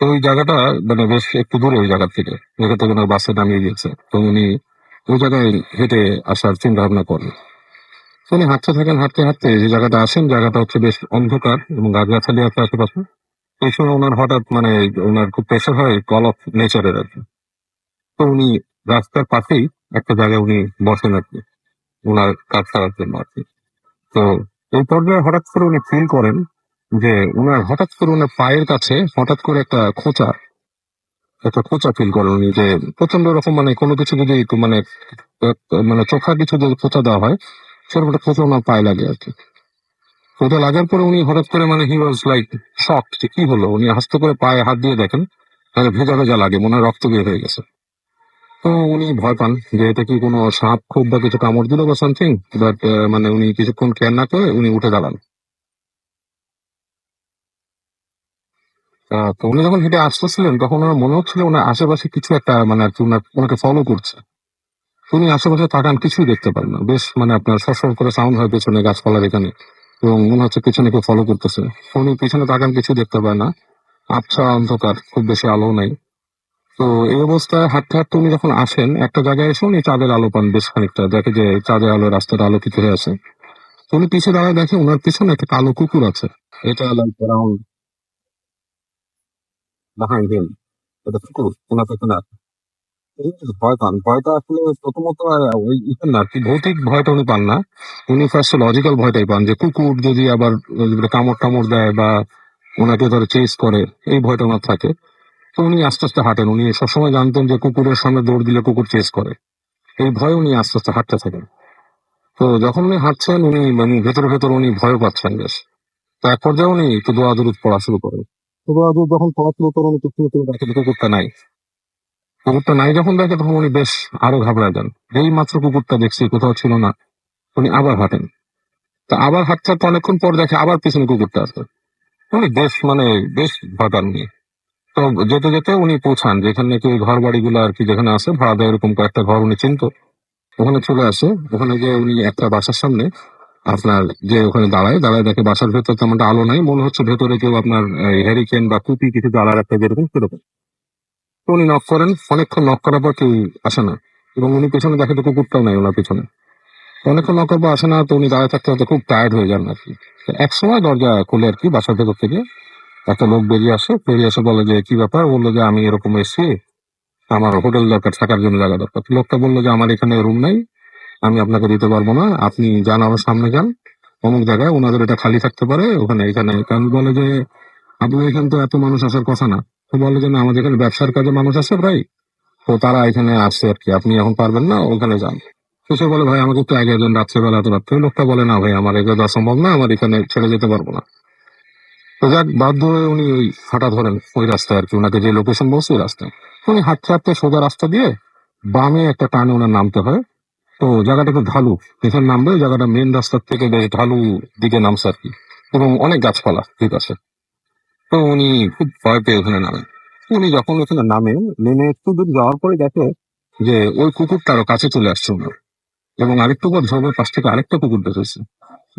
তো ওই জায়গাটা মানে বেশ একটু দূরে ওই জায়গা থেকে, যেখান থেকে ওনার বাসে নামিয়ে দিয়েছে। তো উনি ওই জায়গায় হেঁটে আসার চিন্তা ভাবনা করেন। তো উনি হাঁটতে থাকেন, হাঁটতে হাঁটতে যে জায়গাটা আসেন, জায়গাটা হচ্ছে বেশ অন্ধকার এবং গাছগাছালি আছে আশেপাশে। এই সময় ওনার হঠাৎ মানে ওনার খুব প্রেশার হয় কল অফ নেচারের আর কি। তো উনি রাস্তার পাশেই একটা জায়গায় উনি বসেন আর কি, উনার কাজ ছাড়ার জন্য আর কি। তো এই পর্যায়ে হঠাৎ করে উনি ফিল করেন যে উনার হঠাৎ করে উনার পায়ের কাছে হঠাৎ করে একটা খোঁচা ফিল করেন উনি, যে প্রচন্ড রকম মানে কোনো কিছু যদি একটু মানে মানে চোখা কিছু যদি খোঁচা দেওয়া হয়, সেরকম একটা খোঁচা ওনার পায়ে লাগে আর কি। খোঁচা লাগার পরে উনি হঠাৎ করে মানে হি ওয়াজ লাইক শক, যে কি হলো। উনি আস্তে করে পায়ে হাত দিয়ে দেখেন, তাহলে ভেজা ভেজা লাগে, মনে হয় রক্ত বের হয়ে গেছে। তো উনি ভয় পান যে এটা কি কোনো সাপ খুব বা কিছু কামড় দিল বা সামথিং। বাট মানে উনি কিছুক্ষণ কেয়ার না করে উনি উঠে দাঁড়ান। তো উনি যখন হেঁটে আসতেছিলেন তখন ওনার মনে হচ্ছিল ওনার আশেপাশে কিছু একটা মানে আর কি ওনাকে ফলো করছে। তো উনি আশেপাশে তাকান, কিছুই দেখতে পান না। বেশ মানে আপনার সরসর করে সাউন্ড হয় পেছনে গাছপালার এখানে, এবং মনে হচ্ছে পিছনে কেউ ফলো করতেছে। তো উনি পিছনে তাকান, কিছু দেখতে পায় না। আবছা অন্ধকার, খুব বেশি আলো নাই। তো এই অবস্থায় হাঁটতে হাঁটতে উনি যখন আসেন একটা জায়গায় এসে উনি চাঁদের আলো পান বেশ খানিকটা, দেখে যে চাঁদের আলো রাস্তাটা আলোকিত হয়ে আছে। তো উনি পিছিয়ে দাঁড়ায় দেখে ওনার পিছনে একটা কালো কুকুর আছে। এটা লাইক অ্যারাউন্ড বিহাইন্ড হিম, এটা কুকুর ওনার পেছনে আছে। এই যে ভয় পান, ভয়টা আসলে প্রথমত ওই ইসের না আরকি, ভৌতিক ভয়টা উনি পান না। উনি ফার্স্ট লজিক্যাল ভয়টাই পান, যে কুকুর যদি আবার কামড় টামড় দেয় বা ওনাকে ধরে চেস করে, এই ভয়টা ওনার থাকে। তো উনি আস্তে আস্তে হাঁটেন। উনি সবসময় জানতেন যে কুকুরের সামনে দৌড় দিলে কুকুর চেস করে। এই ভয়ে উনি আস্তে আস্তে হাঁটতে থাকেন। তো যখন উনি হাঁটছেন উনি মানে ভেতরে ভেতরে উনি ভয় পাচ্ছেন বেশ। তো এক পর্যায়ে উনি একটু দোয়া দরুদ পড়া শুরু করেন। তো দোয়া দরুদ যখন পড়া শুরু করেন, উনি পিছনে ফিরে দেখেন কুকুরটা নাই। কুকুরটা নাই যখন দেখে তখন উনি বেশ আরো ঘাবড়ায় যান। এই মাত্র কুকুরটা দেখছি, কোথাও ছিল না। উনি আবার হাঁটেন। তো আবার হাঁটতে হাঁটতে অনেকক্ষণ পর দেখে আবার পিছনে কুকুরটা আছে। উনি বেশ মানে বেশ ভয় পান উনি। তো যেতে যেতে উনি পৌঁছান যেখানে নাকি ওই ঘর বাড়িগুলো আর কি যেখানে আছে, ভাড়া দেয় এরকম কয়েকটা ঘর উনি চিনত। ওখানে চলে আসে। ওখানে গিয়ে উনি একটা বাসার সামনে আপনার যে ওখানে দাঁড়ায় দাঁড়ায় দেখে বাসার ভেতর তেমনটা আলো নাই, মনে হচ্ছে ভেতরে কেউ আপনার হ্যারিকেন বা টুপি কিছু জ্বালার একটা যেরকম সেরকম। তো উনি নক করেন, অনেকক্ষণ নক করার পর কেউ আসে না, এবং উনি পেছনে দেখে তো কুকুরটাও নাই ওনার পেছনে। তো অনেকক্ষণ নক করার পর আসে না, তো উনি দাঁড়ায় থাকতে থাকতে খুব টায়ার্ড হয়ে যান আর কি। তো এক সময় দরজা খুলে আর কি বাসার ভেতর থেকে একটা লোক বেরিয়ে আসে, বেরিয়ে এসে বলে যে কি ব্যাপার। বললো যে আমি এরকম এসেছি, আমার হোটেল দরকার, থাকার জন্য জায়গা দরকার। তো লোকটা বললো যে আমার এখানে রুম নাই, আমি আপনাকে দিতে পারবো না, আপনি যান আমার সামনে যান, অমুক জায়গায় ওনাদের এটা খালি থাকতে পারে, ওখানে এখানে। কারণ বলে যে আপনার এখানে তো এত মানুষ আসার কথা না। তো বলে যে না, আমাদের এখানে ব্যবসার কাজে মানুষ আছে প্রায়, তো তারা এখানে আসছে আর কি, আপনি এখন পারবেন না, ওখানে যান। তো সে বলে ভাই আমাকে একটু আগে একজন রাত্রেবেলা, এত রাত্রে। লোকটা বলে না ভাই, আমার এগুলো দেওয়া সম্ভব না, আমার এখানে ছেড়ে যেতে পারবো না। তো যাক, বাধ্য হয়ে উনি ওই হাঁটা ধরেন ওই রাস্তায় আর কি, ওনাকে যে লোকেশন বলছে ওই রাস্তায়। উনি হাঁটতে হাঁটতে সোজা রাস্তা দিয়ে বামে একটা টানে ওনার নামতে হয়। তো জায়গাটা একটু ঢালু, যেখানে নামবে ওই জায়গাটা মেন রাস্তার থেকে বেশ ঢালু দিকে নামছে আর কি, এবং অনেক গাছপালা ঠিক আছে। তো উনি খুব ভয় পেয়ে ওখানে নামেন। উনি যখন ওখানে নামে, নেমে একটু দূর যাওয়ার পরে দেখে যে ওই কুকুরটা আরো কাছে চলে আসছে ওনার, এবং আরেকটু পর ঝোপের পাশ থেকে আরেকটা কুকুর বেরোচ্ছে।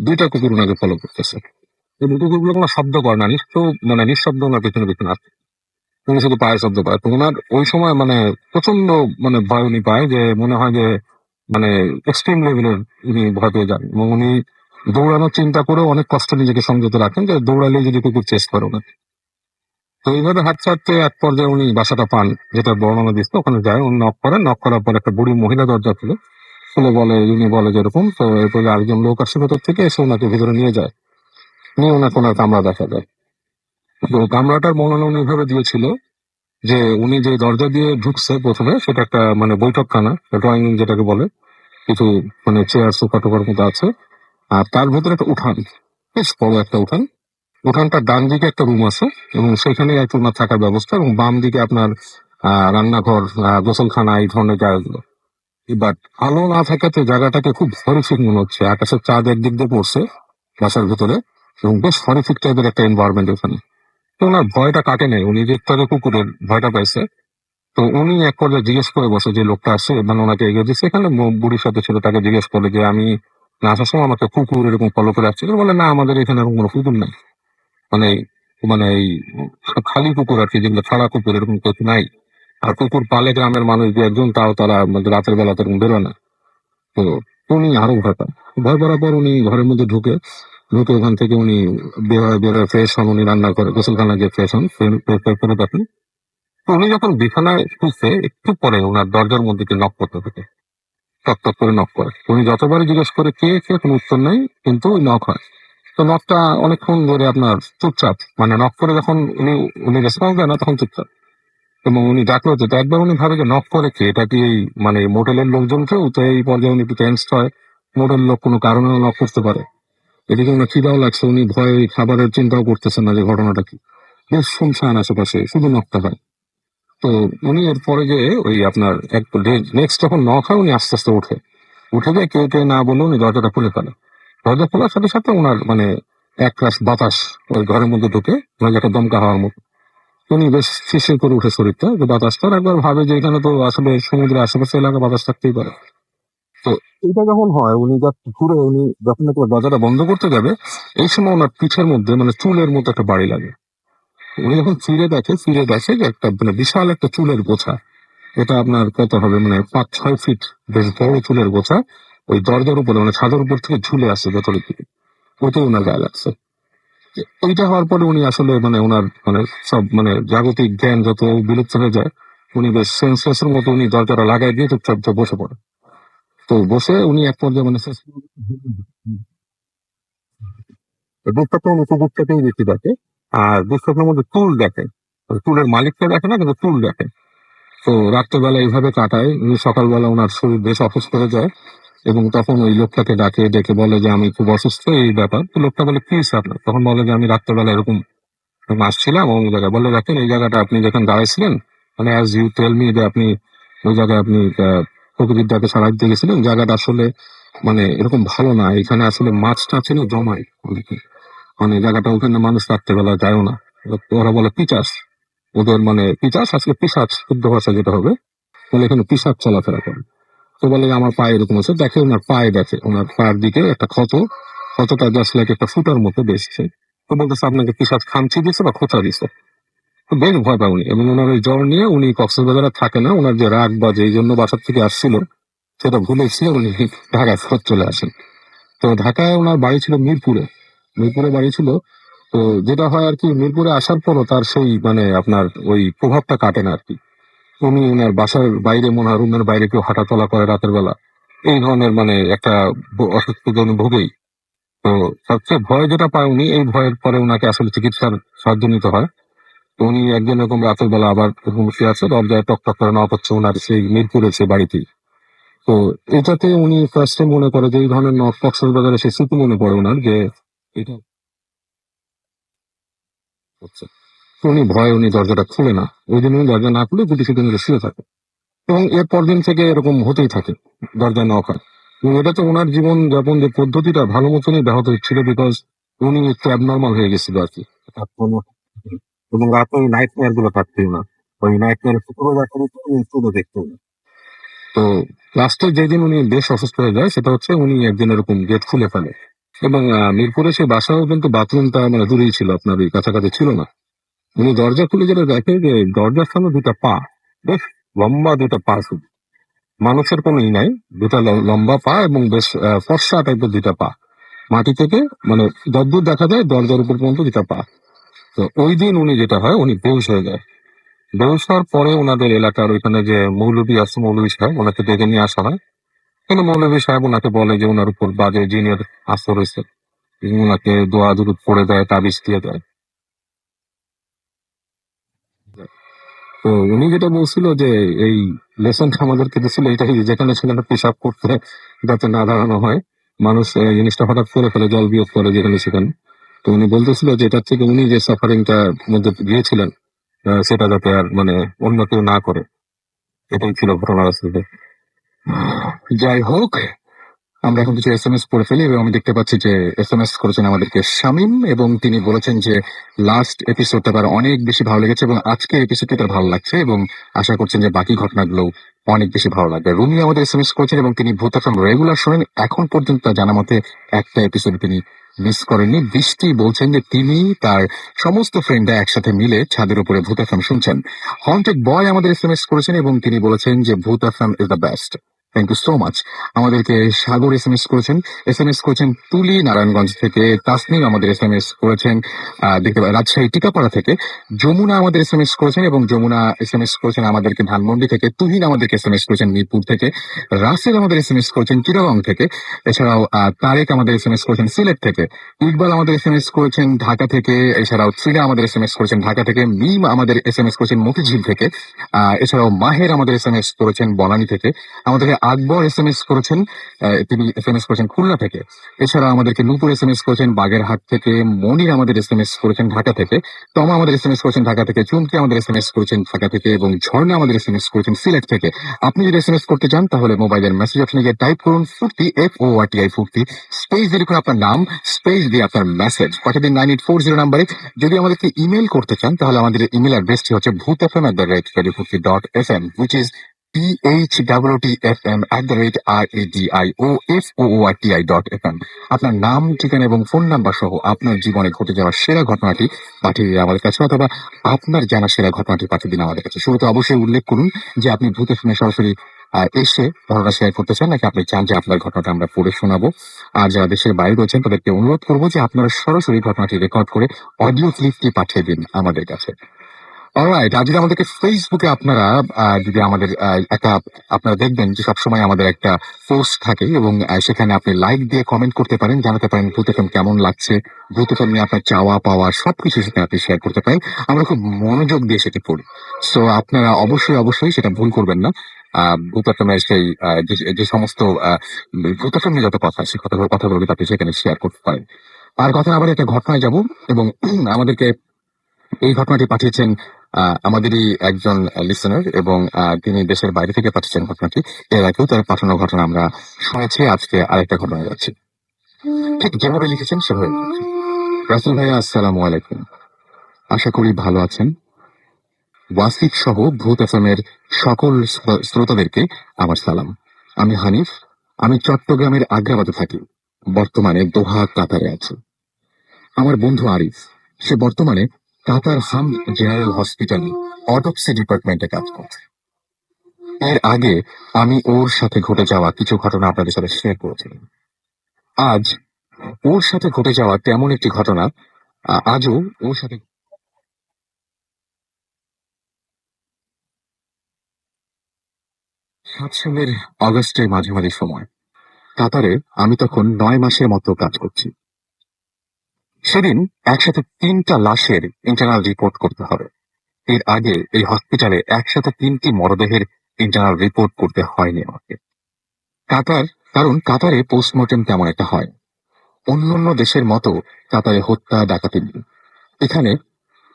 দুইটা কুকুর ওনাকে ফলো করতেছে। এই কুকুরগুলো কোনো শব্দ করে না, মানে নিঃশব্দ ওনার পেছনে পেছনে আসছে। উনি শুধু পায়ের শব্দ পায়। তো ওনার ওই সময় মানে প্রচন্ড মানে ভয় উনি পায়, যে মনে হয় যে মানে এক্সট্রিম লেভেলের উনি ভয় পেয়ে যান, এবং উনি দৌড়ানোর চিন্তা করেও অনেক কষ্ট নিজেকে সংযত রাখেন, যে দৌড়ালে যদি কুকুর চেস করে ওনাকে। তো এইভাবে হাঁটতে হাঁটতে এক পর্যায়ে উনি বাসাটা পান, যেটা বর্ণনা দিচ্ছে। ওখানে যায়, উনি নক করেন, নক করার পর একটা বুড়ি মহিলা দরজা খুলে খুলে বলে, উনি বলে যে এরকম। তো এরপরে আরেকজন লোক আসে ভেতর থেকে, এসে ওনাকে ভিতরে নিয়ে যায়, নিয়ে ওনাকে ওনার কামরা দেখা যায়। তো কামরাটার বর্ণনা উনি এইভাবে দিয়েছিল যে উনি যে দরজা দিয়ে ঢুকছে প্রথমে, সেটা একটা মানে বৈঠকখানা, ড্রয়িং রুম যেটাকে বলে। কিছু মানে চেয়ার সোফা টোফার মতো আছে। আর তার ভেতরে একটা উঠান, বেশ বড় একটা উঠান। উঠানটার ডান দিকে একটা রুম আছে, এবং সেখানে আর কি ওনার থাকার ব্যবস্থা, এবং বাম দিকে আপনার রান্নাঘর, গোসলখানা, এই ধরনের জায়গাগুলো। বাট আলো না থাকাতে জায়গাটাকে খুব হরিফিক মনে হচ্ছে। আকাশের চাঁদ একদিক দিয়ে পড়ছে বাসার ভেতরে, এবং বেশ হরিফিক টাইপের একটা এনভায়রনমেন্ট ওখানে। তো ওনার ভয়টা কাটে নাই, উনি যে একটু আগে কুকুরের ভয়টা পাইছে। তো উনি এক পর্যায়ে জিজ্ঞেস করে বসে, যে লোকটা আসছে মানে ওনাকে এগিয়ে দিচ্ছে, এখানে বুড়ির সাথে ছিল, তাকে জিজ্ঞেস করে যে আমি না আসার সময় আমাকে কুকুর এরকম ফলো করে আসছিল। বলে না, আমাদের এখানে এরকম কোনো কুকুর নাই, মানে মানে এই খালি কুকুর আর কি, যেগুলো ছাড়া কুকুর এরকম কিছু নাই। আর কুকুর পালে গ্রামের মানুষ দু একজন, তাও তারা মানে রাতের বেলা তেরকম বেরোয় না। তো উনি আরো ভয় পান। ভয় পাওয়ার পর উনি ঘরের মধ্যে ঢুকে ঢুকে ওখান থেকে উনি বেরোয় ফ্রেশ হন, উনি রান্না করে গোসলখানা গিয়ে ফ্রেশ হন, ফেরত আসেন। তো উনি যখন বিছানায় শুচ্ছে একটু পরে ওনার দরজার মধ্যে নক করতে থাকে, টক টক করে নক করে। উনি যতবারই জিজ্ঞেস করে কে কে, কোনো উত্তর নেই, কিন্তু ওই নক হয়। তো নকটা অনেকক্ষণ ধরে আপনার চুপচাপ, মানে নক করে যখন উনি উনি রেসপন্স দেয় না তখন চুপচাপ। এবং উনি ডাকলো, তো একবার উনি ভাবে যে নক করে কে, এটা কি এই মানে মোটেলের লোকজন কেউ? তো এই পর্যায়ে উনি একটু টেন্সড হয়, মোটেল লোক কোনো কারণে নক করতে পারে। এদিকে উনি খিদাও লাগছে, উনি ভয়ে খাবারের চিন্তাও করতেছেন না যে ঘটনাটা কি। বেশ শুনশান আশেপাশে, শুধু নকটা হয়। তো উনি এরপরে যে ওই আপনার এক নেক্সট যখন নক হয়, উনি আস্তে আস্তে উঠে উঠে যায়, কেউ কেউ না বলে উনি দরজাটা খুলে ফেলে। দরজা খোলার সাথে সাথে ওনার মানে এক রাশ বাতাস ওই ঘরের মধ্যে ঢুকে, দরজাটা দমকা হওয়ার মতো। উনি বেশ শিরশির করে উঠে শরীরটা, যে বাতাসটা, আর একবার ভাবে যে এখানে তো আসলে সমুদ্রের আশেপাশে এলাকা, বাতাস থাকতেই পারে। তো এটা যখন হয়, উনি যা ঘুরে উনি যখন একবার দরজাটা বন্ধ করতে যাবে, এই সময় ওনার পিঠের মধ্যে মানে চুলের মতো একটা বাড়ি লাগে। উনি যখন ফিরে দেখে যে একটা মানে বিশাল একটা চুলের গোছা। এটা আপনার কত হবে, মানে 5-6 ফিট বেশ বড় চুলের গোছা ওই দরজার উপরে, মানে ছাদের উপর থেকে ঝুলে আসছে ভেতরের দিকে। ওইটাই ওনার গায়ে লাগছে। এইটা হওয়ার পরে উনি আসলে মানে ওনার মানে সব মানে জাগতিক জ্ঞান যত বিলুপ্ত হয়ে যায়, উনি বেশ সেন্সলেসের মতো উনি দরজাটা লাগাই দিয়ে চুপচাপ বসে পড়ে। তো বসে উনি এক পর্যায়ে মানে দুঃস্বপ্ন উনি কুকুরটাকেই বেশি দেখে। আর দুঃস্বপ্নের মধ্যে চুল দেখে। ওই চুলের মালিককে দেখে না, কিন্তু চুল দেখে। তো রাত্রেবেলা এইভাবে কাটায় উনি। সকালবেলা ওনার শরীর বেশ অসুস্থ হয়ে যায়, এবং তখন ওই লোকটাকে ডাকে, ডেকে বলে যে আমি খুব অসুস্থ, এই ব্যাপার। তো লোকটা বলে কি হয়েছে আপনার? তখন বলে যে আমি রাত্রেবেলা এরকম আসছিলাম অমুক জায়গায়। বলে দেখেন এই জায়গাটা আপনি যেখানে দাঁড়াইছিলেন, মানে অ্যাজ ইউ টেল মি যে আপনি ওই জায়গায় আপনি প্রকৃতিটাকে ছাড়া দিতে গেছিলেন, জায়গাটা আসলে মানে এরকম ভালো না। এখানে আসলে মাছ টাছ এনে জমায় অনেকে। মানে জায়গাটা, ওখানে মানুষ রাত্রেবেলা যায়ও না। ওরা বলে পিচাস, ওদের মানে পিচাস আসলে পিসাচ, শুদ্ধ ভাষা যেটা হবে, বলে এখানে পিসাচ চলাফেরা করে। তো বলে যে আমার পায়ে এরকম আছে, দেখে ওনার পায়ে, দেখে ওনার পায়ের দিকে একটা ক্ষত। ক্ষতটা জাস্ট লাইক একটা ফুটার মতো বেশছে। তো বলতেছে আপনাকে পিসাচ খামচি দিছে বা খোঁচা দিছে। তো বেশ ভয় পায় উনি, এবং ওনার ওই জ্বর নিয়ে উনি কক্সবাজারে থাকে না। ওনার যে রাগ বা যেই জন্য বাসার থেকে আসছিল সেটা ভুলে গিয়ে উনি ঢাকায় ফেরত চলে আসেন। তো ঢাকায় ওনার বাড়ি ছিল মিরপুরে। মিরপুরে বাড়ি ছিল। তো যেটা হয় আর কি, মিরপুরে আসার পরও তার সেই মানে আপনার ওই প্রভাবটা কাটে না আর কি। উনি ওনার বাসার বাইরে, মনে হয় রুমের বাইরে কেউ হাঁটাচলা করে রাতের বেলা, এই ধরনের মানে একটা অসুস্থতা উনি ভোগেই। তো সবচেয়ে ভয় যেটা পায় উনি, এই ভয়ের পরে ওনাকে আসলে চিকিৎসার সাহায্য নিতে হয়। তো উনি একদিন এরকম রাতের বেলা আবার এরকম শুয়ে আছে, দরজায় টক টক করে নক হচ্ছে ওনার সেই মিরপুরের সেই বাড়িতেই। তো এটাতে উনি ফার্স্টে মনে করে যে এই ধরনের নক, কক্সবাজারে সে স্মৃতি মনে পড়ে ওনার যে এটা হচ্ছে। তো উনি ভয়ে উনি দরজাটা খুলে না। ওই দিন উনি দরজা না খুলে গুটি সুটি মেরে শুয়ে থাকে, এবং এরপর দিন থেকে এরকম হতেই থাকে, দরজা নক হয়। এবং এটা তো ওনার জীবন যাপন যে পদ্ধতিটা ভালো মতনই ব্যাহত হচ্ছিল, বিকজ উনি একটু অ্যাবনর্মাল হয়ে গেছিল আর কি। তার এবং রাতে ওই নাইট মেয়ার গুলো থাকতেই না। ওই নাইট মেয়ার শুক্রবার করে শুধু দেখতে না। তো লাস্টে যেদিন উনি বেশ অসুস্থ হয়ে যায়, সেটা হচ্ছে উনি একদিন এরকম গেট খুলে ফেলে। এবং মিরপুরে সেই বাসাও কিন্তু বাথরুমটা মানে দূরেই ছিল, আপনার ওই কাছাকাছি ছিল না। উনি দরজা খুলে যেটা দেখে যে দরজার সামনে দুটা পা, বেশ লম্বা দুটা পা, শুধু মানুষের কোনো ই নাই। দুটা লম্বা পা, এবং বেশ ফর্সা টাইপের দুটা পা, মাটি থেকে মানে যতদূর দেখা যায় দরজার উপর পর্যন্ত দুটা পা। তো ওই দিন উনি যেটা হয়, উনি বেহুশ হয়ে যায়। বেহুশ হওয়ার পরে ওনাদের এলাকার ওইখানে যে মৌলবী আছে, মৌলবী সাহেব, ওনাকে ডেকে নিয়ে আসা হয়। কিন্তু মৌলবী সাহেব ওনাকে বলে যে ওনার উপর বাজে জিনের আসর হয়েছে। ওনাকে দোয়া দুরুদ পড়ে দেয়, তাবিজ দিয়ে দেয়। তো উনি যেটা বলছিল যে এই লেসনটা আমাদেরকে দিছিল এটাই, যেখানে সেখানে পেশাব করতে যাতে না দাঁড়ানো হয়। মানুষ এই জিনিসটা হঠাৎ করে ফেলে, জল বিয়োগ করে যেখানে সেখানে। তো উনি বলতেছিল যে এটার থেকে উনি যে সাফারিংটার মধ্যে গিয়েছিলেন, সেটা যাতে আর মানে অন্য কেউ না করে। এটাই ছিল ঘটনার আসলে। যাই হোক, আমরা এখন কিছু এসএমএস পড়ে ফেলি, এবং আমি দেখতে পাচ্ছি যে এসএমএস করেছেন আমাদেরকে শামীম, এবং তিনি বলেছেন যে লাস্ট এপিসোডটা তার অনেক বেশি ভালো লেগেছে, এবং আজকের এপিসোডটি তার ভালো লাগছে, এবং আশা করছেন যে বাকি ঘটনাগুলো অনেক বেশি ভালো লাগবে। রুমি আমাদের এসএমএস করেছেন, এবং তিনি ভূত রেগুলার শোনেন, এখন পর্যন্ত তার জানা মতে একটা এপিসোড তিনি মিস করেননি। বৃষ্টি বলছেন যে তিনি তার সমস্ত ফ্রেন্ডরা একসাথে মিলে ছাদের উপরে ভূত এফএম শুনছেন। হন্টেড বয় আমাদের এসএমএস করেছেন এবং তিনি বলেছেন যে Bhoot FM is the best. Thank you so much. আমাদেরকে সাগর এসএমএস করেছেন তুলি নারায়ণগঞ্জ থেকে। তাসনিম আমাদের এসএমএস করেছেন দেখতে পাই রাজশাহী টিকাপাড়া থেকে। যমুনা আমাদের এসএমএস করেছেন এবং যমুনা এসএমএস করেছেন আমাদেরকে ধানমন্ডি থেকে। তুহিন আমাদেরকে এসএমএস করেছেন মিরপুর থেকে। রাসেল আমাদের এসএমএস করেছেন চিটাগং থেকে। এছাড়াও তারেক আমাদের এসএমএস করেছেন সিলেট থেকে। ইকবাল আমাদের এসএমএস করেছেন ঢাকা থেকে। এছাড়াও ত্রিনা আমাদের এসএমএস করেছেন ঢাকা থেকে। মিম আমাদের এসএমএস করেছেন মতিঝিল থেকে। এছাড়াও মাহের আমাদের এসএমএস করেছেন বনানী থেকে। আমাদেরকে আকবর এসএমএস করেছেন, তিনি এসএমএস করেছেন খুলনা থেকে। এছাড়া আমাদেরকে নূপুর এসএমএস করেছেন বাগেরহাট থেকে। মনির আমাদের এসএমএস করেছেন ঢাকা থেকে। তমা আমাদের এসএমএস করেছেন ঢাকা থেকে। চুমকি আমাদের এসএমএস করেছেন ঢাকা থেকে এবং ঝর্ণা আমাদের এসএমএস করেছেন সিলেট থেকে। আপনি যদি এসএমএস করতে চান তাহলে মোবাইলের মেসেজ অপশনে গিয়ে টাইপ করুন ফুর্তি FORTI ফুর্তি, স্পেস দিয়ে লিখুন আপনার নাম, স্পেস দিয়ে আপনার মেসেজ পাঠিয়ে দিন 9840 নাম্বারে। যদি আমাদেরকে ইমেল করতে চান তাহলে আমাদের ইমেল অ্যাড্রেসটি হচ্ছে bhootfm@radiofurti.fm, which is PHWTFM@RADIOFOORTI.FM। আপনার নাম, ঠিকানা এবং ফোন নাম্বার সহ আপনার জীবনে ঘটে যাওয়া সেরা ঘটনাটি পাঠিয়ে দিন আমাদের কাছে, অথবা আপনার জানা সেরা ঘটনাটি পাঠিয়ে দিন আমাদের কাছে। শুরুতে অবশ্যই উল্লেখ করুন যে আপনি ভূত এফএমে সরাসরি এসে ঘটনা শেয়ার করতে চান, নাকি আপনি চান যে আপনার ঘটনাটা আমরা পড়ে শোনাবো। আর যারা দেশের বাইরে রয়েছেন তাদেরকে অনুরোধ করবো যে আপনারা সরাসরি ঘটনাটি রেকর্ড করে অডিও ক্লিপটি পাঠিয়ে দিন আমাদের কাছে। অলরাইট, আর যদি আমাদেরকে ফেসবুকে আপনারা যদি আমাদের একটা আপনারা দেখবেন যে সবসময় আমাদের একটা পোস্ট থাকে এবং সেখানে আপনি লাইক দিয়ে কমেন্ট করতে পারেন, জানাতে পারেন ভূত এফএম কেমন লাগছে, ভূত এফএম নিয়ে আপনার চাওয়া পাওয়া সবকিছু সেখানে আপনি শেয়ার করতে পারেন। আমরা খুব মনোযোগ দিয়ে সেটি পড়ি। সো আপনারা অবশ্যই সেটা ভুল করবেন না। ভূত এফএমের সেই যে সমস্ত ভূত এফএম নিয়ে যত কথা সে কথাগুলো কিন্তু আপনি সেখানে শেয়ার করতে পারেন। আর কথা আবার একটা ঘটনায় যাব এবং আমাদেরকে এই ঘটনাটি পাঠিয়েছেন আমাদেরই একজন লিসেনার এবং তিনি দেশের বাইরে থেকে পাঠিয়েছেন ঘটনাটি। এর আগেও তার পাঠানো ঘটনা আমরা শুনেছি। আজকে আরেকটা ঘটনা যাচ্ছি, ঠিক যেভাবে লিখেছেন সেভাবে লিখেছি। রাসেল ভাইয়া, আসসালামু আলাইকুম। আশা করি ভালো আছেন। ওয়াসিফ সহ ভূত এফএমের সকল শ্রোতাদেরকে আমার সালাম। আমি হানিফ। আমি চট্টগ্রামের আগ্রাবাদে থাকি। বর্তমানে দোহা কাতারে আছি। আমার বন্ধু আরিফ, সে বর্তমানে কাতার হাম জেনারেল হসপিটালে অটোপসি ডিপার্টমেন্টে কাজ করছে। এর আগে আমি ওর সাথে ঘটে যাওয়া কিছু ঘটনা আপনাদের সাথে শেয়ার করেছিলাম। আজ ওর সাথে ঘটে যাওয়া তেমন একটি ঘটনা আজও ওর সাথে। 7 সালের অগস্টের মাঝামাঝি সময় কাতারে আমি তখন 9 মাসের মতো কাজ করছি। সেদিন একসাথে 3টা লাশের ইন্টারনাল রিপোর্ট করতে হবে। এর আগে এই হসপিটালে একসাথে 3টি মরদেহের ইন্টারনাল রিপোর্ট করতে হয়নি আমাকে। কাতার, কারণ কাতারে পোস্টমর্টেম তেমন একটা হয়। অন্যান্য দেশের মতো কাতারে হত্যা ডাকাতি নেই। এখানে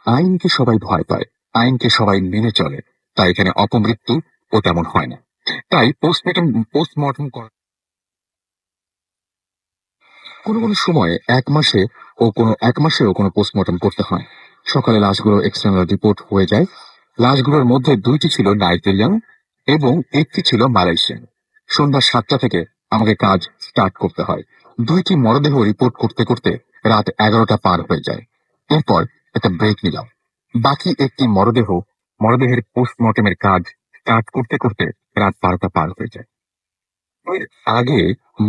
আইনকে সবাই ভয় পায়, আইনকে সবাই মেনে চলে, তাই এখানে অপমৃত্যু ও তেমন হয় না। তাই পোস্টমর্টেম কোনো সময় 1 মাসেও কোনো পোস্টমর্টম করতে হয়। সকালে লাশগুলো এক্সটার্নাল রিপোর্ট হয়ে যায়। লাশগুলোর মধ্যে 2টি ছিল নাইজেরিয়ান এবং 1টি ছিল মালয়েশিয়ান। সন্ধ্যা 7টা থেকে আমাকে কাজ স্টার্ট করতে হয়। 2টি মরদেহ রিপোর্ট করতে করতে রাত 11টা পার হয়ে যায়। এরপর একটা ব্রেক নিলাম। বাকি একটি মরদেহের পোস্টমর্টমের কাজ স্টার্ট করতে করতে রাত 12টা পার হয়ে যায়। এর আগে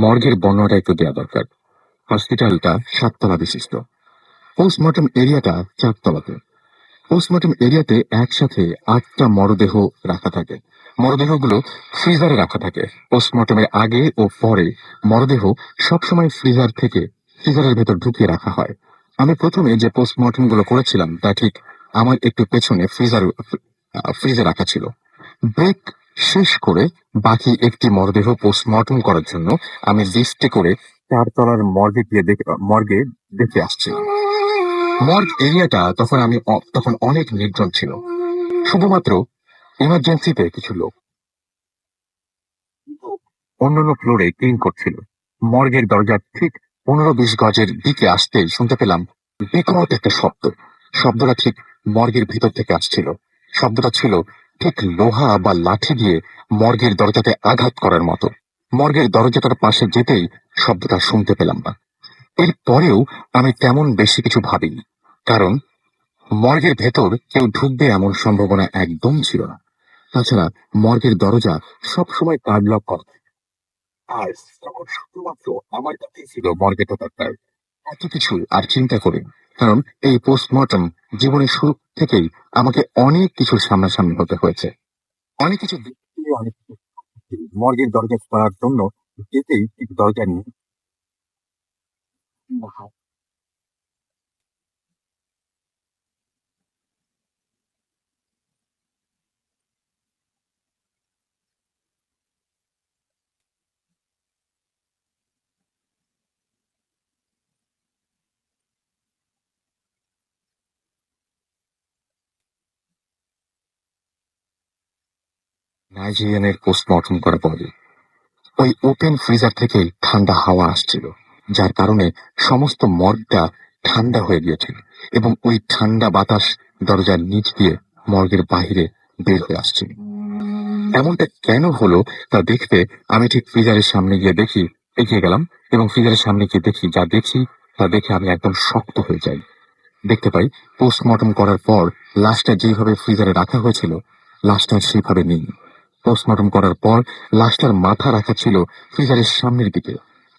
মর্গের বর্ণনাটা একটু দেওয়া দরকার। হসপিটালটা 7 তলা বিশিষ্ট। পোস্টমর্টম এরিয়াটা 4 তলাতে। পোস্টমর্টম এরিয়াতে একসাথে 8টা মরদেহ রাখা থাকে। মরদেহগুলো ফ্রিজারে রাখা থাকে। পোস্টমর্টমের আগে ও পরে মরদেহ সবসময় ফ্রিজারের ভেতর ঢুকিয়ে রাখা হয়। আমি প্রথমে যে পোস্টমর্টম গুলো করেছিলাম তা ঠিক আমার একটু পেছনে ফ্রিজে রাখা ছিল। ব্রেক শেষ করে বাকি একটি মরদেহ পোস্টমর্টম করার জন্য আমি লিস্টে করে 4 তলার মর্গে দেখে আসছিলাম। মর্গ এরিয়াটা তখন অনেক নির্জন ছিল। শুধুমাত্র ইমার্জেন্সিতে কিছু লোক অন্যান্য ফ্লোরে ক্লিন করছিল। মর্গের দরজার ঠিক 15-20 গজের দিকে আসতেই শুনতে পেলাম বিকট একটা শব্দ। শব্দটা ঠিক মর্গের ভিতর থেকে আসছিল। শব্দটা ছিল ঠিক লোহা বা লাঠি দিয়ে মর্গের দরজাতে আঘাত করার মতো। মর্গের দরজাটার পাশে যেতেই শব্দটা শুনতে পেলাম না। এরপরেও আমি তেমন বেশি কিছু ভাবিনি, কারণ মর্গের ভেতর কেউ ঢুকবে এমন সম্ভাবনা একদম ছিল না। তাছাড়া মর্গের দরজা সবসময় কার্ডলক করা থাকে। আর তখন শুধুমাত্র আমার কাছেই ছিল মর্গে ঢোকার কার্ড। এত কিছু আর চিন্তা করি, কারণ এই পোস্টমর্টম জীবনের শুরু থেকেই আমাকে অনেক কিছুর সামনাসামনি হতে হয়েছে। অনেক কিছু দেখতে, অনেক কিছু শুনতে, মর্গের দরজা খোলার জন্য যেতেই ঠিক দরজা নিয়ে নাইজেরিয়ানের পোস্টমর্টম করা পরে ওই ওপেন ফ্রিজার থেকে ঠান্ডা হাওয়া আসছিল, যার কারণে সমস্ত মর্গটা ঠান্ডা হয়ে গিয়েছিল, এবং ওই ঠান্ডা বাতাস দরজার নিচ দিয়ে মর্গের বাহিরে বের হয়ে আসছিল। এমনটা কেন হলো তা দেখতে আমি ঠিক ফ্রিজারের সামনে গিয়ে দেখি, এগিয়ে গেলাম, এবং ফ্রিজারের সামনে গিয়ে দেখি, যা দেখি তা দেখে আমি একদম শক্ত হয়ে যাই। দেখতে পাই পোস্টমর্টম করার পর লাশটা যেভাবে ফ্রিজারে রাখা হয়েছিল, লাশটা আর সেভাবে নেই। পোস্টমর্টম করার পর লাশটার মাথা রাখা ছিল ফ্রিজারের সামনের দিকে,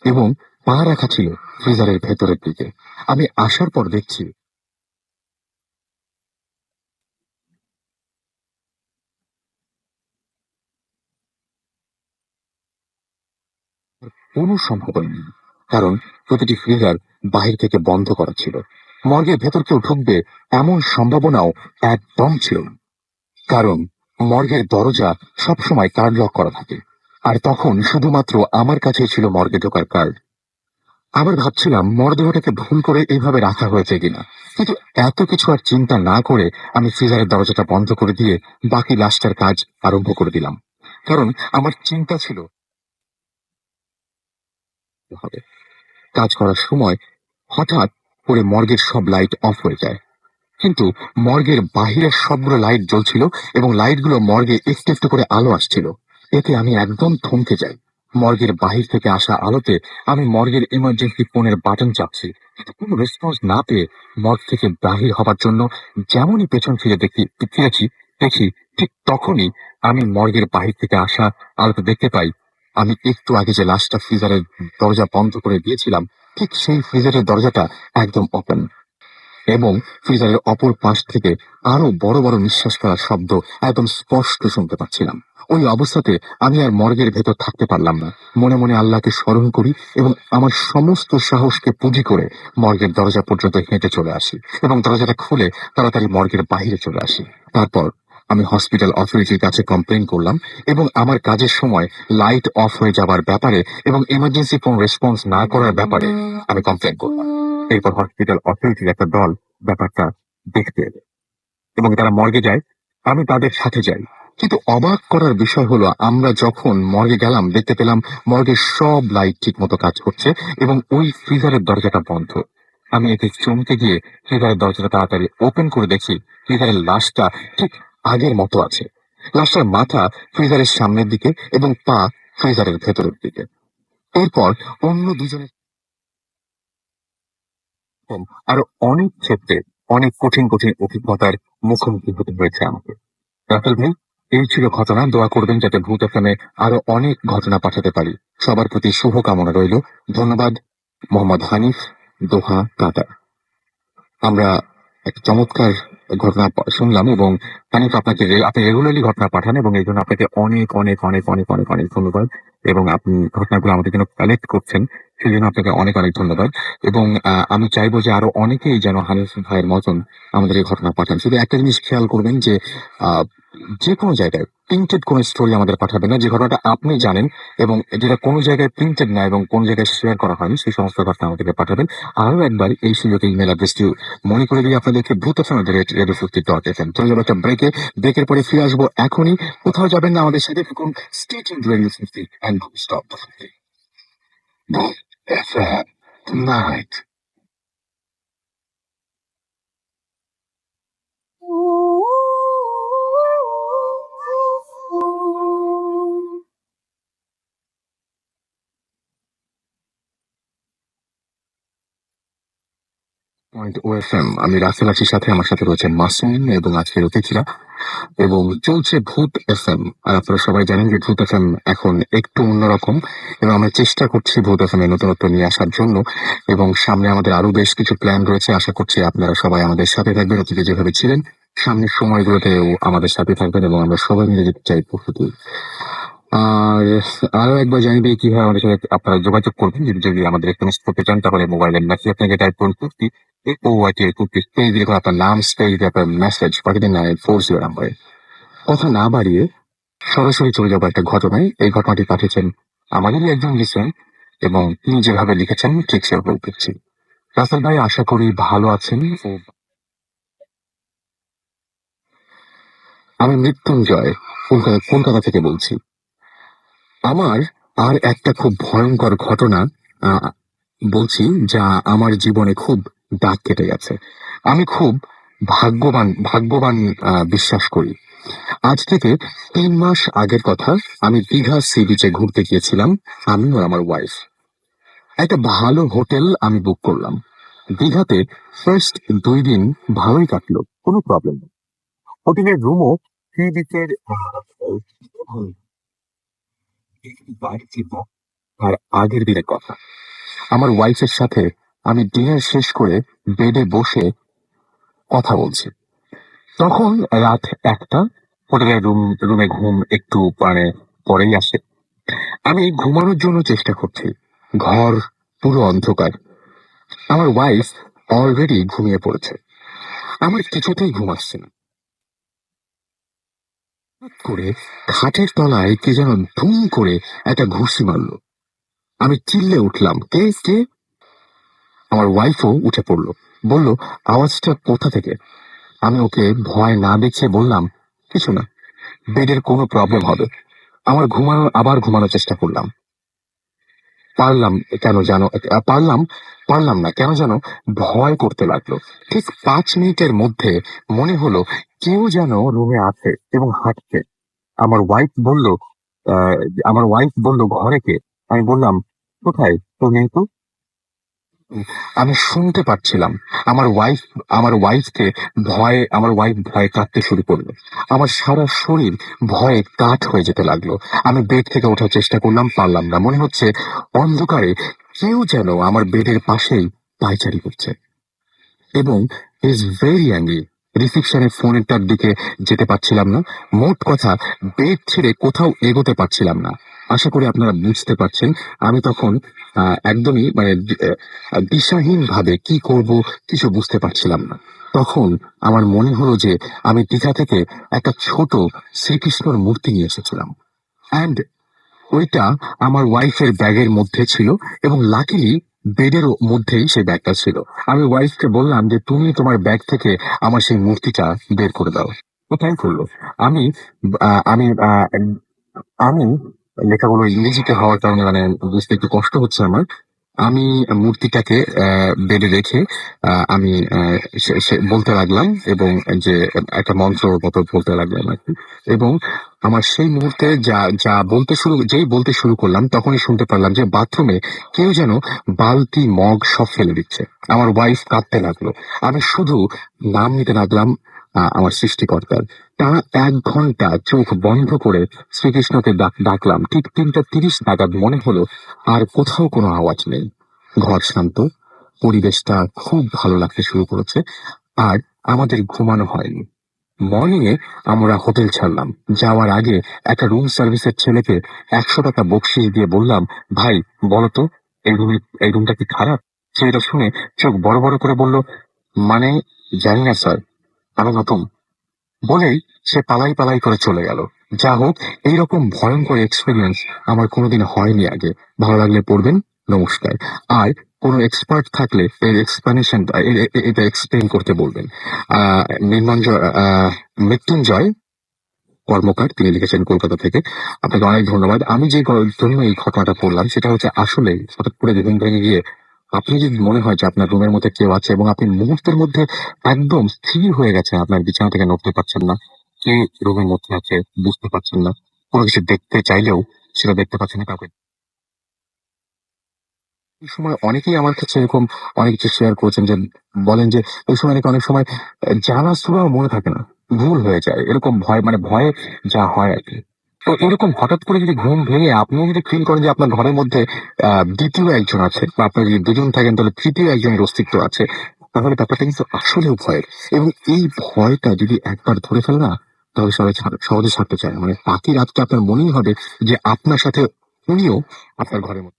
এবং পা রাখা ছিল ফ্রিজারের ভেতরের দিকে। আমি আসার পর দেখছি কোনো সম্ভাবনা নেই, কারণ প্রতিটি ফ্রিজার বাহির থেকে বন্ধ করা ছিল। মর্গের ভেতর কেউ ঢুকবে এমন সম্ভাবনাও একদম ছিল না, কারণ মর্গের দরজা সবসময় কার্ড লক করা থাকে। আর তখন শুধুমাত্র আমার কাছেই ছিল মর্গে ঢোকার কার্ড। আবার ভাবছিলাম মরদেহটাকে ভুল করে এইভাবে রাখা হয়েছে কিনা, কিন্তু এত কিছু আর চিন্তা না করে আমি ফ্রিজারের দরজাটা বন্ধ করে দিয়ে বাকি লাশটার কাজ আরম্ভ করে দিলাম, কারণ আমার চিন্তা ছিল হবে। কাজ করার সময় হঠাৎ করে মর্গের সব লাইট অফ হয়ে যায়, কিন্তু মর্গের বাহিরের সবগুলো লাইট জ্বলছিল, এবং লাইটগুলো মর্গে একটু একটু করে আলো আসছিল। এতে আমি একদম থমকে যাই। মর্গের বাহির থেকে আসা আলোতে আমি মর্গের ইমার্জেন্সি ফোনের বাটন চাপছি, কিন্তু কোনো রেসপন্স না পেয়ে মর্গ থেকে বাহির হবার জন্য যেমনই পেছন ফিরে ফিরেছি, দেখি ঠিক তখনই আমি মর্গের বাহির থেকে আসা আলোতে দেখতে পাই আমি একটু আগে যে লাশটা ফ্রিজারের দরজা বন্ধ করে দিয়েছিলাম, ঠিক সেই ফ্রিজারের দরজাটা একদম ওপেন, এবং ফ্রিজারের অপর পাশ থেকে আরো বড় বড় নিঃশ্বাস ফেলার শব্দ একদম স্পষ্ট শুনতে পাচ্ছিলাম। ওই অবস্থাতে আমি আর মর্গের ভেতর থাকতে পারলাম না। মনে মনে আল্লাহকে স্মরণ করি এবং আমার সমস্ত সাহসকে পুঁজি করে মর্গের দরজা পর্যন্ত হেঁটে চলে আসি, এবং দরজাটা খুলে তাড়াতাড়ি মর্গের বাইরে চলে আসি। তারপর আমি হসপিটাল অথরিটির কাছে কমপ্লেন করলাম, এবং আমার কাজের সময় লাইট অফ হয়ে যাবার ব্যাপারে এবং এমার্জেন্সি ফোন রেসপন্স না করার ব্যাপারে আমি কমপ্লেন করলাম। এরপর হসপিটাল অথরিটির একটা দল ব্যাপারটা দেখতে এলো, এবং তারা মর্গে যায়। আমি তাদের সাথে যাই, কিন্তু অবাক করার বিষয় হলো আমরা যখন মর্গে গেলাম দেখতে পেলাম মর্গের সব লাইট ঠিক মতো কাজ করছে, এবং ওই ফ্রিজারের দরজাটা বন্ধ। আমি এতে চমকে গিয়ে ফ্রিজারের দরজাটা তাড়াতাড়ি ওপেন করে দেখি ফ্রিজারের লাশটা ঠিক আগের মতো আছে। লাশটার মাথা ফ্রিজারের সামনের দিকে এবং পা ফ্রিজারের ভেতরের দিকে। এরপর অন্য দুজনের এরকম আরো অনেক ক্ষেত্রে অনেক কঠিন কঠিন অভিজ্ঞতার মুখোমুখি হতে হয়েছে আমাকে। রাফেল ভাই, এই ছিল ঘটনা। দোয়া করবেন যাতে ভূত এফএমে আরো অনেক ঘটনা পাঠাতে পারি। সবার প্রতি শুভ কামনা রইল। ধন্যবাদ। মোহাম্মদ হানিফ, দোহা, কাতার। আমরা একটা চমৎকার ঘটনা শুনলাম, এবং হানিফ আপনাকে আপনি রেগুলারলি ঘটনা পাঠান, এবং এই জন্য আপনাকে অনেক অনেক অনেক অনেক অনেক অনেক ধন্যবাদ। এবং আপনি ঘটনাগুলো আমাদের জন্য কালেক্ট করছেন, সেই জন্য আপনাকে অনেক অনেক ধন্যবাদ। এবং আমি চাইবো যে আরো অনেকেই যেন হানিফ ভাইয়ের মতন আমাদের এই ঘটনা পাঠান। শুধু একটা জিনিস খেয়াল করবেন যে আহ যে কোনো জায়গায় প্রিন্টেড কোনো স্টোরি আমাদের পাঠাবেন না, যে ঘটনাটা আপনি জানেন এবং যেটা কোনো জায়গায় প্রিন্টেড না এবং কোনো জায়গায় শেয়ার করা হয়নি, সেই সমস্ত ঘটনা আমাদেরকে পাঠাবেন। আরো একবার এই সুযোগে ইমেল অ্যাড্রেসটি মনে করে দিয়ে আপনাদেরকে ভূত @রেডিও50.fm। চলে যাবো একটা ব্রেকে। ব্রেকের পরে ফিরে আসবো এখনই। কোথাও যাবেন না, আমাদের সাথে থাকুন। Stay tuned radio 50 and stop Bhoot FM tonight. OFM, আমি রাসেল আছির সাথে, আমার সাথে রয়েছে মাসুম এবং আজকের অতিথিরা, এবং চলছে ভূত FM। আর আপনারা সবাই জানেন যে ভূত FM এখন একটু অন্যরকম, এবং আমরা চেষ্টা করছি ভূত FM এ নতুনত্ব নিয়ে আসার জন্য, এবং সামনে আমাদের আরো বেশ কিছু প্ল্যান রয়েছে। আশা করছি আপনারা সবাই আমাদের সাথে থাকবেন, অতীতে যেভাবে ছিলেন সামনের সময়গুলোতেও আমাদের সাথে থাকবেন, এবং আমরা সবাই মিলে যেতে চাই প্রস্তুতি। আর আরো একবার জানিয়ে দিই কিভাবে আমাদের সাথে আপনারা যোগাযোগ করবেন। যদি আমাদের এসএমএস করতে চান তাহলে মোবাইলের মেসেজ আপনাকে টাইপ করুন 50 OYT 50 স্পেস দিয়ে আপনার নাম, স্পেস দিয়ে আপনার মেসেজ পাঠিয়ে দিন 940 নাম্বারে। কথা না বাড়িয়ে সরাসরি চলে যাবো একটা ঘটনায়। এই ঘটনাটি পাঠিয়েছেন আমাদেরই একজন লিসেন, এবং তিনি যেভাবে লিখেছেন ঠিক সেভাবে লিখছি। রাসেল ভাই, আশা করি ভালো আছেন। ও আমি মৃত্যুঞ্জয় কলকাতা থেকে বলছি। আমার আর একটা খুব ভয়ঙ্কর ঘটনা আহ, বলছি, যা আমার জীবনে খুব দাগ কেটে গেছে। আমি খুব ভাগ্যবান বিশ্বাস করি। আজ থেকে 3 মাস আগের কথা, আমি দীঘা সি বিচে ঘুরতে গিয়েছিলাম, আমি আর আমার ওয়াইফ। একটা ভালো হোটেল আমি বুক করলাম দীঘাতে। ফার্স্ট 2 দিন ভালোই কাটলো, কোনো প্রবলেম নেই। হোটেলের রুমও সি বিচের বাইরে ছিল। আর আগের দিনের কথা, আমার ওয়াইফের সাথে আমি ডিনার শেষ করে বেডে বসে কথা বলছি। তখন রাত 1টা। হোটেলের রুমে ঘুম একটু পরেই আসে। আমি ঘুমানোর জন্য চেষ্টা করছি, ঘর পুরো অন্ধকার। আমার ওয়াইফ অলরেডি ঘুমিয়ে পড়েছে। আমার কিছুতেই ঘুম আসছে না। হঠাৎ করে খাটের তলায় কে যেন ধুম করে একটা ঘুষি মারলো। আমি চিল্লে উঠলাম, কে কে? আমার ওয়াইফও উঠে পড়লো, বলল, আওয়াজটা কোথা থেকে? আমি ওকে ভয় না দেখিয়ে বললাম, কিছু না, বেডের কোনো প্রবলেম হবে। আবার ঘুমানোর চেষ্টা করলাম। পারলাম কেন জানো পারলাম পারলাম না, কেন যেন ভয় করতে লাগলো। ঠিক 5 মিনিটের মধ্যে মনে হলো কেউ যেন রুমে আছে এবং হাঁটছে। আমার ওয়াইফ বলল আহ, আমার ওয়াইফ বলল, ঘরে কে? আমি বললাম, কোথায়, তো নেই তো। আমি শুনতে পাচ্ছিলাম। আমার ওয়াইফ আমার ওয়াইফ ভয়ে কাঁদতে শুরু করলো। আমার সারা শরীর ভয়ে কাঠ হয়ে যেতে লাগলো। আমি বেড থেকে ওঠার চেষ্টা করলাম, পারলাম না। মনে হচ্ছে অন্ধকারে কেউ যেন আমার বেডের পাশেই পায়চারি করছে, এবং ইজ ভেরি অ্যাংরি। রিসিপশনে ফোনেরটার দিকে যেতে পারছিলাম না। মোট কথা, বেড ছেড়ে কোথাও এগোতে পারছিলাম না। আশা করি আপনারা বুঝতে পারছেন। আমি তখন একদমই দিশাহীন ভাবে কি করব কিছু বুঝতে পারছিলাম না। তখন আমার মনে হলো যে আমি দীঘা থেকে একটা ছোট শ্রীকৃষ্ণর মূর্তি নিয়ে এসেছিলাম, অ্যান্ড ওইটা আমার ওয়াইফের ব্যাগের মধ্যে ছিল, এবং লাকিলি বেডের মধ্যেই সেই ব্যাগটা ছিল। আমি ওয়াইফকে বললাম যে তুমি তোমার ব্যাগ থেকে আমার সেই মূর্তিটা বের করে দাও। ও তাই করলো। আমি আহ, আমি আহ, আমি লেখাগুলো ইংরেজিতে হওয়ার কারণে বুঝতে একটু কষ্ট হচ্ছে আমার। আমি মূর্তিটাকে বেডে রেখে আমি বলতে লাগলাম, এবং যে একটা মন্ত্র মতো বলতে লাগলাম আর কি। এবং আমার সেই মুহূর্তে যেই বলতে শুরু করলাম, তখনই শুনতে পারলাম যে বাথরুমে কেউ যেন বালতি মগ সব ফেলে দিচ্ছে। আমার ওয়াইফ কাঁদতে লাগলো। আমি শুধু নাম নিতে লাগলাম আমার সৃষ্টিকর্তার। টানা 1 ঘন্টা চোখ বন্ধ করে শ্রীকৃষ্ণকে ডাকলাম। ঠিক 3টা 30 নাগাদ মনে হলো আর কোথাও কোনো আওয়াজ নেই। ঘর শান্ত, পরিবেশটা খুব ভালো লাগতে শুরু করেছে। আর আমাদের ঘুমানো হয়নি। মর্নিং এ আমরা হোটেল ছাড়লাম। যাওয়ার আগে একটা রুম সার্ভিসের ছেলেকে 100 টাকা বকশিশ দিয়ে বললাম, ভাই বলতো, এই রুমটা কি খারাপ? সে এটা শুনে চোখ বড় বড় করে বলল, মানে জানি না স্যার, আমি নতুন, বলেই সে পালাই পালাই করে চলে গেল। যা হোক, এইরকম ভয়ঙ্কর এক্সপিরিয়েন্স আমার কোনোদিন হয়নি আগে। ভালো লাগলে পড়বেন। নমস্কার। আর কোনো এক্সপার্ট থাকলে এর এক্সপ্লেনেশন এটা এক্সপ্লেন করতে বলবেন। আহ নির্মঞ্জয় মৃত্যুঞ্জয় কর্মকার, তিনি লিখেছেন কলকাতা থেকে। আপনাকে অনেক ধন্যবাদ। আমি যে জন্য এই ঘটনাটা পড়লাম সেটা হচ্ছে, আসলে হঠাৎ করে ঘুম ভেঙে গিয়ে আপনি যদি মনে হয় যে আপনার রুমের মধ্যে কেউ আছে, এবং আপনি মুহূর্তের মধ্যে একদম স্থির হয়ে গেছেন, আপনার বিছানা থেকে নড়তে পারছেন না, কে রুমের মধ্যে আছে বুঝতে পারছেন না, কোনো কিছু দেখতে চাইলেও সেটা দেখতে পাচ্ছেন না, কাউকে এই সময় অনেকেই আমার কাছে এরকম অনেক কিছু শেয়ার করেছেন যে বলেন যে ওই সময় নাকি অনেক সময় জানার সুরাও মনে থাকে না। ভুল হয়ে যায়। এরকম ভয় মানে ভয়ে যা হয় আরকি। তো এরকম হঠাৎ করে যদি ঘুম ভেঙে আপনিও যদি ফিল করেন যে আপনার ঘরের মধ্যে ২য় একজন আছে বা আপনারা যদি দুজন থাকেন তাহলে ৩য় একজনের অস্তিত্ব আছে, তাহলে ব্যাপারটা কিন্তু আসলেও ভয়ের। এবং এই ভয়টা যদি একবার ধরে ফেলে না, তাহলে সবাই সহজে ছাড়তে চায় না। মানে বাকি রাতটা আপনার মনেই হবে যে আপনার সাথে উনিও আপনার ঘরের মধ্যে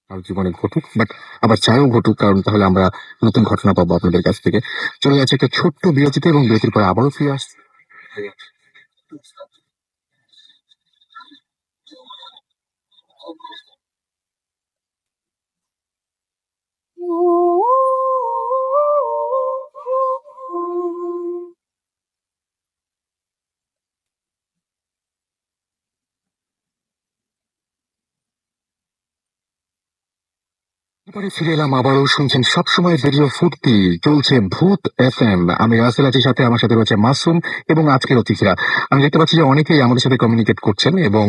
কারো জীবনে ঘটুক, বাট আবার চাইও ঘটুক, কারণ তাহলে আমরা নতুন ঘটনা পাবো আপনাদের কাছ থেকে। চলে যাচ্ছে একটা ছোট্ট বিরতিতে এবং বিরতির পরে আবারও ফিরে আসছি। এবারে ফিরে এলাম, আবারও শুনছেন সবসময় রেডিও ফুর্তি, চলছে ভূত এফএম। আমি রাসেল আছির সাথে, আমার সাথে রয়েছে মাসুম এবং আজকের অতিথিরা। আমি দেখতে পাচ্ছি যে অনেকেই আমাদের সাথে কমিউনিকেট করছেন এবং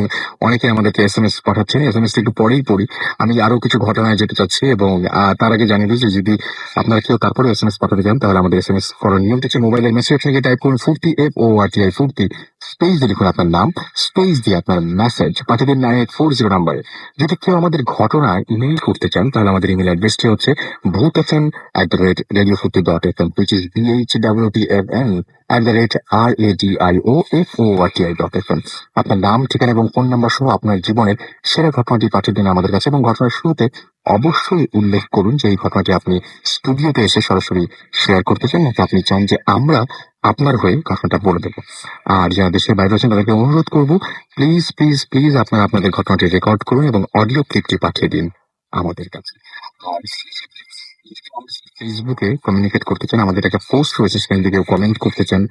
অনেকে আমাদেরকে এসএমএস পাঠাচ্ছেন। এসএমএস একটু পরেই পড়ি। আমি আরো কিছু ঘটনায় যেতে চাচ্ছি এবং তার আগে জানিয়ে দিই যে যদি আপনারা কেউ তারপরে এসএমএস পাঠাতে চান তাহলে আমাদের এসএমএস করার নিয়ম হচ্ছে মোবাইলের মেসেজ থেকে টাইপ করুন ফুর্তি FORTI ফুর্তি, স্পেস দিয়ে লিখুন আপনার নাম, স্পেস দিয়ে আপনার মেসেজ পাঠিয়ে দিন 9840 নাম্বারে। যদি কেউ আমাদের ঘটনায় ইমেইল করতে চান তাহলে আমাদের ইমেল অ্যাড্রেসটি হচ্ছে bhutfm@radiofurti.fm, which is BHWTFM@RADIOFORTI.fm। আপনার নাম, ঠিকানা এবং ফোন নাম্বার সহ আপনার জীবনের সেরা ঘটনাটি পাঠিয়ে দিন আমাদের কাছে এবং ঘটনার শুরুতে অবশ্যই উল্লেখ করুন যে এই ঘটনাটি আপনি স্টুডিওতে এসে সরাসরি শেয়ার করতে চান নাকি আপনি চান যে আমরা আপনার হয়ে ঘটনাটা বলে দেবো। আর যারা দেশের বাইরে আছেন তাদেরকে অনুরোধ করবো, প্লিজ প্লিজ প্লিজ আপনারা আপনাদের ঘটনাটি রেকর্ড করুন এবং অডিও ক্লিপটি পাঠিয়ে দিন আমাদের কাছে। আর ফেসবুকে কমিউনিকেট করতে চান, আমাদের একটা পোস্ট রয়েছে, সেখানে যদি কেউ কমেন্ট করতে চান,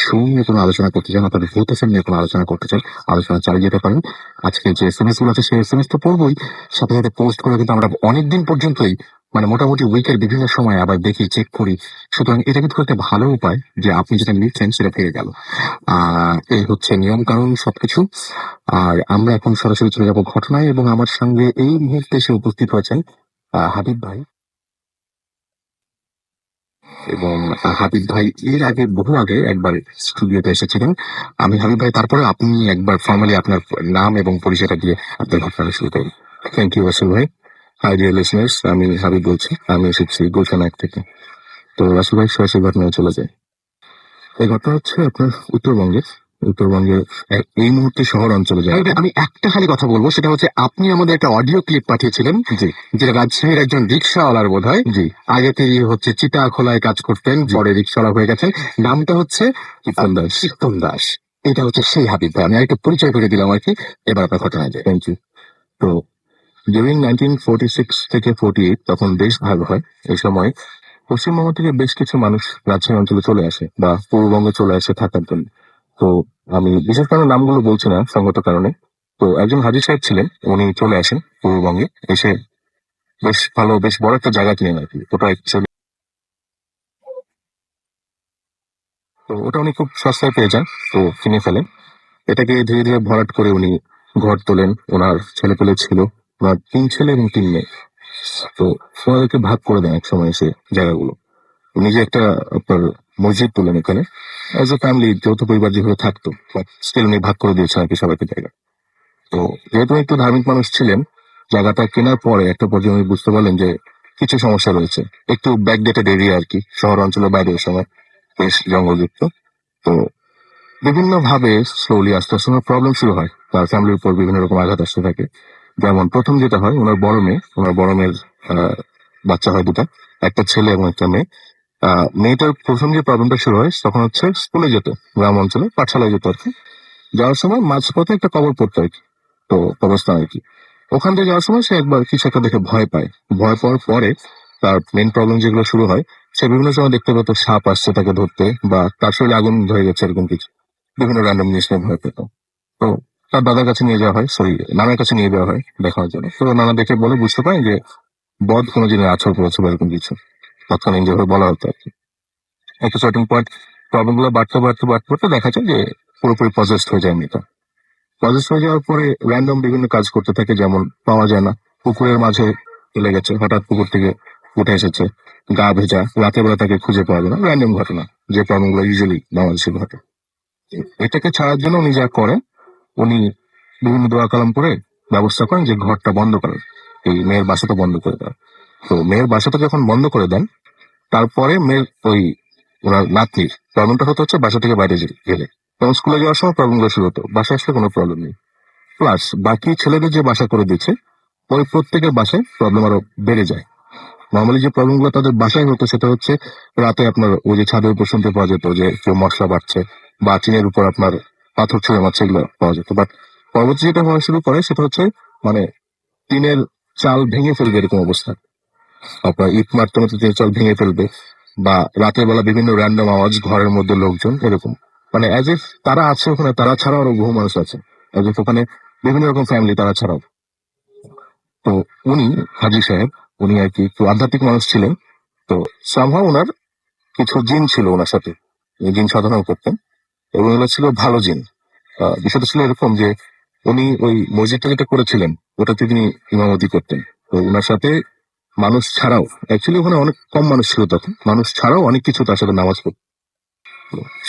শো নিয়ে কোনো আলোচনা করতে চান, অর্থাৎ ভূত এফএম নিয়ে কোনো আলোচনা করতে চান, আলোচনা চালিয়ে যেতে পারেন। আজকে যে এসএমএস গুলো আছে সেই এসএমএস তো পড়বোই, সাথে সাথে পোস্ট করে কিন্তু আমরা অনেকদিন পর্যন্তই মানে মোটামুটি উইকের বিভিন্ন সময় আবার দেখি, চেক করি। সুতরাং এটা কিন্তু একটা ভালো উপায় যে আপনি যেটা লিখছেন সেটা থেকে গেল। এই হচ্ছে নিয়ম কানুন সবকিছু। আর আমরা এখন সরাসরি চলে যাবো ঘটনায় এবং আমার সঙ্গে এই মুহূর্তে এসে উপস্থিত হয়েছেন হাবিব ভাই। এবং হাবিব ভাই এর আগে বহু আগে একবার স্টুডিওতে এসেছিলেন। আমি হাবিব ভাই, তারপরে আপনি একবার ফর্মালি আপনার নাম এবং পরিচয়টা দিয়ে আপনার ঘটনাটা শুরু করুন। থ্যাংক ইউ রাসেল ভাই। হাই ডিয়ার লিসনার্স, আমি হাবিব বলছি, আমি এসেছি গুলশান এক থেকে। তো রাসেল ভাই সরাসরি ঘটনায় চলে যায়। এই ঘটনা হচ্ছে আপনার উত্তরবঙ্গের। উত্তরবঙ্গের এই মুহূর্তে শহর অঞ্চলে যায়। আমি একটা খালি কথা বলবো, সেটা হচ্ছে আপনি আমাদের একটা অডিও ক্লিপ পাঠিয়েছিলেন, জি, যেটা রাজশাহীর একজন রিক্সাওয়ালার বোধ হয়, জি। আগে তিনি হচ্ছে চিতাখোলায় কাজ করতেন, পরে রিক্সাওয়ালা হয়ে গেছেন। নামটা হচ্ছে চিত্তন দাস। চিত্তন দাস, এটা হচ্ছে সেই হাবিব ভাই। আমি আরেকটু পরিচয় করে দিলাম আর কি। এবার আপনার ঘটনায় যায়। Thank you. তো ডিউরিং 1946 থেকে 48 তখন দেশ ভাগ হয়। এই সময় পশ্চিমবঙ্গ থেকে বেশ কিছু মানুষ রাজশাহী অঞ্চলে চলে আসে বা পূর্ববঙ্গে চলে আসে থাকার জন্য। তো আমি বিশেষ কারণে নামগুলো বলছি না সঙ্গত কারণে। তো একজন হাজী সাহেব ছিলেন, উনি চলে আসেন পূর্ববঙ্গে। এসে বেশ ভালো, বেশ বড় একটা জায়গা কিনেন আর কি। ওটা অ্যাকচুয়ালি, তো ওটা উনি খুব সস্তায় পেয়ে যান। তো কিনে ফেলেন। এটাকে ধীরে ধীরে ভরাট করে উনি ঘর তোলেন। ওনার ছেলে পেলে ছিল, ওনার 3 ছেলে এবং 3 মেয়ে। তো ওনাদেরকে ভাগ করে দেন এক সময় এসে জায়গাগুলো। নিজে একটা আপনার মসজিদ তুলেন এখানে। অ্যাজ এ ফ্যামিলি, যৌথ পরিবার যেভাবে থাকতো, বাট স্টিল উনি ভাগ করে দিয়েছেন আর কি সবাইকে জায়গা। তো যেহেতু উনি একটু ধার্মিক মানুষ ছিলেন, জায়গাটা কেনার পরে একটা পর্যায়ে উনি বুঝতে পারলেন যে কিছু সমস্যা রয়েছে। একটু ব্যাকডেটেড এরিয়া আর কি, শহর অঞ্চলের বাইরে ওই সময় বেশ জঙ্গলযুক্ত। তো বিভিন্ন ভাবে স্লোলি আস্তে আস্তে ওনার প্রবলেম শুরু হয়, তার ফ্যামিলির উপর বিভিন্ন রকম আঘাত আসতে থাকে। যেমন প্রথম যেটা হয়, ওনার বড় মেয়ের আহ, বাচ্চা হয় দুটা, একটা ছেলে এবং একটা মেয়ে। মেয়েটার প্রথম যে প্রবলেমটা শুরু হয় তখন হচ্ছে স্কুলে যেত, গ্রাম অঞ্চলে পাঠশালায় যেত আর কি। যাওয়ার সময় মাঝপথে একটা কবর পড়তো আর কি। তো কবরস্থান আর কি। ওখান থেকে যাওয়ার সময় সে একবার কিছু একটা দেখে ভয় পায়। ভয় পাওয়ার পরে তার মেন প্রবলেম যেগুলো শুরু হয়, সে বিভিন্ন সময় দেখতে পেতো সাপ আসছে তাকে ধরতে, বা তার শরীরে আগুন ধরে গেছে, এরকম কিছু বিভিন্ন র্যান্ডম জিনিস নিয়ে ভয় পেত। তো তার দাদার কাছে নিয়ে যাওয়া হয়, সরি নানার কাছে নিয়ে যাওয়া হয় দেখার জন্য। তো নানা দেখে বলে বুঝতে পারেন যে বদ কোনো জিনিস আছর পড়েছে বা এরকম কিছু, তৎকালীন যেভাবে বলা হতো আর কি। একটা সার্টেন পয়েন্ট প্রবলেম গুলো বাড়তে বাড়তে বাড়তে বাড়তে দেখা যায় যে পুরোপুরি পজেস্ট হয়ে যায় মেয়েটা। পজেস্ট হয়ে যাওয়ার পরে র্যান্ডম বিভিন্ন কাজ করতে থাকে, যেমন পাওয়া যায় না, পুকুরের মাঝে চলে গেছে, হঠাৎ পুকুর থেকে উঠে এসেছে, গা ভেজা, রাতের বেলা তাকে খুঁজে পাওয়া যায় না, র্যান্ডম ঘটনা, যে প্রবলেমগুলো ইউজুয়ালি বাংলাদেশে ঘটে। এটাকে ছাড়ার জন্য উনি যা করেন, উনি বিভিন্ন দোয়া কালাম করে ব্যবস্থা করেন যে ঘরটা বন্ধ করেন, এই মেয়ের বাসাটা বন্ধ করে দেন। তো মেয়ের বাসাটা যখন বন্ধ করে দেন, তারপরে মেয়ের ওই ওনার নাতনির প্রবলেমটা হতে হচ্ছে বাসা থেকে বাইরে গেলে, তখন স্কুলে যাওয়ার সময় প্রবলেমগুলো শুরু হতো, বাসায় আসলে কোনো প্রবলেম নেই। প্লাস বাকি ছেলেদের যে বাসা করে দিচ্ছে, ওই প্রত্যেকের বাসায় প্রবলেম আরো বেড়ে যায়। নর্মালি যে প্রবলেম গুলো তাদের বাসায় হতো সেটা হচ্ছে রাতে আপনার ওই যে ছাদের উপর শুনতে পাওয়া যেত যে কেউ মশলা বাড়ছে বা টিনের উপর আপনার পাথর ছুঁড়ে মারছে, এগুলো পাওয়া যেত। বাট পরবর্তী যেটা হওয়া শুরু করে সেটা হচ্ছে মানে টিনের চাল ভেঙে ফেলবে এরকম অবস্থা, আপনার ইট মারতে মারতে টিনের চাল ভেঙে ফেলবে, বা রাতের বেলা বিভিন্ন র্যান্ডম আওয়াজ, ঘরের মধ্যে লোকজন এরকম, মানে অ্যাজ ইফ তারা আছে ওখানে, তারা ছাড়াও আরো বহু মানুষ আছে, অ্যাজ ইফ ওখানে বিভিন্ন রকম ফ্যামিলি তারা ছাড়াও। তো উনি, হাজি সাহেব, উনি আর কি একটু আধ্যাত্মিক মানুষ ছিলেন। তো সামহাও ওনার কিছু জিন ছিল ওনার সাথে, এই জিন সাধনাও করতেন, এবং এগুলো ছিল ভালো জিন। বিষয়টা ছিল এরকম যে উনি ওই মসজিদটা যেটা করেছিলেন ওটাতে তিনি ইমামতি করতেন। তো ওনার সাথে মানুষ ছাড়াও, অ্যাকচুয়ালি ওখানে অনেক কম মানুষ ছিল তখন, মানুষ ছাড়াও অনেক কিছু তার সাথে নামাজ পড়তো।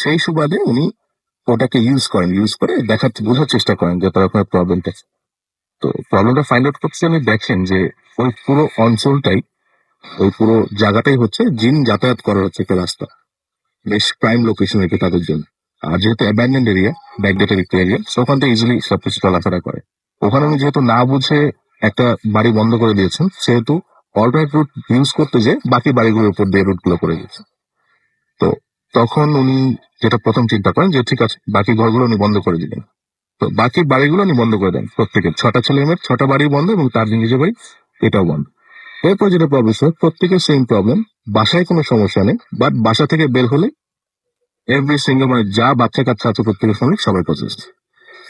সেই সুবাদে উনি ওটাকে ইউজ করেন, ইউজ করে বোঝার চেষ্টা করেন যে তার ওখানে প্রবলেমটা। তো প্রবলেমটা ফাইন্ড আউট করতে উনি দেখেন যে ওই পুরো অঞ্চলটাই, ওই পুরো জায়গাটাই হচ্ছে জিন যাতায়াত করার হচ্ছে একটা রাস্তা, বেশ প্রাইম লোকেশন এটি তাদের জন্য। আর যেহেতু অ্যাবান্ডেন্ড এরিয়া, ব্যাকডেটেড একটা এরিয়া, ওখান থেকে ইজিলি সবকিছু চলাফেরা করে। ওখানে উনি যেহেতু না বুঝে একটা বাড়ি বন্ধ করে দিয়েছেন, সেহেতু অল্টারনেট রুট ইউজ করতে যে বাকি বাড়িগুলোর উপর দিয়ে রুট গুলো করে দিয়েছে। তো তখন উনি যেটা প্রথম চিন্তা করেন যে ঠিক আছে, বাকি ঘরগুলো উনি বন্ধ করে দিলেন। তো বাকি বাড়িগুলো উনি বন্ধ করে দেন, প্রত্যেকের 6টা ছেলে মেয়ের 6টা বাড়ি বন্ধ, এবং তার নিজের বাড়ি এটাও বন্ধ। এরপর যেটা প্রবলেম হয়, প্রত্যেকের সেম প্রবলেম, বাসায় কোনো সমস্যা নেই, বাট বাসা থেকে বের হলে এভরি সিঙ্গল, মানে যা বাচ্চা কাচ্চা আছে প্রত্যেকের সঙ্গে সবাই পজেস্ট।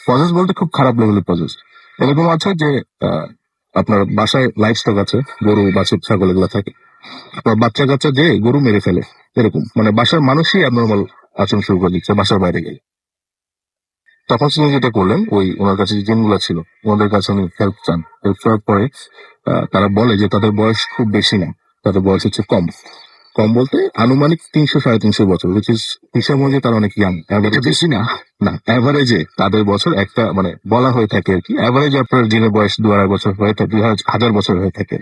পজেস বলতে খুব খারাপ লেভেলের পজেস্ট। এরকম আছে যে আহ, আপনার বাসায় লাইফ স্টক আছে, গরু বাছুর ছাগল এগুলো থাকে, আপনার বাচ্চা কাচ্চা যে গরু মেরে ফেলে, এরকম মানে বাসার মানুষই অ্যাবনর্মাল আচরণ শুরু করে দিচ্ছে বাসার বাইরে গিয়ে। তখন তিনি যেটা করলেন, ওই ওনার কাছে যে জিনগুলা ছিল ওনাদের কাছে উনি হেল্প চান। হেল্প চাওয়ার পরে তারা বলে যে তাদের বয়স খুব বেশি না, তাদের বয়স হচ্ছে কম। কম বলতে আনুমানিক 300 সাড়ে 300 বছর, উইচ ইজ হিসাব অনুযায়ী তারা অনেক ইয়াং, বেশি না। না, অ্যাভারেজে তাদের বছর একটা মানে বলা হয়ে থাকে আর কি, অ্যাভারেজ আপনার জিনের বয়স 2-2.5 বছর হয়ে থাকে, 2,000 বছর হয়ে থাকে।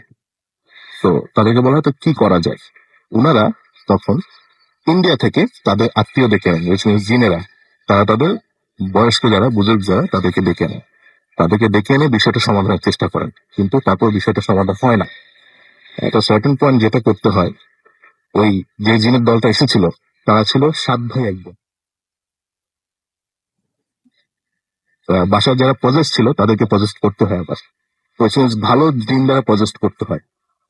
তো তাদেরকে বলা হয় তো কি করা যায়। ওনারা তখন ইন্ডিয়া থেকে তাদের আত্মীয় ডেকে আনেন, উইচ মিনস জিনেরা, তারা তাদের বয়স্ক যারা, বুজুর্গ যারা, তাদেরকে ডেকে আনে। তাদেরকে ডেকে এনে বিষয়টা সমাধানের চেষ্টা করেন, কিন্তু তারপর বিষয়টা সমাধান হয় না। একটা সার্টেন পয়েন্ট যেটা করতে হয়, ওই যে জিনের দলটা এসেছিল তারা ছিল 7 ভাই 1 বোন। বাসার যারা পজেস্ট ছিল তাদেরকে পজেস্ট করতে হয় আবার, ভালো জিন দ্বারা পজেস্ট করতে হয়,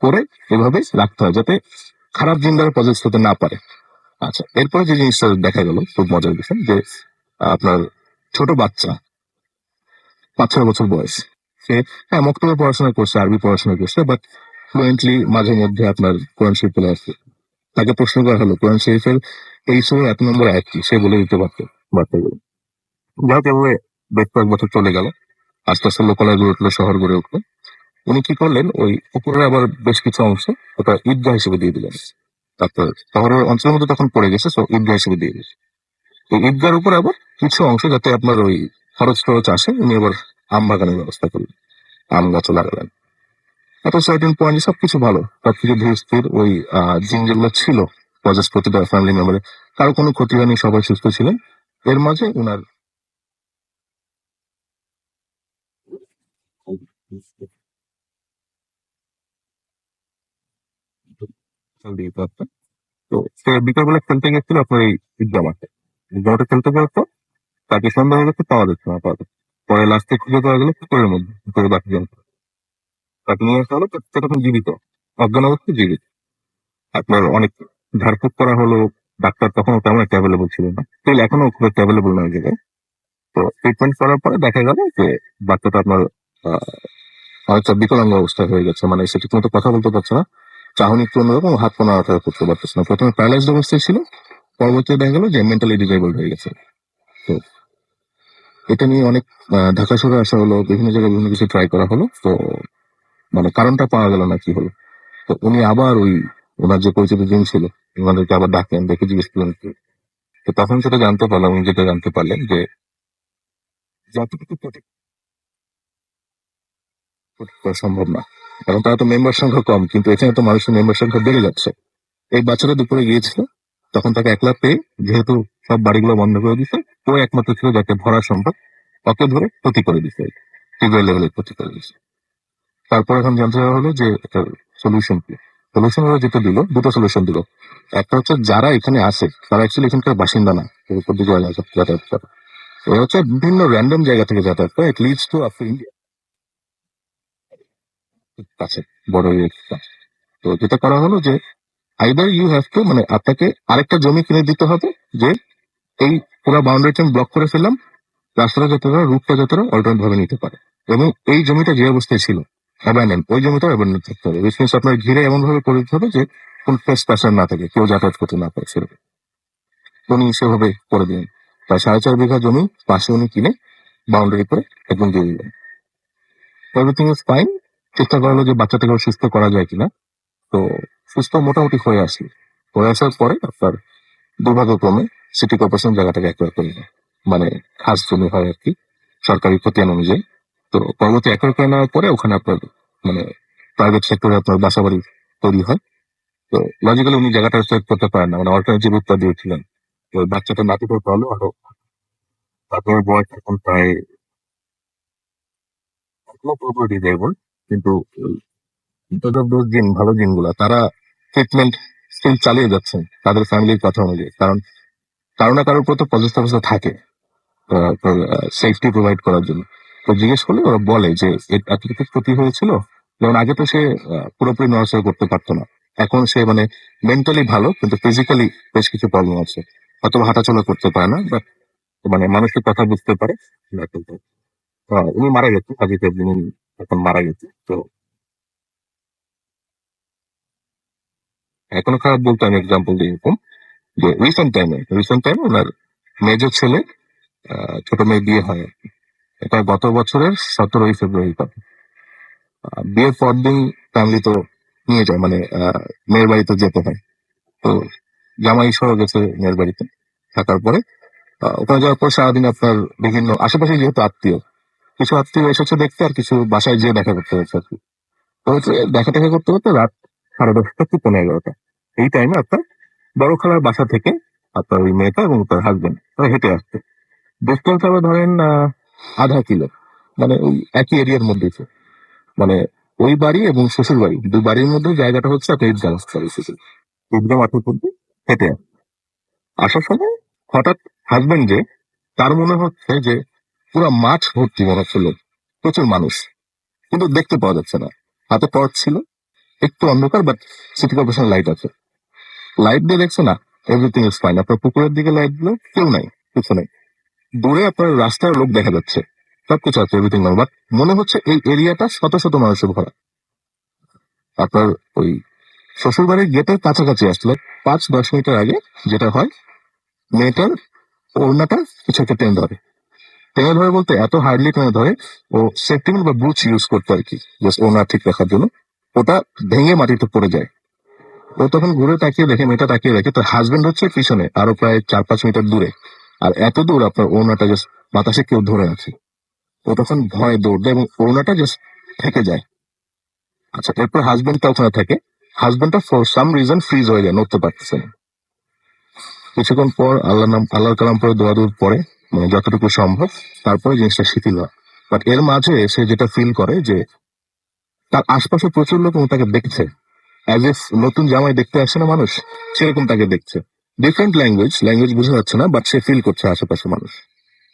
করে এভাবে রাখতে হয় যাতে খারাপ জিন দ্বারা পজেস্ট হতে না পারে। আচ্ছা, এরপরে যে জিনিসটা দেখা গেল খুব মজার বিষয় যে আপনার ছোট বাচ্চা, 5-6 বছর বয়স, সে হ্যাঁ মক্তবে পড়াশোনা করছে, আরবি পড়াশোনা করছে, বাট ফ্লুয়েন্টলি মাঝে মধ্যে আপনার কোরআন শরীফ চলে আসছে। তাকে প্রশ্ন করা হলো কোরআন শরীফের এই সূরার 1 নম্বর আয়াত কি, সে বলে দিতে পারতো বাচ্চাগুলো। যাই হোক, এভাবে বেশ কয়েক বছর চলে গেল, আস্তে আস্তে লোকালয় গড়ে উঠলো, শহর গড়ে উঠলো। উনি কি করলেন, ওই পুকুরের আবার বেশ কিছু অংশ ওটা ঈদগাহ হিসেবে দিয়ে দিলেন। তারপর শহরের অঞ্চলের মধ্যে তখন পড়ে গেছে, তো ঈদগাহ হিসেবে দিয়ে দিয়েছে। এই ঈদগার উপর আবার কিছু অংশ যাতে আপনার ওই খরচ টরচ আসে, উনি আবার আম বাগানের ব্যবস্থা করলেন, আম গাছও লাগালেন। একটা সার্টেন পয়েন্ট সবকিছু ভালো, সবকিছু ধীর স্থির। ওই জিন যেগুলো ছিল পজেস প্রতিটা ফ্যামিলি মেম্বারে, কারো কোনো ক্ষতি হয়নি, সবাই সুস্থ ছিলেন। এর মাঝে উনার দিয়ে পারতেন। তো সে বিকালবেলা খেলতে গেছিল আপনার এই ঈদগাহ মাঠে। ঈদগাহ খেলতে যাওয়ার পর তাকে সন্ধ্যা হয়ে গেছে, পাওয়া যাচ্ছে না, পাওয়া যাচ্ছে। পরে লাস্টে খুঁজে পাওয়া গেল পুকুরের মধ্যে, পুকুরের বাকি জন তাকে নিয়ে আসা হলো, সে তখন জীবিত, অজ্ঞান অবস্থায় জীবিত। আপনার অনেক ঝাড়ফুঁক করা হলো, ডাক্তার তখনও তেমন একটা অ্যাভেলেবল ছিল না, স্টিল এখনো খুব একটা অ্যাভেলেবল নয় জায়গায়। তো ট্রিটমেন্ট করার পরে দেখা গেল যে বাচ্চাটা আপনার আহ, অনেকটা বিকলাঙ্গ অবস্থা হয়ে গেছে, মানে সে ঠিক মতো কথা বলতে পারছে না, চাহনি একটু অন্যরকম, হাত পা নাড়াচাড়া করতে পারতেছে না। প্রথমে প্যারালাইজড অবস্থায় ছিল, পরবর্তীতে দেখা গেল যে মেন্টালি ডিসেবলড হয়ে গেছে। তো এটা নিয়ে অনেক ঢাকা শহরে আসা হলো, বিভিন্ন জায়গায় বিভিন্ন কিছু ট্রাই করা হলো। তো মানে কারণটা পাওয়া গেল না, কি হলো। তো উনি আবার ওই ওনার যে পরিচিত জিন ছিল ওনাদেরকে আবার ডাকলেন, দেখে জিজ্ঞেস করলেন কি। তো তখন সেটা জানতে পারলাম, উনি যেটা জানতে পারলেন যে যতটুকু করা সম্ভব না, কারণ তারা তো মেম্বার সংখ্যা কম, কিন্তু এখানে তো মানুষের মেম্বার সংখ্যা বেড়ে যাচ্ছে। এই বাচ্চাটা দুপুরে গিয়েছিল, তখন তাকে একলা পেয়ে, যেহেতু সব বাড়িগুলো বন্ধ করে দিছে, ও একমাত্র ছিল যাকে ভরা সম্ভব, ওকে ধরে ক্ষতি করে দিছে, সিভিয়ার লেভেলে ক্ষতি করে দিছে। তারপর এখন জানতে চাওয়া হলো যে এটার সলিউশন কি। সলিউশন হলো যেটা দিল, দুটো সলিউশন দিল। একটা হচ্ছে যারা এখানে আসে তারা অ্যাকচুয়ালি এখানকার বাসিন্দা না, এর উপর দিকে যাতায়াত করে। এরা হচ্ছে বিভিন্ন র্যান্ডম জায়গা থেকে যাতায়াত করে, it leads to after India কাছে, বর্ডার এরিয়া। তো যেটা করা হলো যে আইদার ইউ হ্যাভ টু, মানে আপনাকে আরেকটা জমি কিনে দিতে হবে, যে এই পুরো বাউন্ডারিটা আমি ব্লক করে ফেললাম, রাস্তাটা যাতে তারা, রুটটা যাতে তারা অল্টারনেট ভাবে নিতে পারে, এবং এই জমিটা যে অবস্থায় ছিল অ্যাবান্ডেন্ট, ওই জমিটা অ্যাবান্ডেন্ট থাকতে হবে। উইচ মিনস আপনার ঘিরে এমন ভাবে করে দিতে হবে যে কোন ট্রেস পাসার না থাকে, কেউ যাতায়াত করতে না পারে সেরকম। তো উনি সেভাবে করে দিলেন। প্রায় 4.5 বিঘা জমি পাশে উনি কিনে বাউন্ডারি করে একদম দিয়ে দিলেন। Everything is fine. চেষ্টা করা হলো যে বাচ্চাটাকে সুস্থ করা যায় কিনা। তো সুস্থ মোটামুটি হয়ে আসি। হয়ে আসার পরে আপনার দুর্ভাগ্যক্রমে সিটি কর্পোরেশন জায়গাটাকে অ্যাকোয়ার করে নেয়, মানে খাস জমি হয় আর কি, সরকারি খতিয়ান অনুযায়ী। তো পরবর্তী অ্যাকোয়ার করে নেওয়ার পরে ওখানে আপনার মানে প্রাইভেট সেক্টরে আপনার বাসা বাড়ি তৈরি হয়। তো লজিক্যালি উনি জায়গাটা সেট করতে পারেন না, মানে অল্টারনেটিভ উত্তর দিয়েছিলেন। তো বাচ্চাটা নাতিটা পারলো আরো, তারপরে বয়স এখন প্রায়, এখনো পুরোপুরি ডিজেবল, কিন্তু জিন, ভালো জিনগুলা তারা ট্রিটমেন্ট স্টিল চালিয়ে যাচ্ছেন তাদের ফ্যামিলির কথা অনুযায়ী, কারণ কারো না কারোর উপর তো পজিটিভ অবস্থা থাকে সেফটি প্রোভাইড করার জন্য। তো জিজ্ঞেস করলে ওরা বলে যে এতটুকু ক্ষতি হয়েছিল, যেমন আগে তো সে পুরোপুরি নড়াচড়া করতে পারতো না, এখন সে মানে মেন্টালি ভালো, কিন্তু ফিজিক্যালি বেশ কিছু প্রবলেম আছে। হয়তো হাঁটাচলা করতে পারে না, বাট মানে মানুষের কথা বুঝতে পারে। না, কিন্তু উনি মারা গেছে, হাজিতে উনি এখন মারা গেছে। তো এখনো খারাপ বলতে আমি এক্সাম্পল দিই এরকম, যে রিসেন্ট টাইমে ওনার মেজর ছেলে, ছোট মেয়ে বিয়ে হয় আর কি। এটা গত বছরের 17ই ফেব্রুয়ারি কথা। বিয়ের পর দিন ফ্যামিলি তো নিয়ে যায়, মানে মেয়ের বাড়িতে যেতে হয়। তো জামাই সহ গেছে মেয়ের বাড়িতে, থাকার পরে ওখানে যাওয়ার পর সারাদিন আপনার বিভিন্ন আশেপাশে যেহেতু আত্মীয়, কিছু আত্মীয় এসেছে দেখতে, আর কিছু বাসায় যেয়ে দেখা করতে হয়েছে আর কি। তো হচ্ছে দেখা টেখা করতে করতে রাত 10:30 কি 11:30, এই টাইমে আপনার বড় খালার বাসা থেকে আপনার ওই মেয়েটা এবং তার হাজবেন্ড হেঁটে আসছে। ডিস্টেন্স হবে ধরেন 0.5 কিলো, মানে ওই একই এরিয়ার মধ্যেই তো। মানে ওই বাড়ি এবং শ্বশুর বাড়ি, দুই বাড়ির মধ্যে জায়গাটা হচ্ছে আপনার ঈদগাহ রাস্তা, ঈদগাহ মাঠের মধ্যে হেঁটে আসার সময় হঠাৎ হাজবেন্ড যে, তার মনে হচ্ছে যে পুরো মাঠ ভর্তি মনে হচ্ছিল, প্রচুর মানুষ, কিন্তু দেখতে পাওয়া যাচ্ছে না। হাতে টর্চ ছিল, একটু অন্ধকার, বাট সিটি কর্পোরেশন লাইট আছে, লাইট দিয়ে দেখছে না, এভরিথিং ইজ ফাইন। আপনার পুকুরের দিকে লাইট দিল, কেউ নাই, কিছু নেই। দূরে আপনার রাস্তার লোক দেখা যাচ্ছে, সবকিছু আছে, এভরিথিং নর্মাল, বাট মনে হচ্ছে এই এরিয়াটা শত শত মানুষের ভরা। আপনার ওই শ্বশুর বাড়ির গেটের কাছাকাছি আসলে 5-10 মিটার আগে যেটা হয়, মেয়েটার ওড়নাটা কিছু একটা টেনে ধরে। টেনে ধরে বলতে এত হার্ডলি টেনে ধরে, ও সেফটি বা ব্রুচ ইউজ করতো আর কি, জাস্ট ওড়না ঠিক রাখার জন্য। ওটা ভেঙে মাটিতে পড়ে যায়। ও তখন ঘুরে তাকিয়ে দেখে, মেয়েটা তাকিয়ে দেখে তার হাজবেন্ড হচ্ছে পিছনে আরো প্রায় 4-5 মিটার দূরে। আর এত দূর আপনার ওড়নাটা জাস্ট বাতাসে কেউ ধরে আছে। ও তখন ভয় দৌড় দেয় এবং ওড়নাটা জাস্ট থেকে যায়। আচ্ছা, এরপর হাজবেন্ডটা ওখানে থাকে। হাজবেন্ডটা ফর সাম রিজন ফ্রিজ হয়ে যায়, নড়তে পারতেছে না। কিছুক্ষণ পর আল্লাহর কালাম পরে দোয়া দূর পরে, মানে যতটুকু সম্ভব, তারপরে জিনিসটা শিথিল হয়। বাট এর মাঝে সে যেটা ফিল করে যে তার আশপাশে প্রচুর লোক এবং তাকে দেখছে, অ্যাজ ইফ নতুন জামাই দেখতে আসে না মানুষ, সেরকম তাকে দেখছে। ডিফারেন্ট ল্যাঙ্গুয়েজ বোঝা যাচ্ছে না, বাট সে ফিল করছে আশেপাশে মানুষ।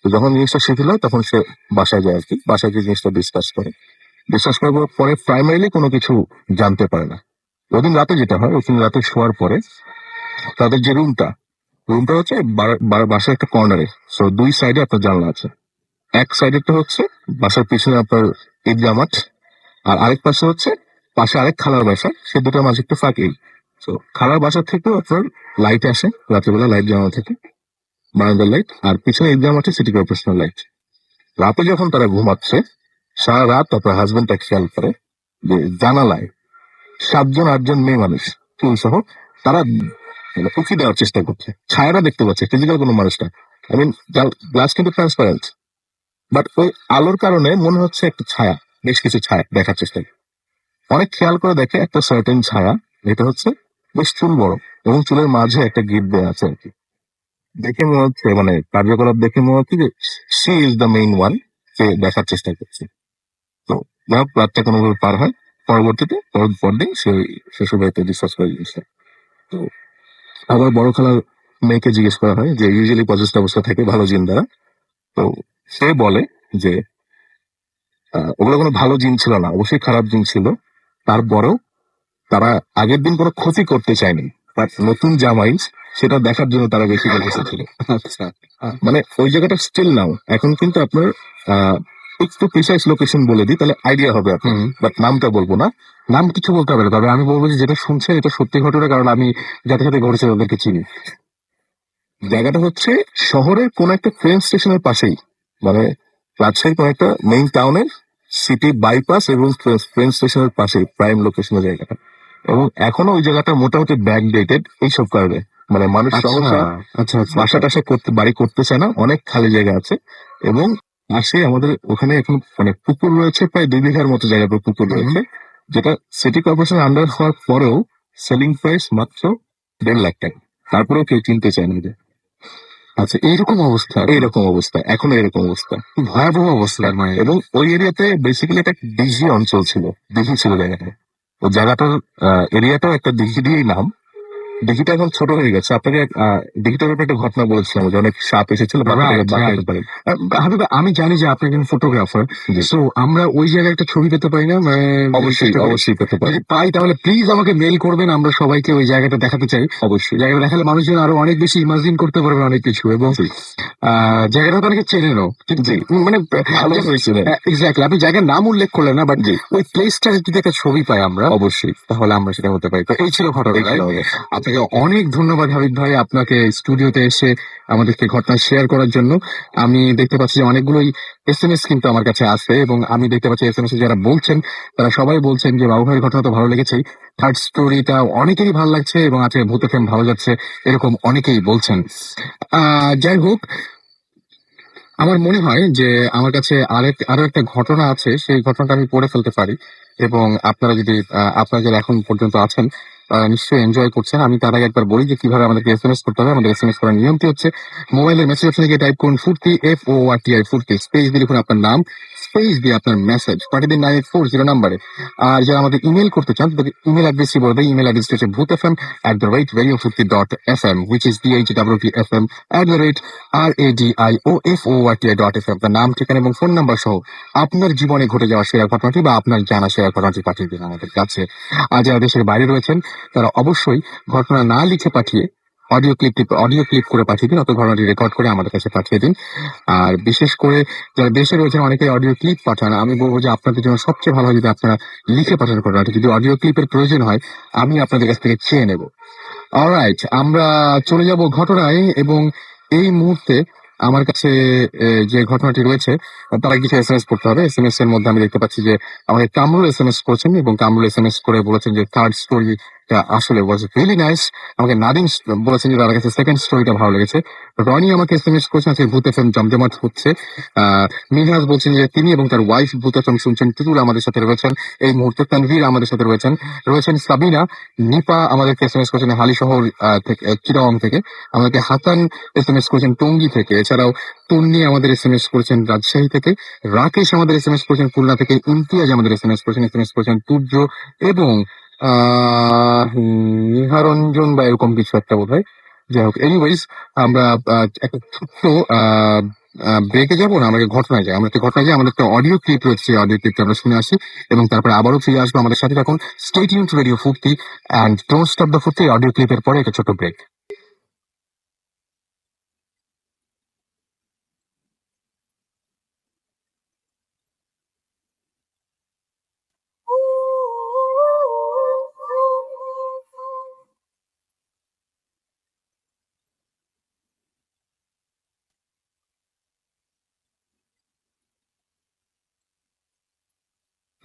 তো যখন জিনিসটা শিথিল হয় তখন সে বাসায় যায় আর কি, বাসায় গিয়ে জিনিসটা ডিসকাস করার পরে প্রাইমারিলি কোনো কিছু জানতে পারে না। ওদিন রাতে যেটা হয়, ওদিন রাতে শোয়ার পরে তাদের যে রুমটা হচ্ছে বাসার একটা কর্নারে। সো দুই সাইডে আপনার জানলা আছে। এক সাইডেরটা হচ্ছে বাসার পিছনে আপনার ঈদগাহ মাঠ, আর আরেক পাশে হচ্ছে পাশে আরেক খালার বাসা, সে দুটোর মাঝে একটু ফাঁকেই। তো খালার বাসা থেকেও আপনার লাইট আসে, রাত্রেবেলা লাইট জ্বালানো থাকে, বারান্দার লাইট, আর পিছনে ঈদগাহ মাঠে সিটি কর্পোরেশনের লাইট। রাতে যখন তারা ঘুমাচ্ছে, সারা রাত আপনার হাজবেন্ড তাকে খেয়াল করে যে জানালায় 7 জন 8 জন মেয়ে মানুষ চুল সহ তারা মানে উঁকি দেওয়ার চেষ্টা করছে, ছায়াটা দেখতে পাচ্ছে, ফিজিক্যাল কোনো মানুষটা। আই মিন গ্লাস কিন্তু ট্রান্সপারেন্ট, বাট ওই আলোর কারণে মনে হচ্ছে একটা ছায়া, বেশ কিছু ছায়া দেখার চেষ্টা করে। অনেক খেয়াল করে দেখে একটা সার্টেন ছায়া, যেটা হচ্ছে বেশ চুল বড় এবং চুলের মাঝে একটা গিট দেওয়া আছে আর কি। দেখে মনে হচ্ছে মানে কার্যকলাপ দেখে মনে হচ্ছে যে she is the main one, সে দেখার চেষ্টা করছে। তো যাই হোক, রাতটা কোনোভাবে পার হয়। পরবর্তীতে পরদিন সে শ্বশুর বাড়িতে ডিসকাস করে জিনিসটা। তো আবার বড় খালার মেয়েকে জিজ্ঞেস করা হয় যে ইউজুয়ালি পজেস্ট অবস্থা থাকে ভালো জিন দ্বারা। তো সে বলে যে ওগুলো কোনো ভালো জিন ছিল না, অবশ্যই খারাপ জিন ছিল। তারপরেও তারা আগের দিন কোনো ক্ষতি করতে চায়নি, বাট নতুন জামাই সেটা দেখার জন্য তারা বেশি করে বসেছিল। আচ্ছা। মানে ওই জায়গাটা স্টিল নাও এখন কিন্তু আপনার আহ, একটু প্রিসাইজ লোকেশন বলে দিই, তাহলে আইডিয়া হবে আপনার, বাট নামটা বলবো না। নাম কিছু বলতে হবে না, তবে আমি বলবো যে যেটা শুনছেন এটা সত্যি ঘটনা, কারণ আমি যাদের সাথে ঘটেছে তাদেরকে চিনি। জায়গাটা হচ্ছে শহরের কোন একটা ট্রেন স্টেশনের পাশেই, মানে রাজশাহীর কোন একটা মেইন টাউনের সিটি বাইপাস এবং ট্রেন স্টেশনের পাশে প্রাইম লোকেশনের জায়গাটা। এবং এখনো ওই জায়গাটা মোটামুটি ব্যাক ডেটেড এইসব কারণে, মানে মানুষ আচ্ছা সহসা আচ্ছা আচ্ছা। বাসা টাসা করতে বাড়ি করতে চায় না, অনেক খালি জায়গা আছে। এবং পাশে আমাদের ওখানে এখন মানে পুকুর রয়েছে, প্রায় 2 বিঘার মতো জায়গা পুকুর রয়েছে, যেটা সিটি কর্পোরেশন আন্ডার হওয়ার পরেও সেলিং প্রাইস মাত্র 1.5 লাখ টাকা। তারপরেও কেউ কিনতে চায় না। আচ্ছা, এইরকম অবস্থা, এইরকম অবস্থা, এখনো এরকম অবস্থা, ভয়াবহ অবস্থা তার মানে। এবং ওই এরিয়াতে বেসিক্যালি একটা দিঘি অঞ্চল ছিল, দিঘি ছিল জায়গাটা। তো জায়গাটার এরিয়াটাও একটা দিঘি দিয়েই নাম। দিঘিটা এখন ছোট হয়ে গেছে। আপনাকে দিঘিটার ব্যাপারে একটা ঘটনা বলেছিলাম যে অনেক সাপ এসেছিল, বাচ্চাটাকে রাইট বাঁচাতে রাইট। পারে। হাবিব, আমি জানি যে আপনি একজন ফটোগ্রাফার, জি, সো আমরা ওই জায়গায় একটা ছবি পেতে পারি না? মানে অবশ্যই চেষ্টা করি। অবশ্যই পেতে পারে। যদি পাই তাহলে প্লিজ আমাকে মেল করবেন, আমরা সবাইকে ওই জায়গাটা দেখাতে চাই। অবশ্যই। জায়গাটা দেখালে মানুষজন আরো অনেক বেশি ইমাজিন করতে পারবে অনেক কিছু, এবং জি জায়গাটা তো অনেকে চেনেনও, ঠিক জি, মানে ভালো হয়েছিল। এক্স্যাক্টলি। আপনি জায়গার নাম উল্লেখ করলেন না, বাট জি ওই প্লেসটার যদি একটা ছবি পাই আমরা, অবশ্যই। তাহলে আমরা সেটা হতে পারি। তো এই ছিল ঘটনা, এই ছিল right? আমাদের। আপনাকে অনেক ধন্যবাদ হাবিব ভাই, আপনাকে স্টুডিওতে এসে আমাদেরকে ঘটনা শেয়ার করার জন্য। আমি দেখতে পাচ্ছি যে অনেকগুলোই এসএমএস কিন্তু আমার কাছে আসে, এবং আমি দেখতে পাচ্ছি এসএমএস যারা বলছেন তারা সবাই বলছেন যে বাবু ভাইয়ের ঘটনা তো ভালো লেগেছেই, থার্ড স্টোরিটা অনেকেরই ভালো লাগছে, এবং আজকে ভূত এফএম ভালো যাচ্ছে, এরকম অনেকেই বলছেন। যাই হোক, আমার মনে হয় যে আমার কাছে আরো একটা ঘটনা আছে, সেই ঘটনাটা আমি পড়ে ফেলতে পারি, এবং আপনারা যদি আপনারা যারা এখন পর্যন্ত আছেন নিশ্চয়ই এনজয় করছেন। আমি তার আগে একবার বলি যে কিভাবে আমাদেরকে এসএমএস করতে হবে। আমাদের এসএমএস করার নিয়মটি হচ্ছে, মোবাইলের মেসেজ অপশনে গিয়ে টাইপ করুন ফুর্তি, FORTI ফুর্তি, স্পেস দিয়ে লিখুন আপনার নাম, স্পেস দিয়ে আপনার মেসেজ পাঠিয়ে দিন 9840 নাম্বারে। আর যারা আমাদের ইমেল করতে চান তাদের ইমেল অ্যাড্রেসই বলবে। ইমেল অ্যাড্রেসটি হচ্ছে bhuthfm@radiofurti.fm, which is BHWTFM@radiofurti.fm। আপনার নাম, ঠিকানা এবং ফোন নাম্বার সহ আপনার জীবনে ঘটে যাওয়া সেরা ঘটনাটি বা আপনার জানা সেরা ঘটনাটি পাঠিয়ে দিন আমাদের কাছে। আর যারা দেশের বাইরে রয়েছেন তারা অবশ্যই ঘটনা না লিখে পাঠিয়ে অডিও ক্লিপ করে পাঠিয়ে দিন, অত ঘটনাটি রেকর্ড করে আমাদের কাছে পাঠিয়ে দিন। আর বিশেষ করে যারা দেশে রয়েছেন অনেকে অডিও ক্লিপ পাঠান, আমি বলবো যে আপনাদের জন্য সবচেয়ে ভালো হয় যদি আপনারা লিখে পাঠান ঘটনাটি। যদি অডিও ক্লিপের প্রয়োজন হয় আমি আপনাদের কাছ থেকে চেয়ে নেব। অলরাইট, আমরা চলে যাব ঘটনায়, এবং এই মুহূর্তে আমার কাছে যে ঘটনাটি রয়েছে তারা কিছু এসএমএস করতে হবে। এসএমএস এর মধ্যে আমি দেখতে পাচ্ছি যে আমাকে কামরুল এসএমএস করেছেন, এবং কামরুল এসএমএস করে বলেছেন যে থার্ড স্টোরিটা আসলে ওয়াজ রিয়েলি নাইস। আমাকে নাদিম বলেছেন যে তার কাছে সেকেন্ড স্টোরিটা ভালো লেগেছে। রনি আমাকে এসএমএস করেছেন আজকে ভূত এফএম জমজমাট হচ্ছে। মিনহাজ বলছেন যে তিনি এবং তার ওয়াইফ ভূত এফএম শুনছেন। টুটুল আমাদের সাথে রয়েছেন এই মুহূর্তে, তানভীর আমাদের সাথে রয়েছেন সাবিনা, নিপা আমাদেরকে এসএমএস করেছেন হালিশহর থেকে, চিটাগং থেকে। আমাদেরকে হাসান এসএমএস করেছেন টঙ্গী থেকে। এছাড়াও তন্নি আমাদের এসএমএস করেছেন রাজশাহী থেকে। রাকেশ আমাদের এসএমএস করেছেন খুলনা থেকে। ইমতিয়াজ আমাদের এসএমএস করেছেন তুর্য, এবং নিহারঞ্জন বা এরকম কিছু একটা বোধহয়। যাই হোক, এনিওয়েজ, আমরা একটা ছোট্ট ব্রেকে যাবো না, আমাদের ঘটনায় যাই। আমরা একটা ঘটনায় যাই, আমাদের একটা অডিও ক্লিপ রয়েছে, অডিও ক্লিপটা আমরা শুনে আসি, এবং তারপরে আবারও ফিরে আসবো। আমাদের সাথে থাকুন, স্টে টিউনড টু রেডিও ফুর্তি, অ্যান্ড ডোন্ট স্টপ দ্য ফুর্তি। অডিও ক্লিপের পরে একটা ছোট ব্রেক।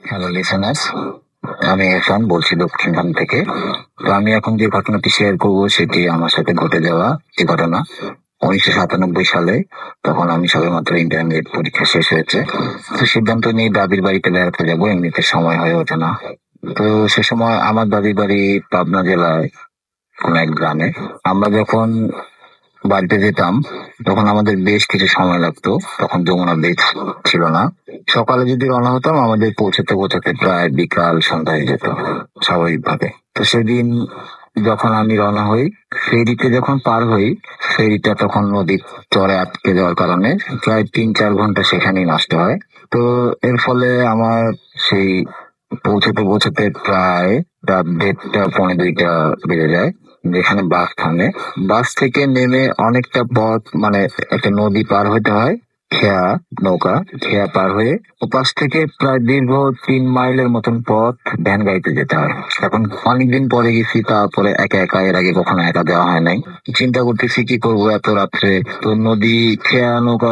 Hello listeners, আমি এরফান বলছি দক্ষিণখান থেকে। তো আমি এখন যে ঘটনাটি শেয়ার করব সেটি আমার সাথে ঘটে যাওয়া যে ঘটনা 1997 সালে। তখন আমি সবেমাত্র ইন্টারমিডিয়েট পরীক্ষা শেষ হয়েছে। তো সিদ্ধান্ত নিয়ে দাদির বাড়িতে বেড়াতে যাবো, এমনিতে সময় হয়ে ওঠে না। তো সে সময় আমার দাদির বাড়ি পাবনা জেলায় কোন এক গ্রামে। আমরা যখন বাড়িতে যেতাম তখন আমাদের বেশ কিছু সময় লাগতো, তখন যমুনা ব্রিজ ছিল না। সকালে যদি রওনা হতাম আমাদের পৌঁছাতে পৌঁছাতে প্রায় বিকাল সন্ধ্যা হয়ে যেত স্বাভাবিকভাবে। তো সেদিন যখন আমি রওনা হই, ফেরিতে যখন পার হই, ফেরিটা তখন নদীর চরে আটকে যাওয়ার কারণে প্রায় 3-4 ঘন্টা সেখানেই নষ্ট হয়। তো এর ফলে আমার সেই পৌঁছাতে পৌঁছাতে প্রায় রাত 1:30 পৌনে 2টা বেজে যায়। যেখানে বাস থামে, বাস থেকে নেমে অনেকটা পথ মানে একটা নদী পার হতে হয়। খেয়া নৌকা, খেয়া পার হয়ে ওপাশ থেকে প্রায় দীর্ঘ 3 মাইলের মতন পথ ভ্যান গাড়িতে যেতে হয়। এখন অনেকদিন পরে গেছি, তারপরে একা একা, এর আগে কখনো একা দেওয়া হয় নাই। চিন্তা করতেছি কি করবো এত রাত্রে। তো নদী খেয়া নৌকা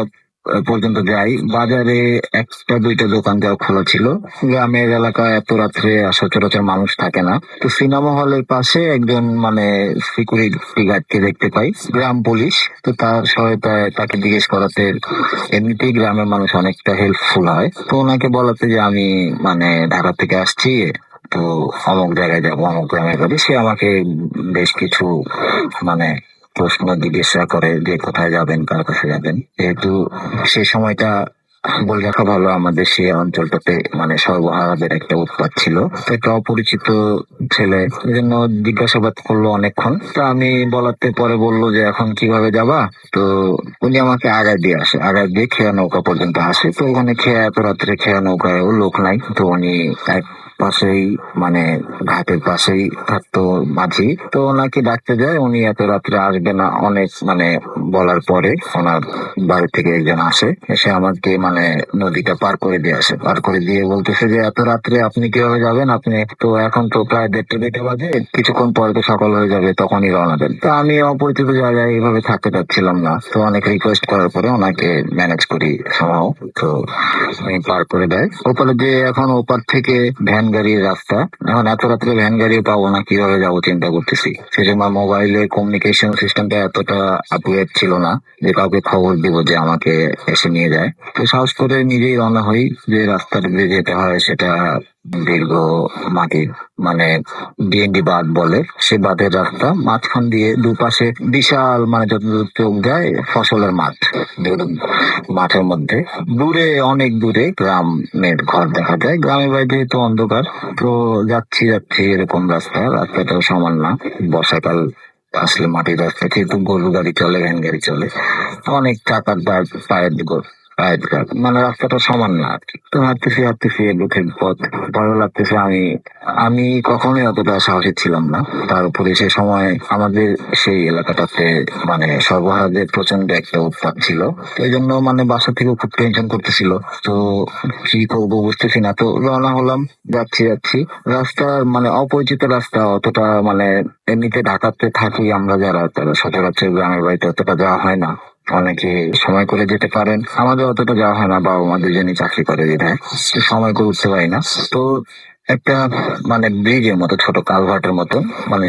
পর্যন্ত যাই। বাজারে একটা দুইটা দোকান যা খোলা ছিল। গ্রামের এলাকায় এত রাত্রে সচরাচর মানুষ থাকে না। তো সিনেমা হলের পাশে একজন মানে সিকিউরিটি গার্ডকে দেখতে পাই, গ্রাম পুলিশ। তো তার সহায়তায় তাকে জিজ্ঞেস করাতে এমনিতেই গ্রামের মানুষ অনেকটা হেল্পফুল হয়। তো ওনাকে বলাতে যে আমি মানে ঢাকা থেকে আসছি, তো অমুক জায়গায় যাবো, অমুক গ্রামের বাড়ি। সে আমাকে বেশ কিছু মানে প্রশ্ন জিজ্ঞাসা করে যে কোথায় যাবেন, কার কাছে যাবেন। যেহেতু সে সময়টা বলে রাখা ভালো, আমাদের সেই অঞ্চলটাতে মানে সর্বহারাদের একটা উৎপাত ছিল। তো একটা অপরিচিত ছেলে, এই জন্য জিজ্ঞাসাবাদ করলো অনেকক্ষণ। তো আমি বলাতে পরে বললো যে এখন কিভাবে যাবা। তো উনি আমাকে আগায় দিয়ে আসে, আগায় দিয়ে খেয়া নৌকা পর্যন্ত আসে। তো ওখানে খেয়া এত রাত্রে খেয়া নৌকায়ও লোক নাই। তো উনি এক পাশেই মানে ঘাটের পাশেই থাকতো মাঝি। তো ওনাকে ডাকতে যায়, উনি এত রাত্রে আসবে না অনেক মানে বলার পরে ওনার বাড়ি থেকে একজন আসে, এসে আমাকে মানে নদীটা পার করে দিয়ে আসে। পার করে দিয়ে বলতেছে যে এত রাত্রে আপনি কিভাবে যাবেন, আপনি তো এখন তো প্রায় 1:30 বাজে, কিছুক্ষণ পরে তো সকাল হয়ে যাবে, তখনই রওনা দেন। তো আমি অপরিচিত জায়গায় এইভাবে থাকতে চাচ্ছিলাম না। তো অনেক রিকোয়েস্ট করার পরে ওনাকে ম্যানেজ করি somehow। তো উনি পার করে দেয় ওপারে। যে এখন ওপার থেকে ভ্যান গাড়ির রাস্তা, এখন এত রাত্রে ভ্যান গাড়িও পাবো না, কিভাবে যাবো চিন্তা করতেছি। সেই সময় মোবাইলে কমিউনিকেশন সিস্টেমটা এতটা আপডেট ছিল না যে কাউকে খবর দিব যে আমাকে এসে নিয়ে যায়। তো সাহস করে নিজেই রওনা হই। যে রাস্তাটা দিয়ে যেতে হয় সেটা দীর্ঘ মাটির মানে ডিএনডি বাঁধ বলে, সে বাঁধের রাস্তা। মাঝখান দিয়ে দুপাশে বিশাল মানে যতদূর চোখ যায় ফসলের মাঠ। ধরুন মাঠের মধ্যে দূরে, অনেক দূরে গ্রামের ঘর দেখা যায়। গ্রামের বাড়ি যেহেতু অন্ধকার, তো যাচ্ছি যাচ্ছি এরকম রাস্তা, রাস্তাটাও সমান না। বর্ষাকাল আসলে মাটির রাস্তা, যেহেতু গরু গাড়ি চলে, ভ্যান গাড়ি চলে, অনেক চাকার দাগ, পায়ের দিকে পায়ের দাগ, মানে রাস্তাটা সমান না আর কি। তো হাঁটতেছি হাঁটতেছি দুঃখের পথ, ভালো লাগতেছে। আমি আমি কখনোই অতটা সাহসী ছিলাম না। তার উপরে সে সময় আমাদের সেই এলাকাটাতে মানে সর্বহারাদের প্রচন্ড একটা উৎপাত ছিল। তো এই জন্য মানে বাসা থেকে খুব টেনশন করতেছিল। তো কি করবো বুঝতেছি না। তো রওনা হলাম, যাচ্ছি যাচ্ছি। রাস্তা মানে অপরিচিত রাস্তা, অতটা মানে এমনিতে ঢাকাতে থাকি আমরা যারা, তারা সচরাচর গ্রামের বাড়িতে অতটা যাওয়া হয় না। অনেকে সময় করে যেতে পারেন, আমাদের অতটা যাওয়া হয় না, বাবা মা দুজনই চাকরি করে যেটায় সময় করে উঠতে পারি না। তো একটা মানে ব্রিজের মতো, ছোট কালভার্টের মতো, মানে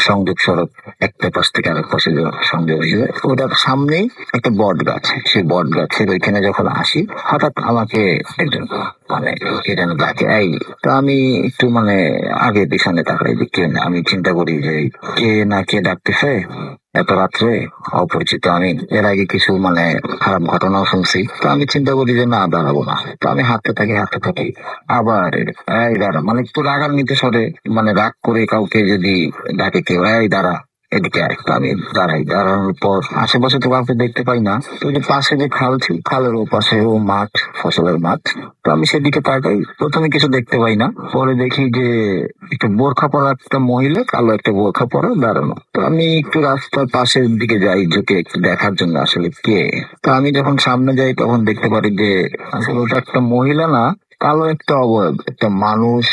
সংযোগ সড়ক, একটা পাশ থেকে আরেক পাশে যে সংযোগ হয়ে যায়, ওটার সামনেই একটা বট গাছ। সেই বট গাছের ওইখানে যখন আসি, হঠাৎ আমাকে একজন মানে কে যেন ডাকে, এই। তো আমি একটু মানে আগে পিছনে তাকাই যে কে না। আমি চিন্তা করি যে কে না কে ডাকতেছে এত রাত্রে, অপরিচিত। আমি এর আগে কিছু মানে খারাপ ঘটনাও শুনছি। তো আমি চিন্তা করি যে না, দাঁড়াবো না। তো আমি হাঁটতে থাকি। আবার এই দাঁড়া, মানে একটু রাগান্বিত স্বরে, মানে রাগ করে কাউকে যদি ডাকে কেউ, এই দাঁড়া, এদিকে আয়। তো আমি দাঁড়াই, দাঁড়ানোর পর আশেপাশে তো কাউকে দেখতে পাই না। তো ওই যে পাশে যে খাল ছিল, খালের ও পাশে ও মাঠ, ফসলের মাঠ। তো আমি সেদিকে তাকাই, প্রথমে কিছু দেখতে পাই না। পরে দেখি যে একটু বোরখা পরা একটা মহিলা, কালো একটা বোরখা পরা দাঁড়ানো। তো আমি একটু রাস্তার পাশের দিকে যাই ঝুঁকে একটু দেখার জন্য আসলে কে। তো আমি যখন সামনে যাই তখন দেখতে পারি যে আসলে ওটা একটা মহিলা না, কালো একটা অবয়ব, একটা মানুষ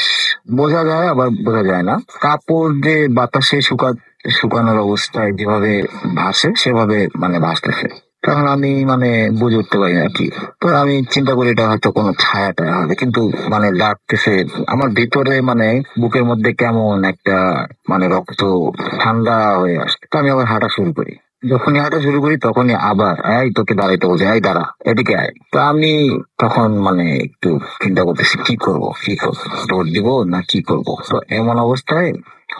বোঝা যায় আবার বোঝা যায় না। কাপড় যে বাতাসে শুকানোর অবস্থায় যেভাবে ভাসে সেভাবে মানে ভাসতেছে। তখন আমি মানে বুঝে উঠতে পারি না কি। তো আমি চিন্তা করি এটা হয়তো কোনো ছায়া টায়া হবে, কিন্তু মানে লাগতেছে আমার ভিতরে, মানে বুকের মধ্যে কেমন একটা মানে রক্ত ঠান্ডা হয়ে আসে। তো আমি আবার হাঁটা শুরু করি। যখনই হাঁটা শুরু করি তখনই আবার এই তোকে দাঁড়াইতে বলছে, এই দাঁড়া, এদিকে আয়। তো আমি তখন মানে একটু চিন্তা করতেছি কি করবো, দৌড় দিব না কি করব। তো এমন অবস্থায়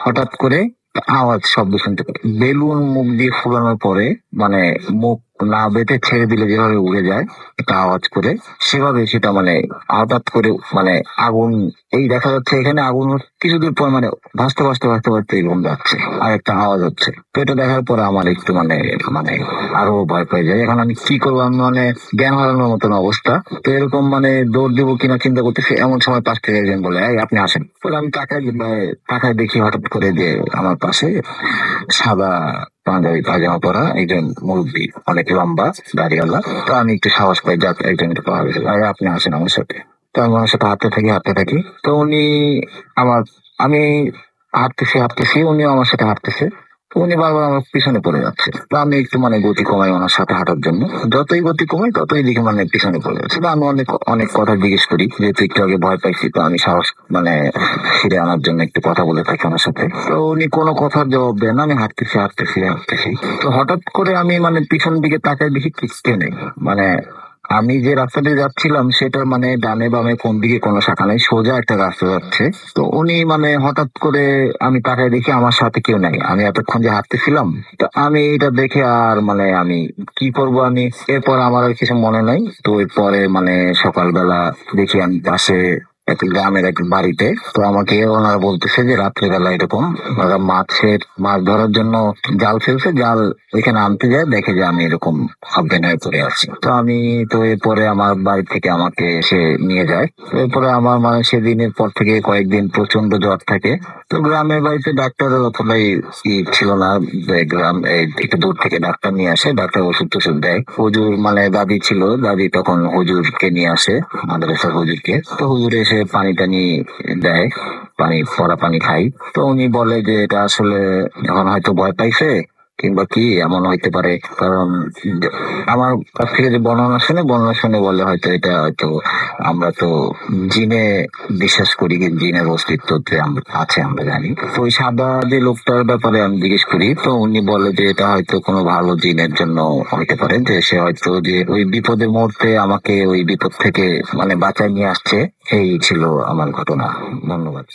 হঠাৎ করে আওয়াজ, শব্দ শুনতে পাই। বেলুন মুখ দিয়ে ফুলানোর পরে মানে মুখ না বেঁধে ছেড়ে দিলে যেভাবে উড়ে যায় একটা আওয়াজ করে, সেভাবে সেটা মানে হঠাৎ করে মানে আগুন, এই দেখা যাচ্ছে এখানে আগুন কিছু দূর পর মানে ভাসতে ভাসতে ভাসতে ভাসতে এরকম যাচ্ছে আর একটা আওয়াজ হচ্ছে। তো এটা দেখার পরে আমার একটু মানে মানে আরো ভয় পেয়ে যায়। এখন আমি কি করবো, আমি মানে জ্ঞান হারানোর মতন অবস্থা। তো এরকম মানে দৌড় দিব কিনা চিন্তা করতেছি, এমন সময় পাশ থেকে একজন বলে, এই আপনি আসেন। পরে আমি তাকায় দেখি হঠাৎ করে যে আমার পাশে সাদা পাঞ্জাবি পায়জামা পরা একজন মুরব্বী, অনেক লম্বা, দাড়িওয়ালা। তো আমি একটু সাহস পাই, যাক একজনকে পাওয়া গেছে, ভাই আপনি আসেন আমার সাথে। তো আমি আমার সাথে হাঁটতে থাকি। তো উনি আমার, আমি হাঁটতেছি, উনিও আমার সাথে হাঁটতেছে। তো উনি বারবার আমার পিছনে পড়ে যাচ্ছে। তো আমি একটু মানে গতি কমাই ওনার সাথে হাঁটার জন্য। যতই গতি কমাই ততই দেখি মানে পিছনে পড়ে যাচ্ছে। তো আমি অনেক অনেক কথা জিজ্ঞেস করি, যেহেতু একটু আগে ভয় পাইছি। তো আমি সাহস মানে ফিরে আনার জন্য একটু কথা বলে থাকি ওনার সাথে। তো উনি কোনো কথার জবাব দেন না। আমি হাঁটতেছি। তো হঠাৎ করে আমি মানে পিছন দিকে তাকাই, দেখি কিচ্ছু নেই। মানে আমি যে রাস্তা দিয়ে যাচ্ছিলাম সেটা মানে ডানে বামে কোন দিকে কোনো শাখা নেই, সোজা একটা রাস্তা যাচ্ছে। তো উনি মানে হঠাৎ করে আমি তাকায় দেখি আমার সাথে কেউ নাই। আমি এতক্ষণ যে হাঁটতেছিলাম, তো আমি এটা দেখে আর মানে আমি কি করব, আমি এরপর আমার আর কিছু মনে নাই। তো এরপরে মানে সকালবেলা দেখি আমি পাশে এক গ্রামের এক বাড়িতে। তো আমাকে ওনারা বলতেছে যে রাত্রেবেলা এরকম ওরা মাছ ধরার জন্য জাল ফেলছে, জাল ওইখানে আনতে যায়, দেখে যে আমি এরকম অজ্ঞান হয়ে পড়ে আছি। তো আমি, তো এরপরে আমার বাড়ি থেকে আমাকে সে নিয়ে যায়। তো এরপরে আমার মানে সেদিনের পর থেকে কয়েকদিন প্রচন্ড জ্বর থাকে। তো গ্রামের বাড়িতে ডাক্তারের অতটাই ছিল না, যে গ্রাম একটু দূর থেকে ডাক্তার নিয়ে আসে, ডাক্তার ওষুধ টষুধ দেয়। হুজুর মানে দাদি ছিল, দাদি তখন হুজুরকে নিয়ে আসে, মাদ্রাসার হুজুরকে। তো হুজুর এসে পানি টানি দেয়, পরা পানি খাই। তো উনি বলে যে এটা আসলে এখন হয়তো ভয় পাইছে কিংবা কি এমন হইতে পারে, কারণ যে- আমার কাছ থেকে যে বর্ণনা শুনে বলে হয়তো এটা হয়তো আমরা তো জিনে বিশ্বাস করি, কি জিনের অস্তিত্ব যে আছে আমরা জানি। তো ওই সাদা যে লোকটার ব্যাপারে আমি জিজ্ঞেস করি, তো উনি বলে যে এটা হয়তো কোনো ভালো জিনের জন্য হইতে পারে, যে সে হয়তো যে ওই বিপদের মুহূর্তে আমাকে ওই বিপদ থেকে মানে বাঁচায় নিয়ে আসছে। এই ছিল আমার ঘটনা। ধন্যবাদ।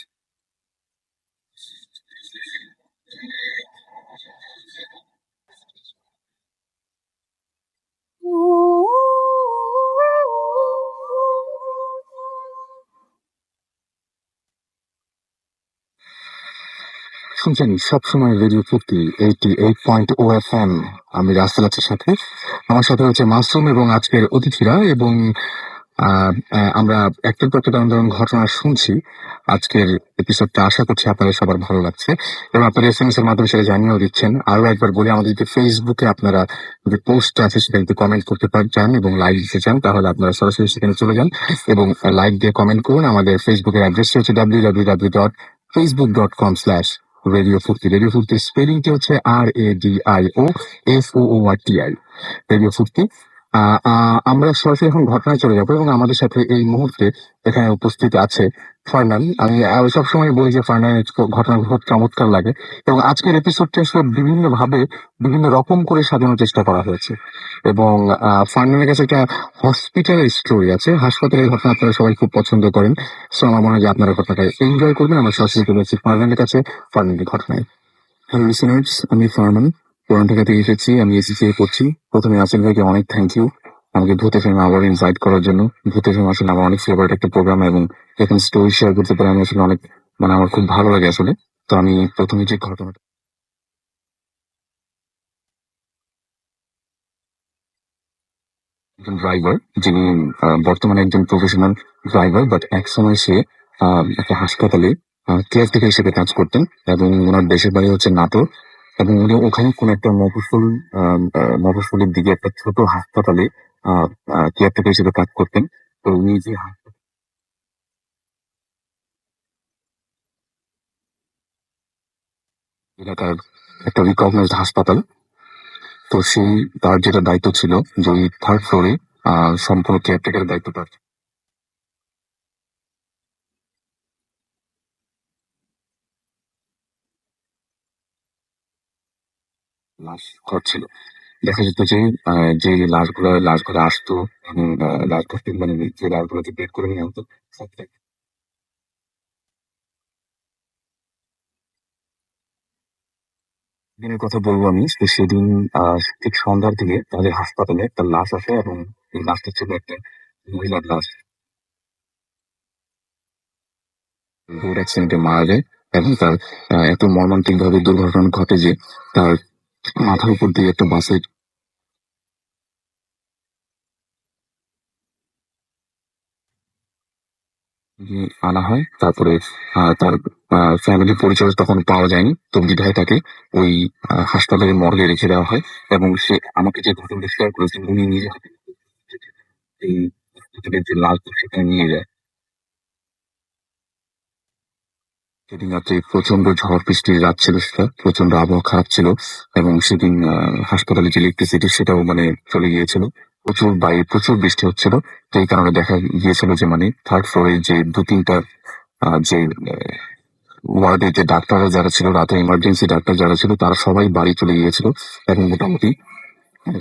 শুনছেন সবসময় রেডিও ফুর্তি 88.0 FM। আমি রাসেল আছি সাথে, আমার সাথে হচ্ছে মাসুম এবং আজকের অতিথিরা। এবং আমরা একটার পর একটা দারুণ দারুণ ঘটনা শুনছি। আজকের এপিসোডটা আশা করছি আপনাদের সবার ভালো লাগছে এবং আপনারা SMS এর মাধ্যমে সেটা জানিয়েও দিচ্ছেন। আরো একবার বলি, আমাদের যে ফেসবুকে আপনারা যে পোস্ট আছে সেটা যদি কমেন্ট করতে চান এবং লাইক দিতে চান, তাহলে আপনারা সরাসরি সেখানে চলে যান এবং লাইক দিয়ে কমেন্ট করুন। আমাদের ফেসবুকের অ্যাড্রেস হচ্ছে www.facebook.com/রেডিও ফুর্তি। রেডিও ফুর্তির স্পেলিংটি হচ্ছে RADIOFOORTI, রেডিও ফুর্তি। আমরা সরাসরি এখন ঘটনায় চলে যাবো এবং আমাদের সাথে এই মুহূর্তে এখানে উপস্থিত আছে ফারনান। আমি সবসময় বলি যে ফারনানের ঘটনা খুব চমৎকার লাগে এবং আজকের এপিসোডটা আসলে বিভিন্ন ভাবে বিভিন্ন রকম করে সাজানোর চেষ্টা করা হয়েছে। এবং ফারনানের কাছে একটা হসপিটালের স্টোরি আছে, হাসপাতালের ঘটনা আপনারা সবাই খুব পছন্দ করেন। সো আমার মনে হয় যে আপনারা ঘটনাটা এনজয় করবেন। আমরা সরাসরি চলে যাচ্ছি ফারনানের কাছে, ফারনানের ঘটনায়। হ্যালো লিসেনার্স, আমি ফারমান, পুরান ঢাকা থেকে এসেছি। আমি এসিসি পড়ছি। প্রথমে আসিফ ভাইকে অনেক থ্যাংক ইউ আমাকে ভূত এফএম আবার ইনভাইট করার জন্য। ভূত এফএম আসলে আমার অনেক ফেভারিট একটা প্রোগ্রাম এবং এখানে স্টোরি শেয়ার করতে পারে আমি আসলে অনেক, মানে আমার খুব ভালো লাগে আসলে। তো আমি প্রথমে যে ঘটনাটা, একজন ড্রাইভার যিনি বর্তমানে একজন প্রফেশনাল ড্রাইভার, বাট এক সময় সে একটা হাসপাতালে কেয়ারটেকার হিসেবে কাজ করতেন এবং ওনার দেশের বাড়ি হচ্ছে নাটোর। এবং উনি ওখানে কোন একটা মফস্বলের দিকে একটা ছোট হাসপাতালে কেয়ারটেকার হিসেবে কাজ করতেন। তো উনি যে এলাকার একটা রিকগনাইজড হাসপাতাল, তো সেই তার যেটা দায়িত্ব ছিল যে থার্ড ফ্লোরে সম্পূর্ণ কেয়ারটেকারের দায়িত্ব তার। লাশ ঘর ছিল, দেখা যেত যে যে লাশ ঘরে আসতো এবং লাশ ঘর থেকে মানে যে লাশগুলোকে বের করে নিয়ে আনতো সবটাই। দিনের কথা বলবো আমি, তো সেদিন ঠিক সন্ধ্যার দিকে তাদের হাসপাতালে একটা লাশ আসে এবং এই লাশটা ছিল একটা মহিলার লাশ। রোড অ্যাক্সিডেন্টে মারা যায় এবং তার এত মর্মান্তিক ভাবে দুর্ঘটনা ঘটে যে তার মাথার উপর দিয়ে একটা বাসের আনা হয়। তারপরে তার ফ্যামিলির পরিচয় তখন পাওয়া যায়নি, তো বিধায় তাকে ওই হাসপাতালের মর্গে রেখে দেওয়া হয়। এবং সে আমাকে যে ঘটনাটা শেয়ার করেছেন উনি নিজে হাতে এই হসপিটালের যে লাশটা সেখানে নিয়ে যায়। সেদিন রাত্রে প্রচন্ড ঝড় বৃষ্টির রাত ছিল, সেটা প্রচন্ড আবহাওয়া খারাপ ছিল এবং সেদিন হাসপাতালে যে ইলেকট্রিসিটি সেটাও মানে চলে গিয়েছিল। প্রচুর বাইরে প্রচুর বৃষ্টি হচ্ছিল, তো এই কারণে দেখা গিয়েছিল যে মানে থার্ড ফ্লোরে যে দু তিনটা যে ওয়ার্ডে যে ডাক্তাররা যারা ছিল, রাতে ইমার্জেন্সি ডাক্তার যারা ছিল তারা সবাই বাড়ি চলে গিয়েছিল এবং মোটামুটি আহ,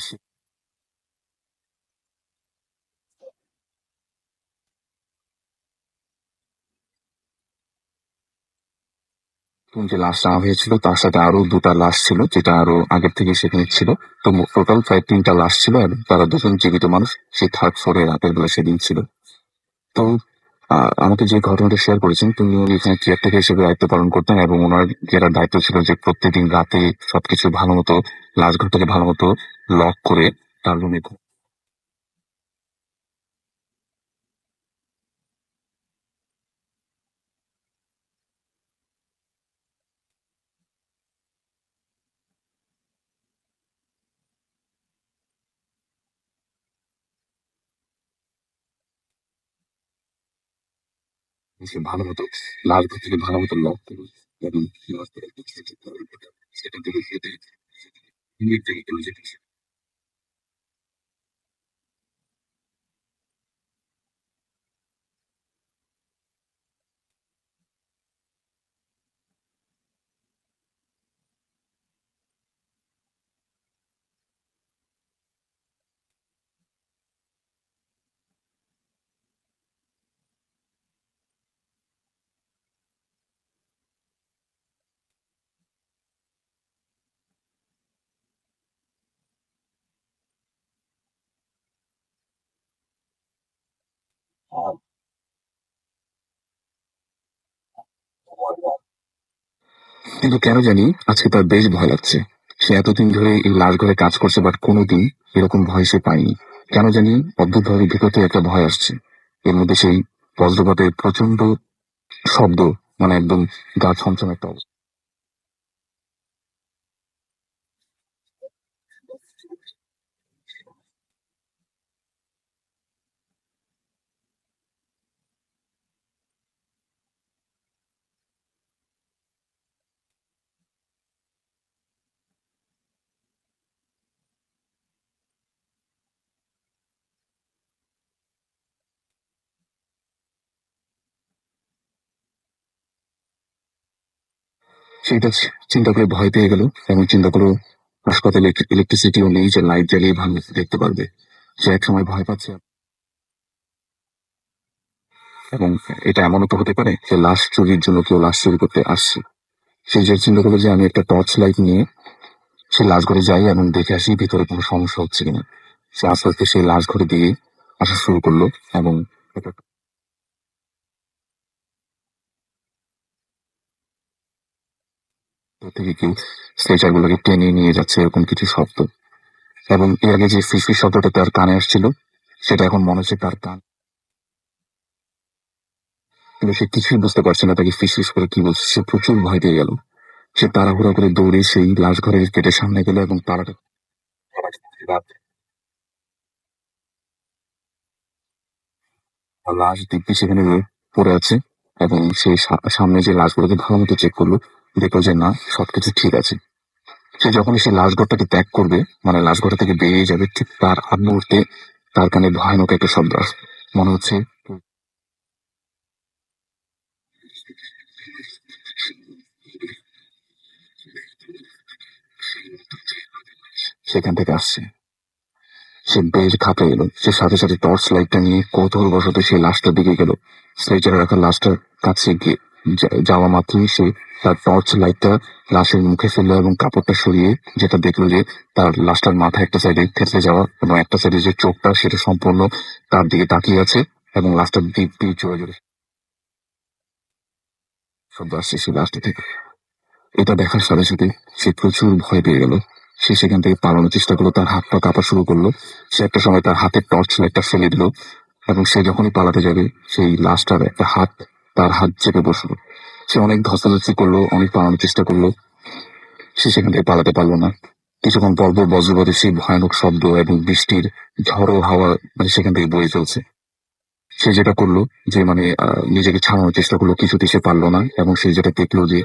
নতুন যে লাশ আনা হয়েছিল তার সাথে আরো দুটা লাশ ছিল যেটা আরো আগের থেকে সেখানে ছিল। তো টোটাল প্রায় তিনটা লাশ ছিল এবং তারা দুজন জীবিত মানুষ সেই থার্ড ফ্লোরে রাতের বেলা সেদিন ছিল। তো আমাকে যে ঘটনাটা শেয়ার করেছেন, তিনি উনি এখানে কেয়ারটেকার হিসেবে দায়িত্ব পালন করতেন এবং ওনার যেটা দায়িত্ব ছিল যে প্রত্যেকদিন রাতে সবকিছু ভালো মতো লাশ ঘরটাকে ভালো মতো লক করে তার রুমে সে ভালো মতো লাশ ঘরটাকে ভালো মতো লক করে এবং সেটা থেকে খেতে নিজের থেকে চলে যেতে। কিন্তু কেন জানি আজকে তার বেশ ভয় লাগছে। সে এতদিন ধরে এই লাশ ঘরে কাজ করছে, বাট কোনোদিন এরকম ভয় সে পায়নি। কেন জানি অদ্ভুত ভাবে ভিতর থেকে একটা ভয় আসছে। এর মধ্যে সেই বজ্রপাতের প্রচন্ড শব্দ, মানে একদম গা ছমছম একটা অবস্থা। সেটা চিন্তা করে ভয় পেয়ে গেল এবং চিন্তা করলো হাসপাতালে ইলেকট্রিসিটিও নেই যে লাইট জ্বালিয়ে ভালো দেখতে পারবে। সে এক সময় ভয় পাচ্ছে এবং এটা এমনও তো হতে পারে যে লাশ চুরির জন্য কেউ লাশ চুরি করতে আসছে। সে যে চিন্তা করলো যে আমি একটা টর্চ লাইট নিয়ে সে লাশ ঘরে যাই এবং দেখে আসি ভিতরে কোনো সমস্যা হচ্ছে কিনা। সে আস্তে আস্তে সেই লাশ ঘরে দিয়ে আসা শুরু করলো এবং এটা থেকে কেউ স্ট্রেচার গুলোকে টেনে নিয়ে যাচ্ছে এরকম কিছু শব্দ। এবং এর আগে যে ফিসফিস শব্দটা তার কানে আসছিল সেটা এখন মনে হচ্ছে তার কান, কিন্তু সে কিছুই বুঝতে পারছে না তাকে ফিসফিস করে কি বলছে। সে প্রচুর ভয় পেয়ে গেল। সে তাড়াহুড়া করে দৌড়ে সেই লাশ ঘরের গেটের সামনে গেল এবং তারা লাশ দিব্যি সেখানে পড়ে আছে এবং সেই সামনে যে লাশগুলোকে ভালো মতো চেক করলো, দেখলো যে না, সবকিছু ঠিক আছে। সে যখনই সে লাশ ঘরটাকে ত্যাগ করবে, মানে লাশ ঘরটা থেকে বেরিয়ে যাবে, ঠিক তার আগ মুহূর্তে তার কানে ভয়ানক একটা শব্দ আসবে। মনে হচ্ছে সেখান থেকে আসছে। সে বেশ ঘাবড়ে গেল। সে সাথে সাথে টর্চ লাইটটা নিয়ে কৌতূহলবশত সেই লাশটার দিকে গেল। স্ট্রেচারে রাখা লাশটার কাছে গিয়ে যাওয়া মাত্রই সে তার টর্চ লাইটটা লাশের মুখে ফেললো এবং কাপড়টা সরিয়ে যেটা দেখলো যে তার লাশটার মাথা একটা সাইডে থেতলে যাওয়া এবং একটা সাইডে যে চোখটা সেটা সম্পূর্ণ তার দিকে তাকিয়ে আছে এবং লাশটার দিক দিয়ে জোরে জোরে শব্দ আসছে সেই লাশটা থেকে। এটা দেখার সাথে সাথে সে প্রচুর ভয় পেয়ে গেল। সে সেখান থেকে পালানোর চেষ্টা করলো, তার হাত পা কাঁপা শুরু করলো। সে একটা সময় তার হাতের টর্চ লাইটটা ফেলে দিল এবং সে যখনই পালাতে যাবে সেই লাশটার একটা হাত তার হাত চেপে বসলো। সে অনেক ধস্তাধস্তি করলো, অনেক পালানোর চেষ্টা করলো, সে সেখান থেকে পালাতে পারলো না। কিছুক্ষণ পর পর বজ্রপাতের সেই ভয়ানক শব্দ এবং বৃষ্টির ঝড়ো হাওয়া মানে সেখান থেকে বয়ে চলছে। সে যেটা করলো যে মানে নিজেকে ছাড়ানোর চেষ্টা করলো, কিছুতেই সে পারলো না এবং সে যেটা দেখলো যে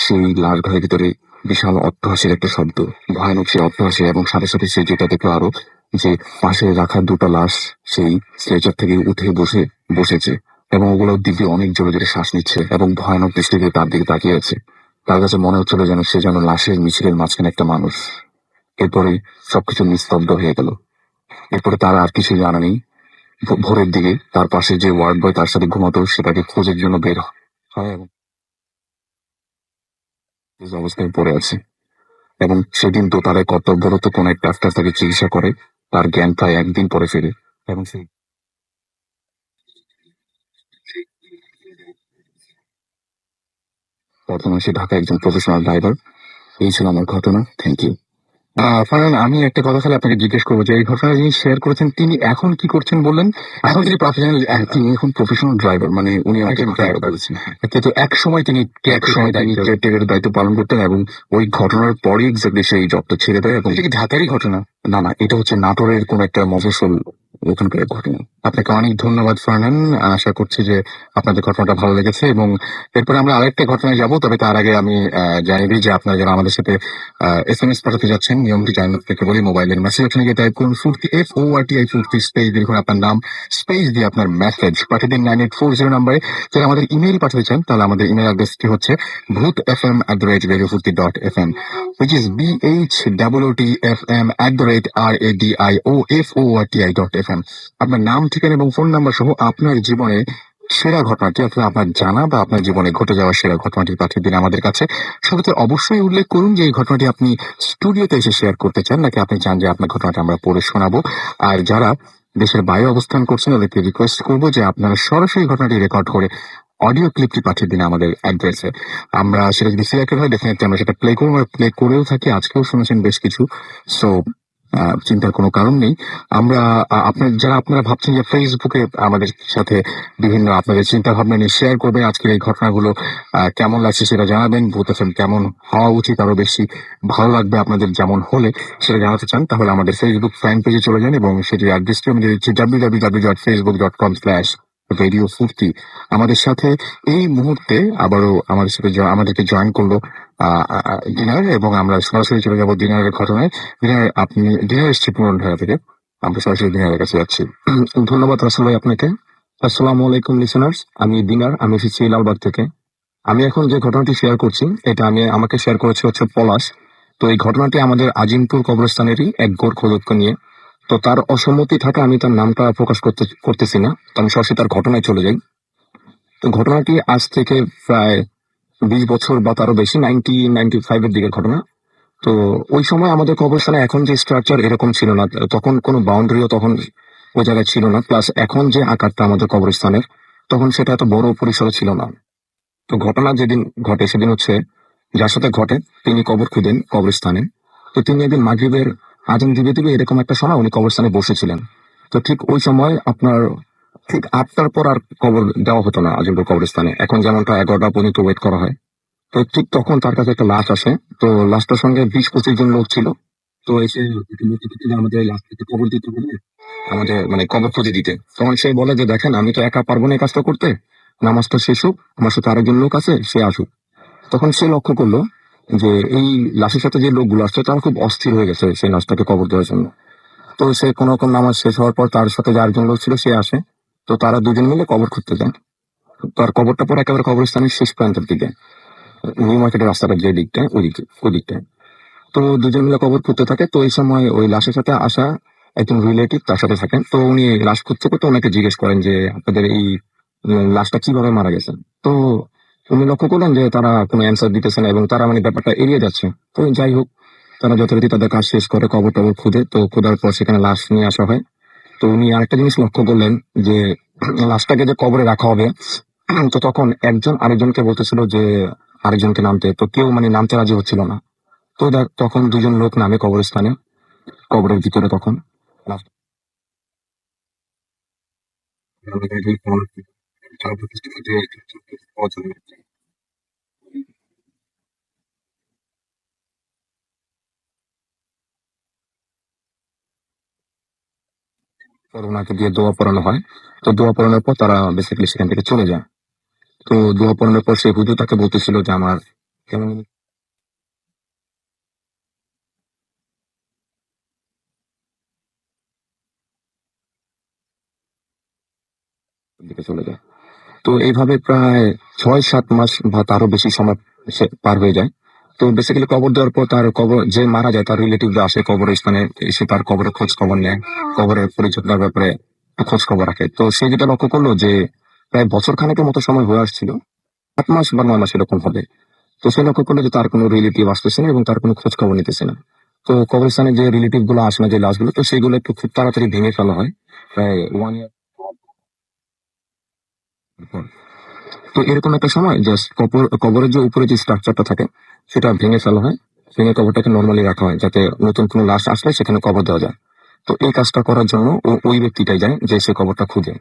সেই লাশ ঘরের ভিতরে বিশাল অট্টহাসির একটা শব্দ, ভয়ানক সেই অট্টহাসি, এবং সাথে সাথে সে যেটা দেখলো আরো যে পাশে রাখা দুটো লাশ সেই স্ট্রেচার থেকে উঠে বসেছে এবং ওগুলো দিব্যি অনেক জোরে জোরে শ্বাস নিচ্ছে এবং ভয়ানক দৃষ্টিতে তার দিকে তাকিয়ে আছে। তার কাছে মনে হচ্ছিল যেন সে যেন লাশের মিছিলের মাঝখানে একটা মানুষ। এরপরে সবকিছু নিস্তব্ধ হয়ে গেল। এরপরে তার আর কিছু জানা নেই। ভোরের দিকে তার পাশে যে ওয়ার্ড বয় তার সাথে ঘুমাতো সেটাকে খোঁজের জন্য বের হয় এবং এই অবস্থায় পড়ে আছে এবং সেদিন তো তার কর্তব্যরত কোন এক ডাক্তার তাকে চিকিৎসা করে। তার জ্ঞান প্রায় একদিন পরে ফেরে এবং সেই বর্তমানে সে ঢাকা একজন প্রফেশনাল ড্রাইভার। এই ছিল আমার ঘটনা। Thank you. ফারহান, আমি একটা কথা খালি আপনাকে জিজ্ঞেস করবো যে এই ঘটনা যিনি শেয়ার করেছেন তিনি এখন কি করছেন বললেন? এখন তিনি প্রফেশনাল, তিনি এখন প্রফেশনাল ড্রাইভার, মানে উনি আমাকে বলেছেন। তো এক সময় তিনি কেয়ারটেকারের দায়িত্ব পালন করতেন এবং ওই ঘটনার পরে এক্স্যাক্টলি সেই জবটা ছেড়ে দেয়। এবং এটা কি ঢাকারই ঘটনা? না না, এটা হচ্ছে নাটোরের কোন একটা মফস্বল ওখানকার ঘটনা। আপনাকে অনেক ধন্যবাদ ফারহান। আশা করছি যে আপনাদের ঘটনাটা ভালো লেগেছে এবং এরপরে আমরা আরেকটা ঘটনায় যাব। তবে তার আগে আমি জানিয়ে দিই যে আপনারা যারা আমাদের সাথে SMS পাঠাতে যাচ্ছেন নিয়মটি জানানো থেকে বলি, মোবাইলের মেসেজ অপশনে গিয়ে টাইপ করুন ফুর্তি, FORTI ফুর্তি, স্পেস দিয়ে লিখুন আপনার নাম, স্পেস দিয়ে আপনার মেসেজ পাঠিয়ে দিন 9840 নাম্বারে। যারা আমাদের ইমেল পাঠাতে চান তাহলে আমাদের ইমেল অ্যাড্রেসটি হচ্ছে bhutfm@radiofurti.fm, which is BHOOTFM@radiofurti.fm। আপনার নাম, ঠিকানা এবং ফোন নাম্বার সহ আপনার জীবনে সেরা ঘটনাটি অথবা আপনার জানা বা আপনার জীবনে ঘটে যাওয়া সেরা ঘটনাটি পাঠিয়ে দিন আমাদের কাছে। সাথে অবশ্যই উল্লেখ করুন যে এই ঘটনাটি আপনি স্টুডিওতে এসে শেয়ার করতে চান নাকি আপনি চান যে আপনার ঘটনাটা আমরা পড়ে শোনাবো। আর যারা দেশের বাইরে অবস্থান করছেন তাদেরকে রিকোয়েস্ট করবো যে আপনারা সরাসরি ঘটনাটি রেকর্ড করে অডিও ক্লিপটি পাঠিয়ে দিন আমাদের অ্যাড্রেসে। আমরা সেটা যদি সিলেক্টেড হয় ডেফিনেটলি আমরা সেটা প্লে করবো, প্লে করেও থাকি, আজকেও শুনেছেন বেশ কিছু। সো চিন্তার কোনো কারণ নেই। আমরা আপনারা ভাবছেন যে ফেসবুকে আমাদের সাথে বিভিন্ন আপনাদের চিন্তা ভাবনা নিয়ে শেয়ার করবেন, আজকের এই ঘটনাগুলো কেমন লাগছে সেটা জানাবেন। ভূত এফএম কেমন হওয়া উচিত, আরো বেশি ভালো লাগবে আপনাদের যেমন হলে সেটা জানাতে চান তাহলে আমাদের ফেসবুক ফ্যান পেজে চলে যান এবং সেটির অ্যাড্রেসটি আমি দিচ্ছি www.facebook.com/রেডিও ফুর্তি। আমাদের সাথে এই মুহূর্তে আবারও আমাদেরকে জয়েন করলো ডিনার এবং আমরা সরাসরি চলে যাবো ডিনারের ঘটনায়। ডিনার এসছি পুরন ঢাকা থেকে, আমরা সরাসরি ডিনারের কাছে যাচ্ছি। ধন্যবাদ রাসেল ভাই আপনাকে। আসসালামু আলাইকুম লিসেনার্স, আমি দিনার, আমি এসেছি লালবাগ থেকে। আমি এখন যে ঘটনাটি শেয়ার করছি এটা আমাকে শেয়ার করেছে হচ্ছে পলাশ। তো এই ঘটনাটি আমাদের আজিমপুর কবরস্থানেরই এক গোরখোদককে নিয়ে। তো তার অসম্মতি থাকে আমি তার নামটা প্রকাশ করতেছি না, তো আমি সরাসরি তার ঘটনায় চলে যাই। তো ঘটনাটি আজ থেকে প্রায় 20 বছর বা তারও বেশি, 1995-এর দিকের ঘটনা। তো ওই সময় আমাদের কবরস্থানে এখন যে স্ট্রাকচার এরকম ছিল না, তখন কোনো বাউন্ডারিও তখন ওই জায়গায় ছিল না, প্লাস এখন যে আকারটা আমাদের কবরস্থানের তখন সেটা এত বড় পরিসরে ছিল না। তো ঘটনা যেদিন ঘটে সেদিন হচ্ছে যার সাথে ঘটে তিনি কবর খুঁদেন কবরস্থানে। তো তিনি একদিন মাগরিবের আজান দিবে দিবে এরকম একটা সময় উনি কবরস্থানে বসেছিলেন। তো ঠিক ওই সময় আপনার ঠিক 8টার পর আর কবর দেওয়া হতো না আজিমপুর কবরস্থানে, এখন যেমনটা 11টা পর্যন্ত ওয়েট করা হয়। তো ঠিক তখন তার কাছে একটা লাশ আসে। তো লাশটার সঙ্গে 20-25 জন লোক ছিল। তো এসে আমাদের এই লাশটাকে কবর দিতে বলে আমাদের মানে কবর খুঁজে দিতে, তখন সে বলে যে দেখেন আমি তো একা পারবো না এই কাজটা করতে, নামাজটা শেষ হোক, আমার সাথে আরেকজন লোক আছে সে আসুক। তখন সে লক্ষ্য করলো যে এই লাশের সাথে যে লোকগুলো আসছে তারা খুব অস্থির হয়ে গেছে সেই লাশটাকে কবর দেওয়ার জন্য। তো সে কোনো রকম নামাজ শেষ হওয়ার পর তার সাথে যে আরেকজন লোক ছিল সে আসে। তো তারা দুজন মিলে কবর খুঁড়তে যায়। তার কবরটা পরে একেবারে কবরস্থানের শেষ প্রান্তের দিকে, নিউ মার্কেটের রাস্তাটা যে দিকটা ওই দিকটায়। তো দুজন মিলে কবর খুঁড়তে থাকে। তো এই সময় ওই লাশের সাথে আসা একজন রিলেটিভ তার সাথে থাকেন। তো উনি লাশ খুঁজতে করতে ওনাকে জিজ্ঞেস করেন যে আপনাদের এই লাশটা কিভাবে মারা গেছে। তো উনি লক্ষ্য করলেন যে তারা কোনো অ্যান্সার দিতেছে না এবং তারা মানে ব্যাপারটা এড়িয়ে যাচ্ছে। তো যাই হোক, তারা যথারীতি তাদের কাজ শেষ করে কবর টবর খুঁজে, তো খোঁজার পর সেখানে লাশ নিয়ে আসা হয়। তো উনি আরেকটা জিনিস লক্ষ্য করলেন যে লাশটাকে যে কবরে রাখা হবে, তো তখন একজন আরেকজনকে বলতেছিল যে আরেকজনকে নামতে, তো কেউ মানে নামতে রাজি হচ্ছিল না। তো তখন দুজন লোক নামে কবরস্থানে, কবরের ভিতরে তখন লাশ পর ওনাকে দিয়ে দোয়া পড়ানো হয়। তো দোয়া পড়ানোর পর তারা বেসিক্যালি সেখান থেকে চলে যায়। তো দোয়া পড়ানোর পর সেই হুজুর তাকে বলতেছিল যে আমার কেমন দিকে চলে যায়। তো এইভাবে প্রায় 6-7 মাস বা তারও বেশি সময় সে পার হয়ে যায়। তো বেসিক্যালি কবর দেওয়ার পর তার কবর যে মারা যায় তার রিলেটিভরা আসে কবরের স্থানে, এসে তার কবরের খোঁজ খবর নেয়, কবরের পরিচর্যার ব্যাপারে একটু খোঁজ খবর রাখে। তো সে যেটা লক্ষ্য করলো যে প্রায় বছর খানেকের মতো সময় হয়ে আসছিল, 8 মাস বা 9 মাস এরকম হবে। তো সে লক্ষ্য করলো যে তার কোনো রিলেটিভ আসতেছে না এবং তার কোনো খোঁজ খবর নিতেছে না। তো কবরস্থানে যে রিলেটিভ গুলো আসে না, যে লাশগুলো, তো সেগুলো একটু খুব তাড়াতাড়ি ভেঙে ফেলা হয় প্রায় 1 ইয়ার পর। তো এরকম একটা সময় জাস্ট কবরের যে উপরে যে স্ট্রাকচারটা থাকে সেটা ভেঙে ফেলা হয়, ভেঙে কবরটাকে নর্মালি রাখা হয় যাতে নতুন কোনো লাশ আসলে সেখানে কবর দেওয়া যায়। তো এই কাজটা করার জন্য ওই ব্যক্তিটাই যায় যে সে কবরটা খুঁজে।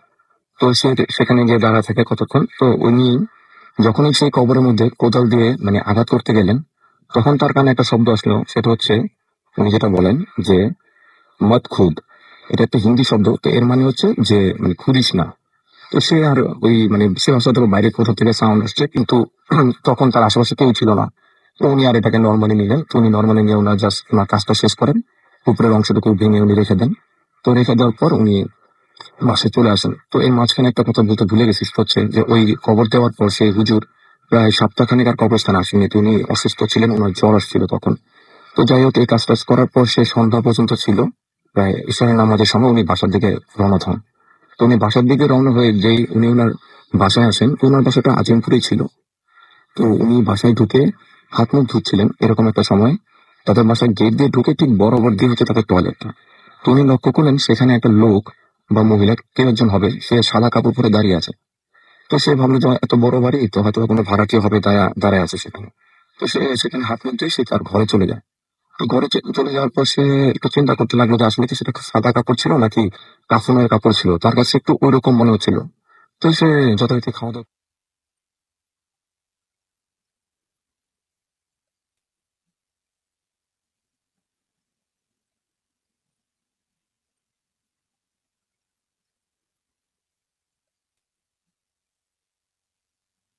তো সে সেখানে গিয়ে দাঁড়া থাকে কতক্ষণ। তো উনি যখনই সেই কবরের মধ্যে কোদাল দিয়ে মানে আঘাত করতে গেলেন, তখন তার কানে একটা শব্দ আসলো, সেটা হচ্ছে উনি যেটা বলেন যে মত খুদ। এটা একটা হিন্দি শব্দ, তো এর মানে হচ্ছে যে মানে খুদিস না। তো সে আর ওই মানে সে হয়তো বাইরে কোথাও থেকে সাউন্ড আসছে, কিন্তু তখন তার আশেপাশে কেউ ছিল না। তো উনি আর এটাকে নর্মালি নিলেন। তো উনি নর্মালি নিয়ে ওনার জাস্ট ওনার কাজটা শেষ করেন, উপরের অংশটুকু ভেঙে উনি রেখে দেন। তো রেখে দেওয়ার পর উনি বাসায় চলে আসেন। তো এর মাঝখানে একটা কথা বলতে ভুলে গেছি, সেটা হচ্ছে যে ওই কবর দেওয়ার পর সেই হুজুর প্রায় সপ্তাহখানেক আর কবরস্থানে আসেননি। তো উনি অসুস্থ ছিলেন, ওনার জ্বর আসছিল তখন। তো যাই হোক, এই কাজ টাজ করার পর সে সন্ধ্যা পর্যন্ত ছিল। প্রায় ঈশানের নামাজের সময় উনি বাসার দিকে রওনা হন। তো উনি বাসার দিকে রওনা হয়ে যেই উনি ওনার বাসায় আসেন, তো ওনার বাসাটা আজিমপুরেই ছিল। তো উনি বাসায় ঢুকে হাত মুখ ধুচ্ছিলেন এরকম একটা সময় তাদের বাসায় গেট দিয়ে ঢুকে ঠিক বরাবর দিয়ে হচ্ছে তাদের টয়লেটটা। তো উনি লক্ষ্য করলেন সেখানে একটা লোক বা মহিলা কেউ একজন হবে, সে সাদা কাপড় পরে দাঁড়িয়ে আছে। তো সে ভাবলো যে এত বড় বাড়ি, তো হয়তো কোনো ভাড়াটিয়া হবে, দাঁড়ায় আছে সেখানে। তো সে সেখানে হাত মুখ ধুয়ে সে তার ঘরে চলে যায়। তো ঘরে চলে যাওয়ার পর সে একটু চিন্তা করতে লাগলো যে আসলে কি সেটা সাদা কাপড় ছিল নাকি কাফনের কাপড় ছিল, তার কাছে একটু ওইরকম মনে হচ্ছিল। তো সে যথারীতি খাওয়া দাওয়া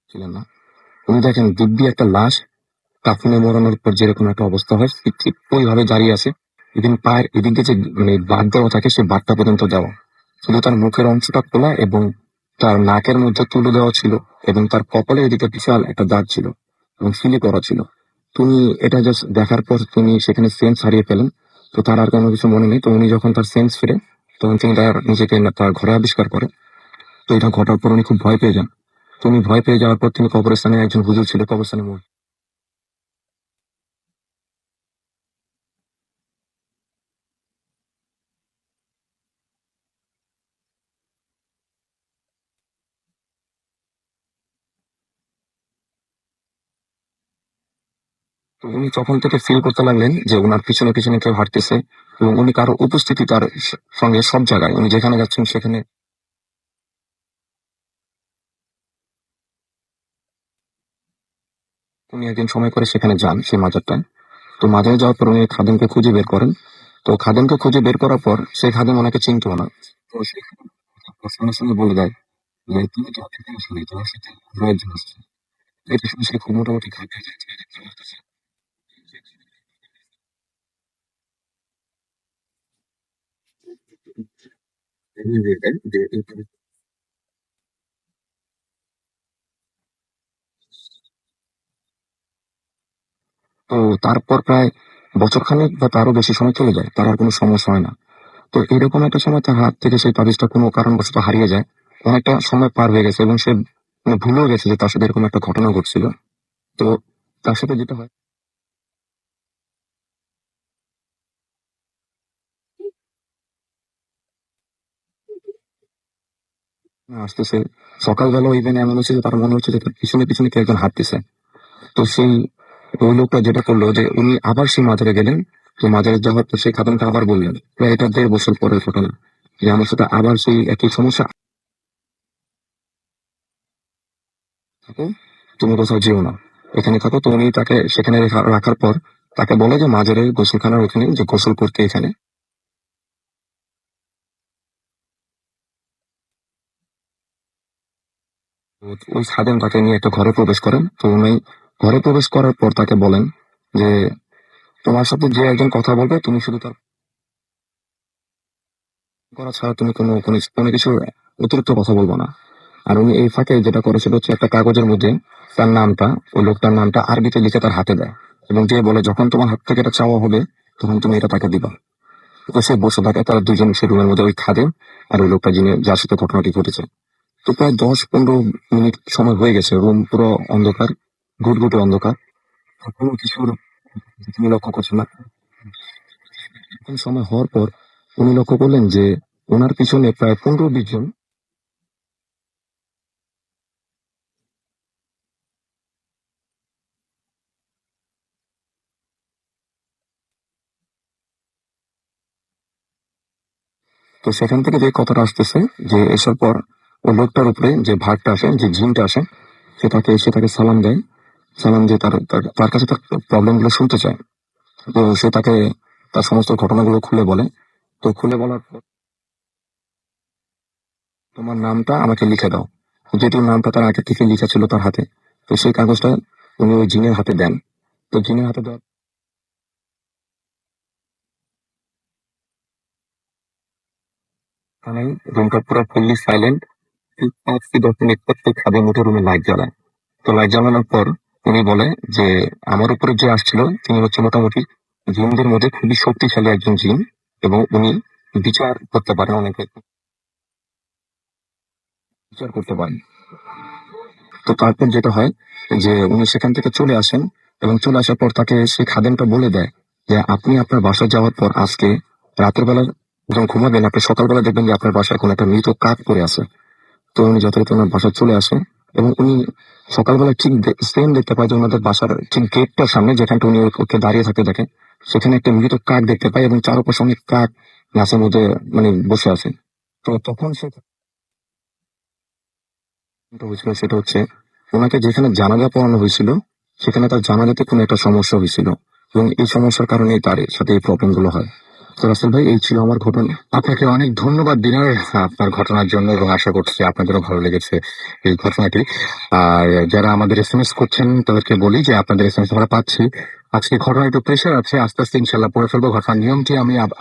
ছিলেন না। উনি দেখেন দিব্যি একটা লাশ কাফনে মোড়ানোর পর যেরকম একটা অবস্থা হয় ঠিক ঠিক ওইভাবে দাঁড়িয়ে আছে। ইভেন পায়ের এদিকে যে মানে বাদ দেওয়া থাকে সে বাদটা পর্যন্ত দেওয়া, শুধু তার মুখের অংশটা খোলা এবং তার নাকের মধ্যে তুলো দেওয়া ছিল এবং তার কপালে এদিকে বিশাল একটা দাগ ছিল এবং সিলি করা ছিল। তুমি এটা জাস্ট দেখার পর তিনি সেখানে সেন্স হারিয়ে ফেলেন। তো তার আর কোনো কিছু মনে নেই। তো উনি যখন তার সেন্স ফিরে, তখন তিনি তার নিজেকে তার ঘরে আবিষ্কার করে। তো এটা ঘটার পর উনি খুব ভয় পেয়ে যান। তো উনি ভয় পেয়ে যাওয়ার পর তিনি কবরস্থানে, একজন হুজুর ছিল কবরস্থানে, তো উনি তখন থেকে ফিল করতে লাগলেন যে উনার পিছনে পিছনে কেউ হাঁটতেছে এবং উনি কারো উপস্থিতি তার সঙ্গে সব জায়গায়, উনি যেখানে যাচ্ছেন সেখানে। উনি একদিন সময় করে সেখানে যান সেই মাজারটায়। তো মাজারে যাওয়ার পর উনি খাদেমকে খুঁজে বের করেন। তো খাদেমকে খুঁজে বের করার পর সেই খাদেম ওনাকে চিনতো না। তো সেই খাদেম সঙ্গে সঙ্গে বলে দেয় যে তুমি তো অনেক দিন শুনি তোমার সাথে আরো একজন আসছে। এটা শুনে সে খুব মোটামুটি ঘাবড়ে যায় যে এটা কি হচ্ছে। তো তারপর প্রায় বছরখানেক বা তারও বেশি সময় চলে যায়, তার আর কোনো সমস্যা হয় না। তো এরকম একটা সময় তার হাত থেকে সেই তাবিজটা কোনো কারণবশত হারিয়ে যায়। অনেকটা সময় পার হয়ে গেছে এবং সে ভুলেও গেছে যে তার সাথে এরকম একটা ঘটনা ঘটছিল। তো তার সাথে যেটা হয়, আসতেছে সকালবেলা ইভেন এমন হচ্ছে যে তার মনে হচ্ছে যে তার পিছনে পিছনে কে একজন হাঁটতেছে। তো সেই ওই লোকটা যেটা করলো যে উনি আবার সেই মাজারে গেলেন। তো মাজারে যাওয়ার পর সেই খাদেমকে আবার বললেন, প্রায় এটা 1.5 বছর পরের ঘটনা, যে আমার সাথে আবার সেই একই সমস্যা থাকো, তুমি কোথাও যেও না, এখানে থাকো। তো উনি তাকে সেখানে রাখার পর তাকে বলে যে মাজারের গোসলখানার ওখানে যে গোসল করতে এখানে। তো ওই খাদেম তাকে নিয়ে একটা ঘরে প্রবেশ করেন। তো উনি ঘরে প্রবেশ করার পর তাকে বলেন যে তোমার সাথে যে একজন কথা বলবে তুমি শুধু তার করা ছাড়া তুমি কোনো কোনো কোনো কিছু অতিরিক্ত কথা বলবো না। আর উনি এই ফাঁকে যেটা করে সেটা হচ্ছে একটা কাগজের মধ্যে তার নামটা, ওই লোকটার নামটা আরবিতে লিখে তার হাতে দেয় এবং দিয়ে বলে যখন তোমার হাত থেকে এটা চাওয়া হবে তখন তুমি এটা তাকে দিবা। তো সে বসে থাকে, তারা দুজন সে রুমের মধ্যে, ওই খাদেম আর ওই লোকটা যিনি যার সাথে ঘটনাটি ঘটেছে। তো প্রায় 10-15 মিনিট সময় হয়ে গেছে, রুম পুরো অন্ধকার, ঘুটঘুটে অন্ধকার, কোনো কিছুর তিনি লক্ষ্য করছেন না। এখন সময় হওয়ার পর উনি লক্ষ্য করলেন যে ওনার পিছনে প্রায় 15-20 জন। তো সেখান থেকে যে কথাটা আসতেছে যে এসব পর ওই লোকটার উপরে যে ভাগটা আসে, যে জিনটা আসে, সে তাকে সালাম দেয়। সালাম দিয়ে তার তার- তার কাছে তার প্রবলেম গুলো শুনতে চায়। তো সে তাকে তার সমস্ত ঘটনাগুলো খুলে বলে। তো খুলে বলার পর তোমার নামটা আমাকে লিখে দাও, যেহেতু নামটা তার আগে থেকে লিখা ছিল তার হাতে। তো সেই কাগজটা উনি ওই জিনের হাতে দেন। তো জিনের হাতে দেওয়ার কারণে রুমটা পুরো ফুললি সাইলেন্ট। 5 কি 10 মিনিট পর সেই খাদের মধ্যে রুমে লাইট জ্বালায়। তো লাইট জ্বালানোর পর উনি বলে যে আমার উপরে যে আসছিল তিনি হচ্ছে মোটামুটি জিনদের মধ্যে খুবই শক্তিশালী একজন জিন এবং উনি বিচার করতে পারেন, অনেকে বিচার করতে পারেন। তো তারপর যেটা হয় যে উনি সেখান থেকে চলে আসেন এবং চলে আসার পর তাকে সেই খাদেমটা বলে দেয় যে আপনি আপনার বাসায় যাওয়ার পর আজকে রাতের বেলা যখন ঘুমাবেন আপনি সকালবেলা দেখবেন যে আপনার বাসায় কোনো একটা মৃত কাক পড়ে আছে। তো উনি যথারীতি ওনার বাসায় চলে আসে এবং উনি সকালবেলা ঠিক সেম দেখতে পায় যে ওনাদের বাসার ঠিক গেটটার সামনে যেখানটা উনি ওকে দাঁড়িয়ে থাকতে দেখেন, সেখানে একটা মৃত কাক দেখতে পায় এবং চারপাশে অনেক কাক গাছের মধ্যে মানে বসে আছে। তো তখন যেটা হয়েছিল সেটা হচ্ছে ওনাকে যেখানে জানাজা পড়ানো হয়েছিল সেখানে তার জানাজাতে কোনো একটা সমস্যা হয়েছিল এবং এই সমস্যার কারণে তার সাথে এই প্রবলেম গুলো হয়। তো রাসেল ভাই এই ছিল আমার ঘটনা। আপনাকে অনেক ধন্যবাদ দিনার, আপনার ঘটনার জন্য, এবং আশা করছি আপনাদেরও ভালো লেগেছে এই ঘটনাটি। আর যারা আমাদের এসএমএস করছেন তাদেরকে বলি যে আপনাদের এসএমএস আমরা পাচ্ছি। আজকে ঘটনা একটু প্রেশার আছে, আস্তে আস্তে ইনশাল্লাহ পড়ে ফেলবো। ঘটনার নিয়মটি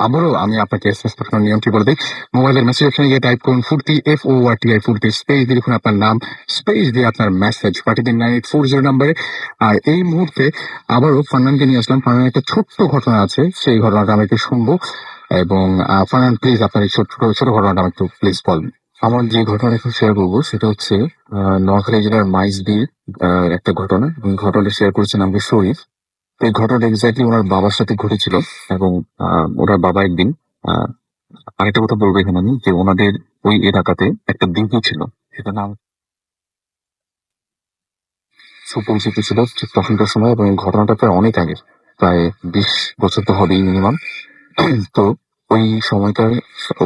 আবারও আমি আপনাকে এসএমএস পাঠানোর নিয়মটি বলে দিই। মোবাইলের মেসেজ অপশনে গিয়ে টাইপ করুন ফুর্তি, FORTI ফুর্তি, স্পেস দিয়ে লিখুন আপনার নাম, স্পেস দিয়ে আপনার মেসেজ পাঠিয়ে দিন 9840 নম্বরে। আর এই মুহূর্তে আবারও ফান্নানকে নিয়ে আসলাম। ফান্নান একটা ছোট্ট ঘটনা আছে, সেই ঘটনাটা আমি একটু শুনবো। এবং ফারহান প্লিজ আপনার এই ছোট ছোট ঘটনাটা আমাকে একটু প্লিজ বলবেন। আমার যে ঘটনা এখন শেয়ার করবো সেটা হচ্ছে নোয়াখালী জেলার মাইজদির একটা ঘটনা, এবং ঘটনাটা শেয়ার করেছেন আমাকে শরীফ। তো এই ঘটনাটা এক্স্যাক্টলি ওনার বাবার সাথে ঘটেছিল। এবং ওনার বাবা একদিন আহ, আরেকটা কথা বলবো এখানে আমি, যে ওনাদের ওই এলাকাতে একটা দিঘি ছিল, সেটা নাম সুপরিচিত ছিল ঠিক তখনকার সময়, এবং এই ঘটনাটা প্রায় অনেক আগে, প্রায় 20 বছর তো হবেই মিনিমাম। তো ওই সময়কার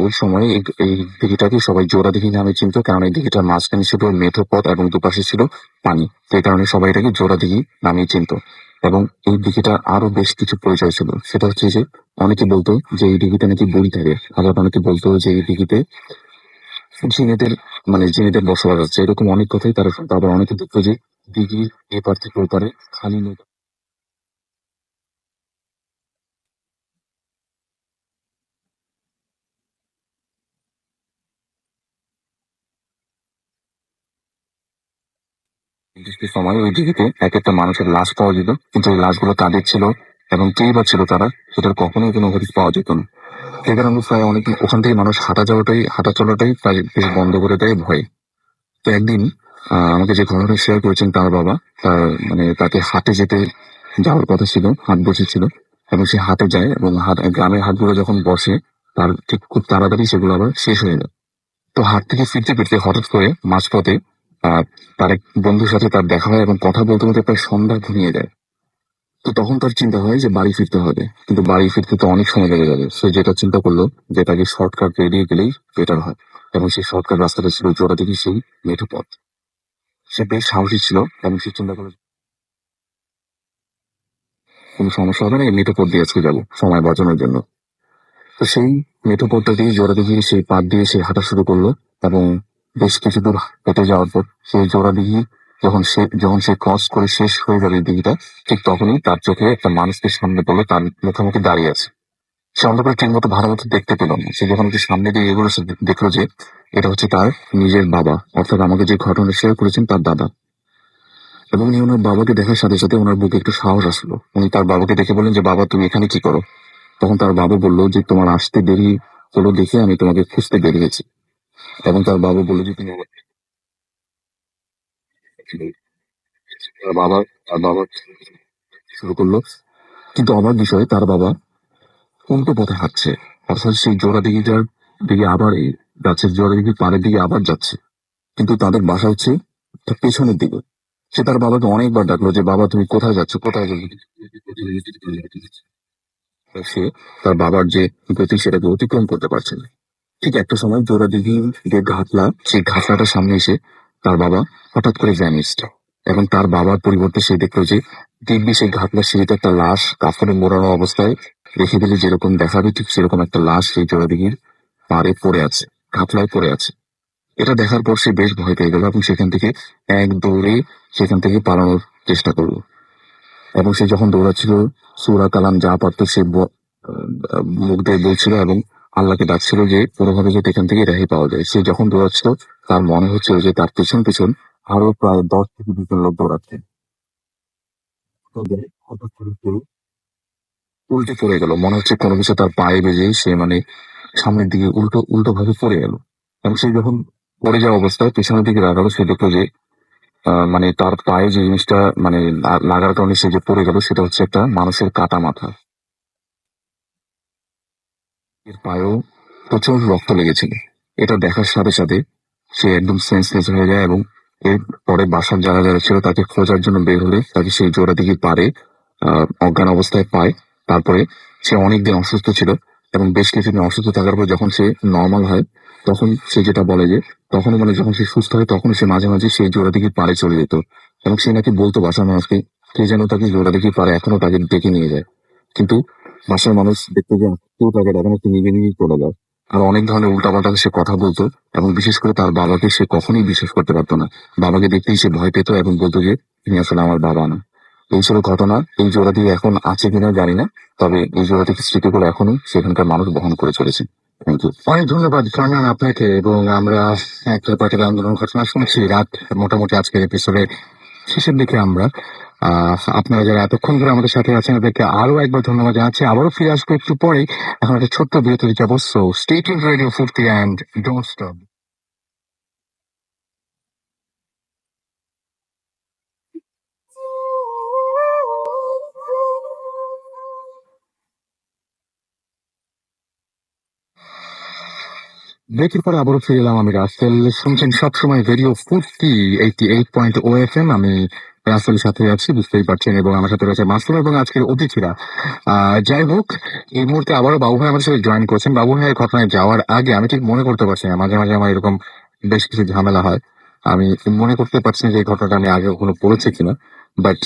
ওই সময় এই দিঘিটাকে সবাই জোড়া দিঘি নামে চিনতো, কারণ এই দিঘিটার মাঝখানে ছিল মেঠো পথ এবং দুপাশে ছিল পানি। তো এই কারণে সবাই এটাকে জোড়া দিঘি নামে চিনতো। এবং এই দিঘিটার আরো বেশ কিছু পরিচয় ছিল, সেটা হচ্ছে যে অনেকে বলতো যে এই দিঘিতে নাকি বই থাকে, আবার অনেকে বলতো যে এই দিঘিতে জিনেদের জিনেদের বসবাস আছে, এরকম অনেক কথাই তারা শুনতো। আবার অনেকে দেখতো যে দিঘির এপার থেকে ওপারে খালি নৌকা। নির্দিষ্ট সময় ওই দিঘিতে এক একটা মানুষের লাশ পাওয়া যেত, কিন্তু ওই লাশগুলো কাদের ছিল এবং কেই বা ছিল তারা, সেটার কখনোই কোনো হদিস পাওয়া যেত না। সেই কারণে প্রায় অনেক ওখান থেকে মানুষ হাঁটা চলাটাই প্রায় বেশ বন্ধ করে দেয় ভয়ে। তো একদিন আমাকে যে ঘটনাটা শেয়ার করেছেন তার বাবা, তার মানে তাকে হাটে যেতে যাওয়ার কথা ছিল, হাট বসেছিল এবং সে হাটে যায় এবং গ্রামের হাটগুলো যখন বসে তার ঠিক খুব তাড়াতাড়ি সেগুলো আবার শেষ হয়ে যায়। তো হাট থেকে ফিরতে ফিরতে হঠাৎ করে মাঝপথে আহ তার এক বন্ধুর সাথে তার দেখা হয় এবং কথা বলতে বলতে প্রায় সন্ধ্যা ঘনিয়ে যায়। তো তখন তার চিন্তা হয় যে বাড়ি ফিরতে হবে, কিন্তু বাড়ি ফিরতে তো অনেক সময় লেগে যাবে। সে যেটা চিন্তা করলো যে তাকে শর্টকাট এড়িয়ে গেলেই বেটার হয়, এবং সেই শর্টকাট রাস্তাটা ছিল জোড়াদিঘি সেই মেঠো পথ। সে বেশ সাহসী ছিল এবং সে চিন্তা করলো কোনো সমস্যা হবে না, এই মেঠো পথ দিয়ে আজকে যাবো সময় বাঁচানোর জন্য। তো সেই মেঠো পথটা দিয়ে জোড়াদিঘি সেই পাত দিয়ে সে হাঁটা শুরু করলো এবং বেশ কিছু দূর হেঁটে যাওয়ার পর সেই জোড়াদিঘি যখন সে ক্রস করে শেষ হয়ে যাবে দিঘিটা, ঠিক তখনই তার চোখে একটা মানুষকে সামনে পড়লো, তার মুখোমুখি দাঁড়িয়ে আছে। সে অন্ধকারে ঠিক মতো ভালো মতো দেখতে পেল না। সে যখন একটু সামনে দিয়ে এগোলো সে দেখলো যে এটা হচ্ছে তার নিজের বাবা, অর্থাৎ আমাকে যে ঘটনা শেয়ার করেছেন তার দাদা। এবং উনি ওনার বাবাকে দেখার সাথে সাথে ওনার বুকে একটু সাহস আসলো। উনি তার বাবাকে দেখে বললেন যে বাবা তুমি এখানে কি করো? তখন তার বাবা বললো যে তোমার আসতে দেরি হলো দেখে আমি তোমাকে খুঁজতে বেরিয়েছি। এবং তার বাবা বললো যে তুমি তার বাবা তার বাবা শুরু করলো, কিন্তু অবাক বিষয় তার বাবা উল্টো পথে হাঁটছে, অর্থাৎ সেই জোড়া দিঘিটার দিকে আবার এই গাছের জোড়া দিঘির পাড়ের দিকে আবার যাচ্ছে, কিন্তু তাদের বাসা হচ্ছে তার পেছনের দিকে। সে তার বাবাকে অনেকবার ডাকলো যে বাবা তুমি কোথায় যাচ্ছ, কোথায় যাচ্ছ? সে তার বাবার যে গতি সেটাকে অতিক্রম করতে পারছে না। ঠিক একটা সময় জোড়া দিঘির যে ঘাটলা, সেই ঘাটলাটার সামনে এসে তার বাবা হঠাৎ করে ভ্যানিস্ট, এবং তার বাবার পরিবর্তে সে দেখলো যে দিব্যি সেই ঘাটলার সিঁড়িতে একটা লাশ কাফনে মোড়ানো অবস্থায় রেখে দিলে যেরকম দেখাবে ঠিক সেরকম একটা লাশ সেই জোড়া দিঘির পাড়ে পড়ে আছে, ঘাটলায় পড়ে আছে। এটা দেখার পর সে বেশ ভয় পেয়ে গেল এবং সেখান থেকে এক দৌড়ে সেখান থেকে পালানোর চেষ্টা করলো। এবং সে যখন দৌড়াচ্ছিল সূরা কালাম যা পারত সে মুখ দিয়ে বলছিল এবং আল্লাহকে ডাকছিল যে কোনোভাবে যাতে এখান থেকে রেহাই পাওয়া যায়। সে যখন দৌড়াচ্ছিল তার মনে হচ্ছিল যে তার পেছন পেছন আরো প্রায় 10 থেকে 20 জন লোক দৌড়াচ্ছে। তবে হঠাৎ করে সে উল্টে পড়ে গেল, মনে হচ্ছে কোনো কিছু তার পায়ে বেজে সে মানে সামনের দিকে উল্টো উল্টো ভাবে পড়ে গেল। এবং সে যখন পড়ে যাওয়া অবস্থায় পেছনের দিকে তাকালো, সে দেখলো যে মানে তার পায়ে যে জিনিসটা মানে লাগার কারণে সে যে পড়ে গেল সেটা হচ্ছে একটা মানুষের কাটা মাথা। এর পায়েও প্রচুর রক্ত লেগেছিল। এটা দেখার সাথে সাথে সে একদম সেন্সলেস হয়ে যায় এবং এর পরে বাসার যারা যারা ছিল তাকে খোঁজার জন্য বের হলে তাকে সেই জোড়া দিঘির পাড়ে অজ্ঞান অবস্থায় পায়। তারপরে সে অনেকদিন অসুস্থ ছিল এবং বেশ কিছুদিন অসুস্থ থাকার পর যখন সে নর্মাল হয় তখন সে যেটা বলে যে তখন মানে যখন সে সুস্থ হয় তখন সে মাঝে মাঝে সেই জোড়া দিঘির পাড়ে চলে যেত এবং সে নাকি বলতো বাসার মানুষকে কে যেন তাকে জোড়া দিঘির পাড়ে এখনো তাকে ডেকে নিয়ে যায়। কিন্তু বাসার মানুষ দেখতে যে কেউ তাকে দেখে না, সে নিজে নিজেই চলে যায়। আর অনেক ধরনের উল্টাপাল্টা সে কথা বলতো এবং বিশেষ করে তার বাবাকে সে কখনোই বিশ্বাস করতে পারতো না। বাবাকে দেখতেই সে ভয় পেত এবং বলতো যে তিনি আসলে আমার বাবা না। এইসব ঘটনা এই জোড়া দিয়ে এখন আছে কিনা জানি না, তবে এই জোড়া থেকে স্মৃতিগুলো এখনো সেখানকার মানুষ বহন করে চলেছে। Thank you. অনেক ধন্যবাদ ফারহান আপনাকে। এবং আমরা একটা পার্টির আন্দোলন ঘটনা শুনছি রাত মোটামুটি আজকের এপিসোডে শেষের দিকে আমরা আপনারা যারা এতক্ষণ ধরে আমাদের সাথে আছেন তাদেরকে আরো একবার ধন্যবাদ জানাচ্ছি। আবারও ফিরে আসবো একটু পরে, এখন একটা ছোট্ট বিরতি যাবো। সো স্টে টিউনড রেডিও ফুর্তি অ্যান্ড ডোন্ট স্টপ। ব্রেকের পরে আবারও ফিরে এলাম, আমি রাসেল। শুনছেন সবসময় রেডিও ফুর্তি 88.0 FM। আমি রাসেলের সাথে আছি, বুঝতেই পারছেন, এবং আমার সাথে রয়েছে মাসুম এবং আজকের অতিথিরা। যাই হোক, এই মুহূর্তে আবারও বাবু ভাই আমাদের সাথে জয়েন করেছেন। বাবু ভাইয়ের ঘটনায় যাওয়ার আগে আমি ঠিক মনে করতে পারছি না, মাঝে মাঝে আমার এরকম বেশ কিছু ঝামেলা হয়, আমি মনে করতে পারছি না যে এই ঘটনাটা আমি আগে কখনো পড়েছি কিনা। বাট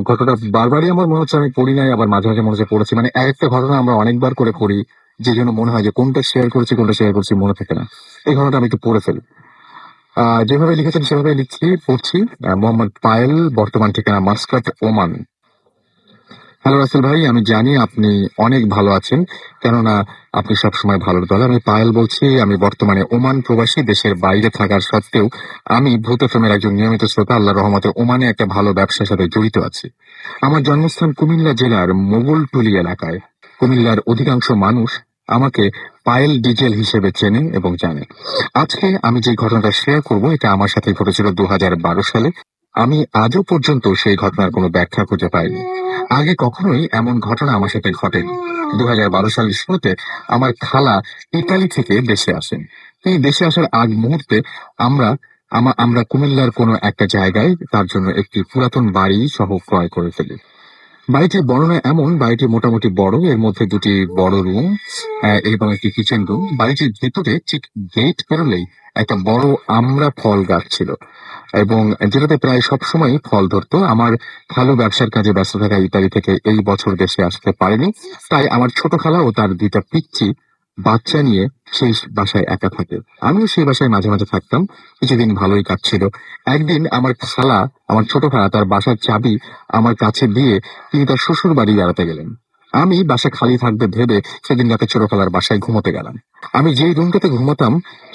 ঘটনাটা বারবারই আমার মনে হচ্ছে আমি পড়ি নাই, আবার মাঝে মাঝে মনে হচ্ছে পড়েছি। মানে একটা ঘটনা আমরা অনেকবার করে পড়ি, যে জন্য মনে হয় যে কোনটা শেয়ার করছি মনে থাকে না। এই ঘটনাটা আমি একটু পড়ে ফেলি। যেভাবে লিখেছেন সেভাবে লিখছি, পড়ছি। মোহাম্মদ পায়েল, বর্তমান ঠিকানা মাস্কাট, ওমান। হ্যালো রাসেল ভাই, আমি জানি আপনি অনেক ভালো আছেন, কেননা আপনি সবসময় ভালোর দল। আমি পায়েল বলছি। আমি বর্তমানে ওমান প্রবাসী, দেশের বাইরে থাকার সত্ত্বেও আমি ভূত ফিল্মের একজন নিয়মিত শ্রোতা। আল্লাহ রহমতে ওমানে একটা ভালো ব্যবসার সাথে জড়িত আছি। আমার জন্মস্থান কুমিল্লা জেলার মোগলটুলি এলাকায়। কুমিল্লার অধিকাংশ মানুষ আমাকে পায়েল ডিজেল হিসেবে চেনে এবং জানে। আজকে আমি যে ঘটনাটা শেয়ার করব, এটা আমার সাথে ঘটেছিল 2012 সালে। আমি আজও পর্যন্ত সেই ঘটনার কোনো ব্যাখ্যা খুঁজে পাইনি। আগে কখনোই এমন ঘটনা আমার সাথে ঘটেনি। 2012 সালের শুরুতে আমার খালা ইতালি থেকে দেশে আসেন। তিনি দেশে আসার আগ মুহূর্তে আমরা আমরা কুমিল্লার কোনো একটা জায়গায় তার জন্য একটি পুরাতন বাড়ি সহ ক্রয় করে ফেলি। বাড়িটির বর্ণনা এমন: বাড়িটি মোটামুটি বড়, এর মধ্যে দুটি বড় রুম এবং একটি কিচেন রুম। বাড়িটির ভেতরে ঠিক গেট পেরোলেই একটা বড় আমড়া ফল গাছ ছিল, এবং যেটাতে প্রায় সবসময় ফল ধরতো। আমার ভালো ব্যবসার কাজে ব্যস্ত থাকা ইতালি থেকে এই বছর দেশে আসতে পারেনি, তাই আমার ছোট খালা ও তার দুইটা পিচ্চি বাচ্চা নিয়ে সেই বাসায় একা থাকে। আমিও সেই বাসায় মাঝে মাঝে থাকতাম। কিছুদিন ভালোই কাটছিল। একদিন আমার ছোট খালা তার বাসার চাবি আমার কাছে দিয়ে তিনি তার শ্বশুর বাড়ি বেড়াতে গেলেন। আমি বাসা খালি থাকবে ভেবে সেদিন রাতে ছোট খালার বাসায় ঘুমোতে গেলাম। আমি যেই রুমটাতে ঘুমাতাম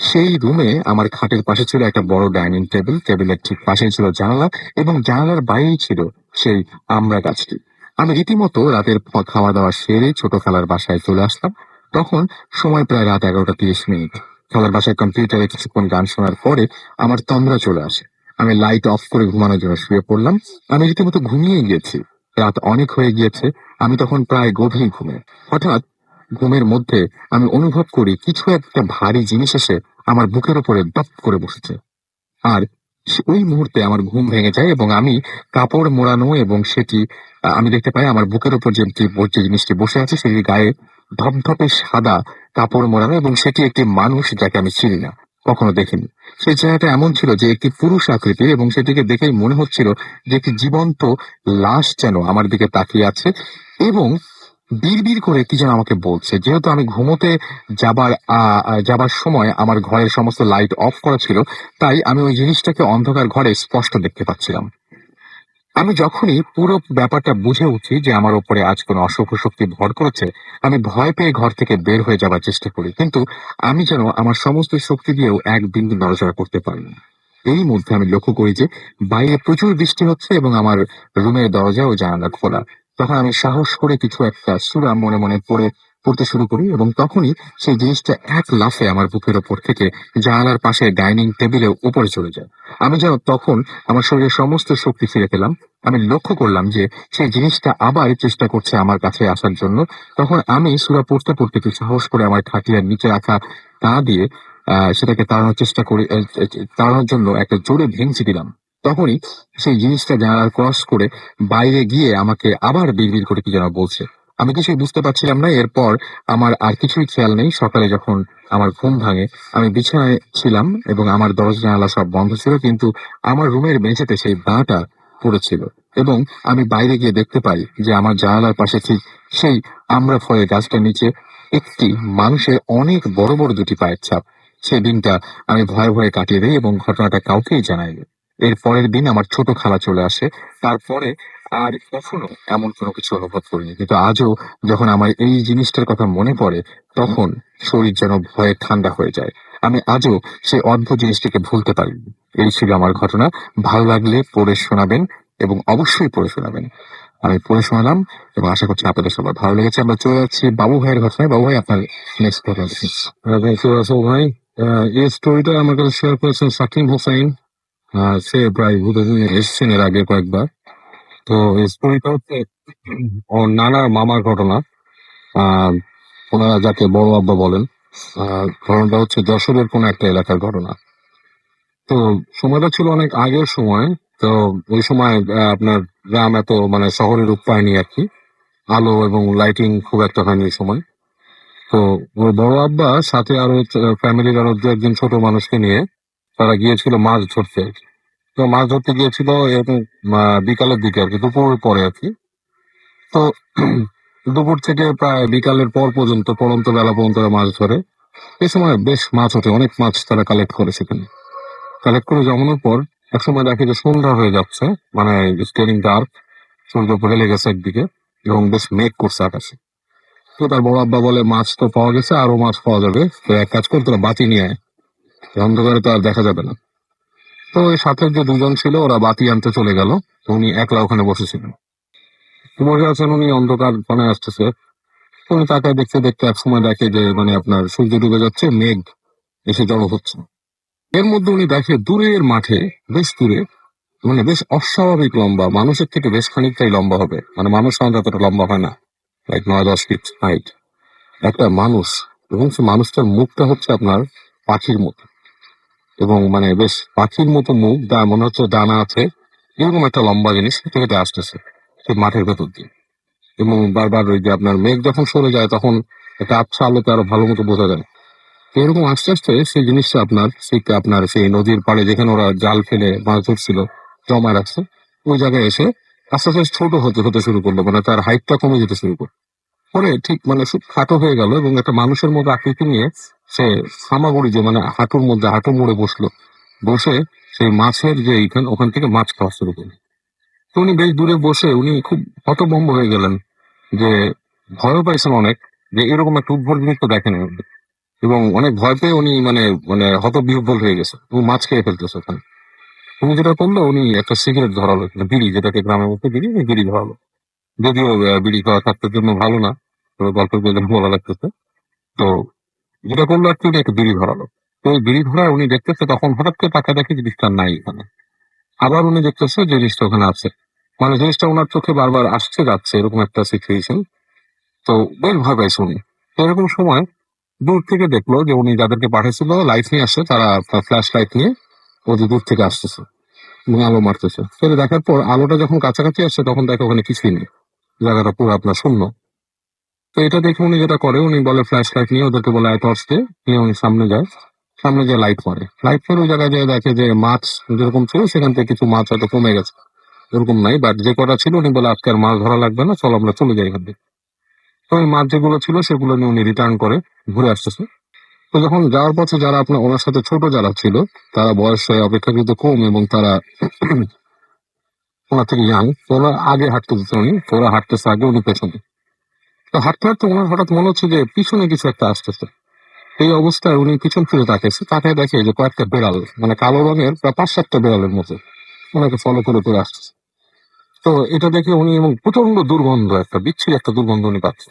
সেই রুমে আমার খাটের পাশে ছিল একটা বড় ডাইনিং টেবিল। টেবিলের ঠিক পাশেই ছিল জানালা, এবং জানালার বাইরেই ছিল সেই আমড়া গাছটি। আমি রীতিমতো রাতের খাওয়া দাওয়া সেরে ছোট খালার বাসায় চলে আসলাম। তখন সময় প্রায় রাত 11টা 30 মিনিট। খালার বাসায় কম্পিউটারে কিছুক্ষণ গান শোনার পরে আমার তন্দ্রা চলে আসে। আমি লাইট অফ করে ঘুমানোর জন্য শুয়ে পড়লাম। আমি রীতিমতো ঘুমিয়ে গিয়েছি। রাত অনেক হয়ে গিয়েছে। আমি তখন প্রায় গভীর ঘুমে। হঠাৎ ঘুমের মধ্যে আমি অনুভব করি কিছু একটা ভারী জিনিস এসে আমার বুকের উপরে দপ করে বসেছে। আর ওই মুহূর্তে আমার ঘুম ভেঙে যায়, এবং আমি কাপড় মোড়ানো, এবং সেটি আমি দেখতে পাই আমার বুকের উপর যে জিনিসটি বসে আছে সেটির গায়ে ধপধপে সাদা কাপড় মোড়ানো, এবং সেটি একটি মানুষ যাকে আমি চিনি না, কখনো দেখিনি। সেই চেহারাটা এমন ছিল যে একটি পুরুষ আকৃতির, এবং সেটিকে দেখেই মনে হচ্ছিল যে একটি জীবন্ত লাশ যেন আমার দিকে তাকিয়ে আছে, এবং বিড়বিড় করে কি যেন আমাকে বলছে। যেহেতু আমি ঘুমোতে যাবার সময় আমার ঘরের সমস্ত লাইট অফ করা ছিল, তাই আমি ওই জিনিসটাকে অন্ধকার ঘরে স্পষ্ট দেখতে পাচ্ছিলাম। আমি যখনই পুরো ব্যাপারটা বুঝে উঠি যে আমার উপরে আজ কোনো অশুভ শক্তি ভর করেছে, আমি ভয় পেয়ে ঘর থেকে বের হয়ে যাবার চেষ্টা করি, কিন্তু আমি যেন আমার সমস্ত শক্তি দিয়েও এক বিন্দু নড়াচড়া করতে পারি না। এই মধ্যে আমি লক্ষ্য করি যে বাইরে প্রচুর বৃষ্টি হচ্ছে, এবং আমার রুমের দরজা ও জানালা খোলা। তখন আমি সাহস করে কিছু একটা সূরা মনে মনে পড়তে শুরু করি, এবং তখনই সেই জিনিসটা এক লাফে আমার বুকের ওপর থেকে জানালার পাশে ডাইনিং টেবিলের উপরে চলে যায়। আমি যেন তখন আমার শরীরের সমস্ত শক্তি ফিরে পেলাম। আমি লক্ষ্য করলাম যে সেই জিনিসটা আবার চেষ্টা করছে আমার কাছে আসার জন্য। তখন আমি সূরা পড়তে পড়তে একটু সাহস করে আমার খাটিয়ার নিচে রাখা পা দিয়ে সেটাকে তাড়ানোর জন্য একটা জোরে ভেঙচি দিলাম। তখনই সেই জিনিসটা জানালা ক্রস করে বাইরে গিয়ে আমাকে আবার বিড়বিড় করে কি যেন বলছে। আমি কিছুই বুঝতে পারছিলাম না। এরপর আমার আর কিছুই খেয়াল নেই। সকালে যখন আমার ঘুম ভাঙে, আমি বিছানায় ছিলাম এবং আমার দরজা জানালা সব বন্ধ ছিল, কিন্তু আমার রুমের মেঝেতে সেই বাঁটা পড়েছিল, এবং আমি বাইরে গিয়ে দেখতে পাই যে আমার জানালার পাশে ঠিক সেই আমড়া ফলের গাছটার নিচে একটি মানুষের অনেক বড় বড় দুটি পায়ের ছাপ। সেই দিনটা আমি ভয়ে ভয়ে কাটিয়ে দিই এবং ঘটনাটা কাউকেই জানাইনি। এর পরের দিন আমার ছোট খালা চলে আসে। তারপরে আর কখনো এমন কোনো কিছু অনুভব করিনি, কিন্তু আজও যখন আমার এই জিনিসটার কথা মনে পড়ে, তখন শরীর যেন ভয়ে ঠান্ডা হয়ে যায়। আমি আজও সেই অদ্ভুত জিনিসটিকে ভুলতে পারিনি। এই ছিল আমার ঘটনা। ভালো লাগলে পড়ে শোনাবেন, এবং অবশ্যই পড়ে শোনাবেন। আমি পড়ে শোনালাম, এবং আশা করছি আপনাদের সবার ভালো লেগেছে। আমরা চলে যাচ্ছি বাবু ভাইয়ের ঘটনায়। বাবু ভাই, আপনার নেক্সট ঘটনা দেখুন। থ্যাংক ইউ রাসেল ভাই। এই স্টোরিটা আমার কাছে শেয়ার করেছেন সাকিব হোসাইন। সে প্রায় ভূত নিয়ে এসেছেন এর আগে কয়েকবার। তো এই স্টোরিটা হচ্ছে ওর নানার মামার ঘটনা। আহ ওনারা যাকে বড় আব্বা বলেন। ঘটনাটা হচ্ছে যশোরের কোন একটা এলাকার ঘটনা। তো সময়টা ছিল অনেক আগের সময়। তো ওই সময় আপনার গ্রাম এত মানে শহরের রূপ পায়নি আর কি। আলো এবং লাইটিং খুব একটা হয়নি ওই সময়। তো ওর বড় আব্বা সাথে আরো ফ্যামিলির আরো দু একজন ছোট মানুষকে নিয়ে তারা গিয়েছিল মাছ ধরতে। তো মাছ ধরতে গিয়েছিল এরকম বিকালের দিকে আর কি, দুপুরের পরে আর কি। তো দুপুর থেকে প্রায় বিকালের পর পর্যন্ত, পড়ন্ত বেলা পর্যন্ত তারা মাছ ধরে। এই সময় বেশ মাছ ওঠে, অনেক মাছ তারা কালেক্ট করে সেখানে। কালেক্ট করে জমানোর পর একসময় দেখে যে সন্ধ্যা হয়ে যাচ্ছে, মানে ইটস গেটিং ডার্ক, সূর্য হেলে গেছে একদিকে। এবং বেশ মেঘ করছে আকাশে। তো তার বড় আব্বা বলে, মাছ তো পাওয়া গেছে, আরো মাছ পাওয়া যাবে, তো এক কাজ কর, তোরা বাতি নিয়ে আয়, এই অন্ধকারে তো আর দেখা যাবে না। তো ওই সাথে যে দুজন ছিল ওরা বাতি আনতে চলে গেল। তো উনি একলা ওখানে বসেছিলেন। তো বসে আছেন উনি, অন্ধকার ঘনে আসতেছে। তো উনি তাকে দেখতে দেখতে এক সময় দেখে যে মানে আপনার সূর্য ডুবে যাচ্ছে, মেঘ এসে জড়ো হচ্ছে। এর মধ্যে উনি দেখে দূরের মাঠে, বেশ দূরে, মানে বেশ অস্বাভাবিক লম্বা, মানুষের থেকে বেশ খানিকটাই লম্বা হবে, মানে মানুষ সাধারণত এতটা লম্বা হয় না, লাইক 9-10 ফিট হাইট একটা মানুষ। এবং সে মানুষটার মুখটা হচ্ছে আপনার পাখির মতো, এবং মানে বেশ পাখির মতো মুখ, মনে হচ্ছে ডানা আছে, এরকম একটা লম্বা জিনিস হেঁটে হেঁটে আসতেছে সে মাঠের ভেতর দিয়ে। এবং বারবার ওই যে আপনার মেঘ যখন সরে যায় তখন একটা আবছা আলোতে আরো ভালো মতো বোঝা যায়। তো এরকম আস্তে আস্তে সেই জিনিসটা আপনার সেই নদীর পাড়ে যেখানে ওরা জাল ফেলে মাছ ধরছিল, জমা রাখছে, ওই জায়গায় এসে আস্তে আস্তে ছোট হতে হতে শুরু করলো, মানে তার হাইটটা কমে যেতে শুরু করলো। পরে ঠিক মানে খুব খাটো হয়ে গেল এবং একটা মানুষের মতো আকৃতি নিয়ে সে হামাগুড়ি, যে মানে হাঁটুর মধ্যে হাঁটু মুড়ে বসলো, বসে সেই মাছের যে ওখান থেকে মাছ খাওয়া শুরু করলো। তো উনি বেশ দূরে বসে উনি খুব হতভম্ব হয়ে গেলেন, যে ভয়ও পাইছেন অনেক, যে এরকম একটা উদ্ভট জিনিস তো দেখেন। এবং অনেক ভয় পেয়ে উনি মানে মানে হতবিহ্বল হয়ে গেছে এবং মাছ খেয়ে ফেলতেছে ওখানে। উনি যেটা করলো, উনি একটা সিগারেট ধরালো, একটা বিড়ি, যেটাকে গ্রামের মধ্যে বিড়ি, ওই বিড়ি ধরালো। যদিও বিড়ি খাওয়া স্বাস্থ্যের জন্য ভালো না, তো গল্পের বলে বলা লাগতেছে। তো যেটা করলো আর কি, উনি একটা বিড়ি ধরালো। তো ওই বিড়ি ধরায় উনি দেখতেছে, তখন হঠাৎ করে তাকে দেখে জিনিসটা নাই এখানে। আবার উনি দেখতেছে যে জিনিসটা ওখানে আছে, মানে জিনিসটা ওনার চোখে বারবার আসছে যাচ্ছে, এরকম একটা সিচুয়েশন। তো বেশ ভয় পাইছে উনি। তো এরকম সময় দূর থেকে দেখলো যে উনি যাদেরকে পাঠিয়েছিল লাইট নিয়ে আসছে, তারা ফ্ল্যাশ লাইট নিয়ে ওদের দূর থেকে আসতেছে এবং আলো মারতেছে। সেটা দেখার পর আলোটা যখন কাছাকাছি আসছে তখন দেখে ওখানে কিছুই নেই, জায়গাটা পুরো আপনার শূন্য। তো এটা দেখে উনি যেটা করে, উনি বলে ফ্ল্যাশ লাইট নিয়ে ওদেরকে বলে আয় টর্চ দিয়ে, নিয়ে উনি সামনে যায়। সামনে যে লাইট মারে, লাইট মারে ওই জায়গায় যেয়ে দেখে যে মাছ যেরকম ছিল সেখান থেকে কিছু মাছ হয়তো কমে গেছে, এরকম নাই, বাট যে কটা ছিল উনি বলে আজকে আর মাছ ধরা লাগবে না, চলো আমরা চলে যাই এখান থেকে। তো ওই মাছ যেগুলো ছিল সেগুলো নিয়ে উনি রিটার্ন করে ঘুরে আসতেছে। তো যখন যাওয়ার পথে যারা আপনার ওনার সাথে ছোট যারা ছিল, তারা বয়সে অপেক্ষাকৃত কম এবং তারা ওনার থেকে ইয়াং, ওরা আগে হাঁটতে দিচ্ছে উনি, তো ওরা হাঁটতেছে আগে, উনি পেছনে। তো হাঁটতে হাঁটতে ওনার হঠাৎ মনে হচ্ছে যে পিছনে কিছু একটা আসতেছে। এই অবস্থায় উনি পিছন ফিরে তাকাইছে, তাকায় দেখে যে কয়েকটা বেড়াল, মানে কালো রঙের প্রায় 5-7টা বেড়ালের মতো ওনাকে ফলো করে করে আসতেছে। তো এটা দেখে উনি, এবং প্রচন্ড দুর্গন্ধ, একটা বিচ্ছিরি একটা দুর্গন্ধ উনি পাচ্ছে।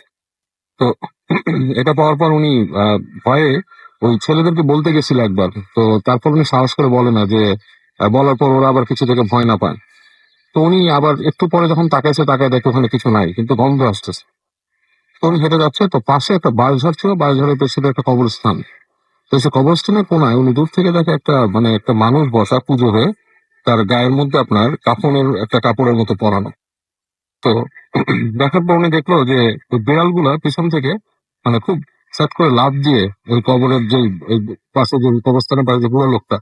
তো এটা পাওয়ার পর উনি ভয়ে ওই ছেলেদেরকে বলতে গেছিল একবার, তো তারপর উনি সাহস করে বলে না, যে বলার পর ওরা আবার কিছু থেকে ভয় না পায়। তো উনি আবার একটু পরে যখন তাকাইছে, তাকায় দেখে ওখানে কিছু নাই, কিন্তু গন্ধ আসতেছে। তো উনি হেঁটে যাচ্ছে, তো পাশে একটা বাঁশঝাড় ছিল, বাঁশঝাড়ের পেছনে একটা কবরস্থান। তো সে কবরস্থানের কোনায় উনি দূর থেকে দেখে একটা মানে একটা মানুষ বসা পুজো হয়ে, তার গায়ের মধ্যে আপনার কাফনের একটা কাপড়ের মতো পরানো। তো দেখার পর উনি দেখলো যে ওই বিড়ালগুলা পিছন থেকে মানে খুব সাট করে লাফ দিয়ে ওই কবরের যে ওই পাশে যে কবরস্থানের পাশে যে বুড়ো লোকটা,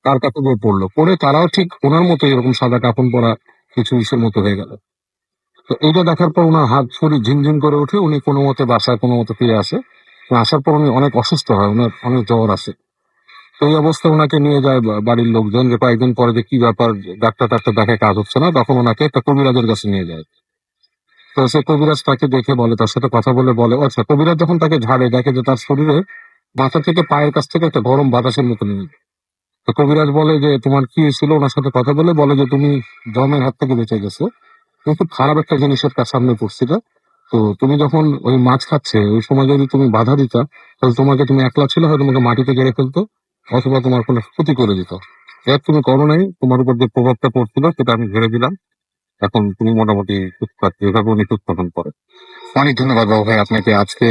তার কাছে গিয়ে পড়লো, পড়ে তারাও ঠিক ওনার মতো এরকম সাদা কাফন পরা কিছু ইসের মতো হয়ে গেল। তো এইটা দেখার পর ওনার হাত শরীর ঝিমঝিম করে উঠে, উনি কোনো মতে বাসায় কোনো মতে ফিরে আসে। আসার পর উনি অনেক অসুস্থ হয়, ওনার অনেক জ্বর আসে। তো এই অবস্থায় ওনাকে নিয়ে যায় বাড়ির লোকজন, যে কয়েকদিন পরে যে কি ব্যাপার, ডাক্তার টাক্তার দেখে কাজ হচ্ছে না, তখন ওনাকে একটা কবিরাজের কাছে নিয়ে যায়। তো সে কবিরাজ তাকে দেখে বলে, তার সাথে কথা বলে বলে, আচ্ছা, কবিরাজ যখন তাকে ঝাড়ে দেখে যে তার শরীরে মাথা থেকে পায়ের কাছ থেকে একটা গরম বাতাসের মতো নেই। তো কবিরাজ বলে যে তোমার কি ছিল, ওনার সাথে কথা বলে বলে যে তুমি জমের হাত থেকে বেঁচে গেছো, তুমি খুব খারাপ একটা জিনিসের কাছে সামনে পড়ছিলে। তো তুমি যখন ওই মাছ খাচ্ছে ওই সময় যদি তুমি বাধা দিতা, তাহলে তোমাকে, তুমি একলা ছিল, হয় তোমাকে মাটিতে গেড়ে ফেলতো, অথবা তোমার কোনো ক্ষতি করে দিত। এর তুমি করো নাই, তোমার উপর যে প্রভাবটা পড়ছিল সেটা আমি ঝেড়ে দিলাম, এখন তুমি মোটামুটি সুস্থ আছো। এভাবে উনি সুস্থ হন পরে। অনেক ধন্যবাদ বাবু ভাই আপনাকে। আজকে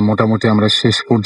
মোটামুটি আমরা শেষ পর্যন্ত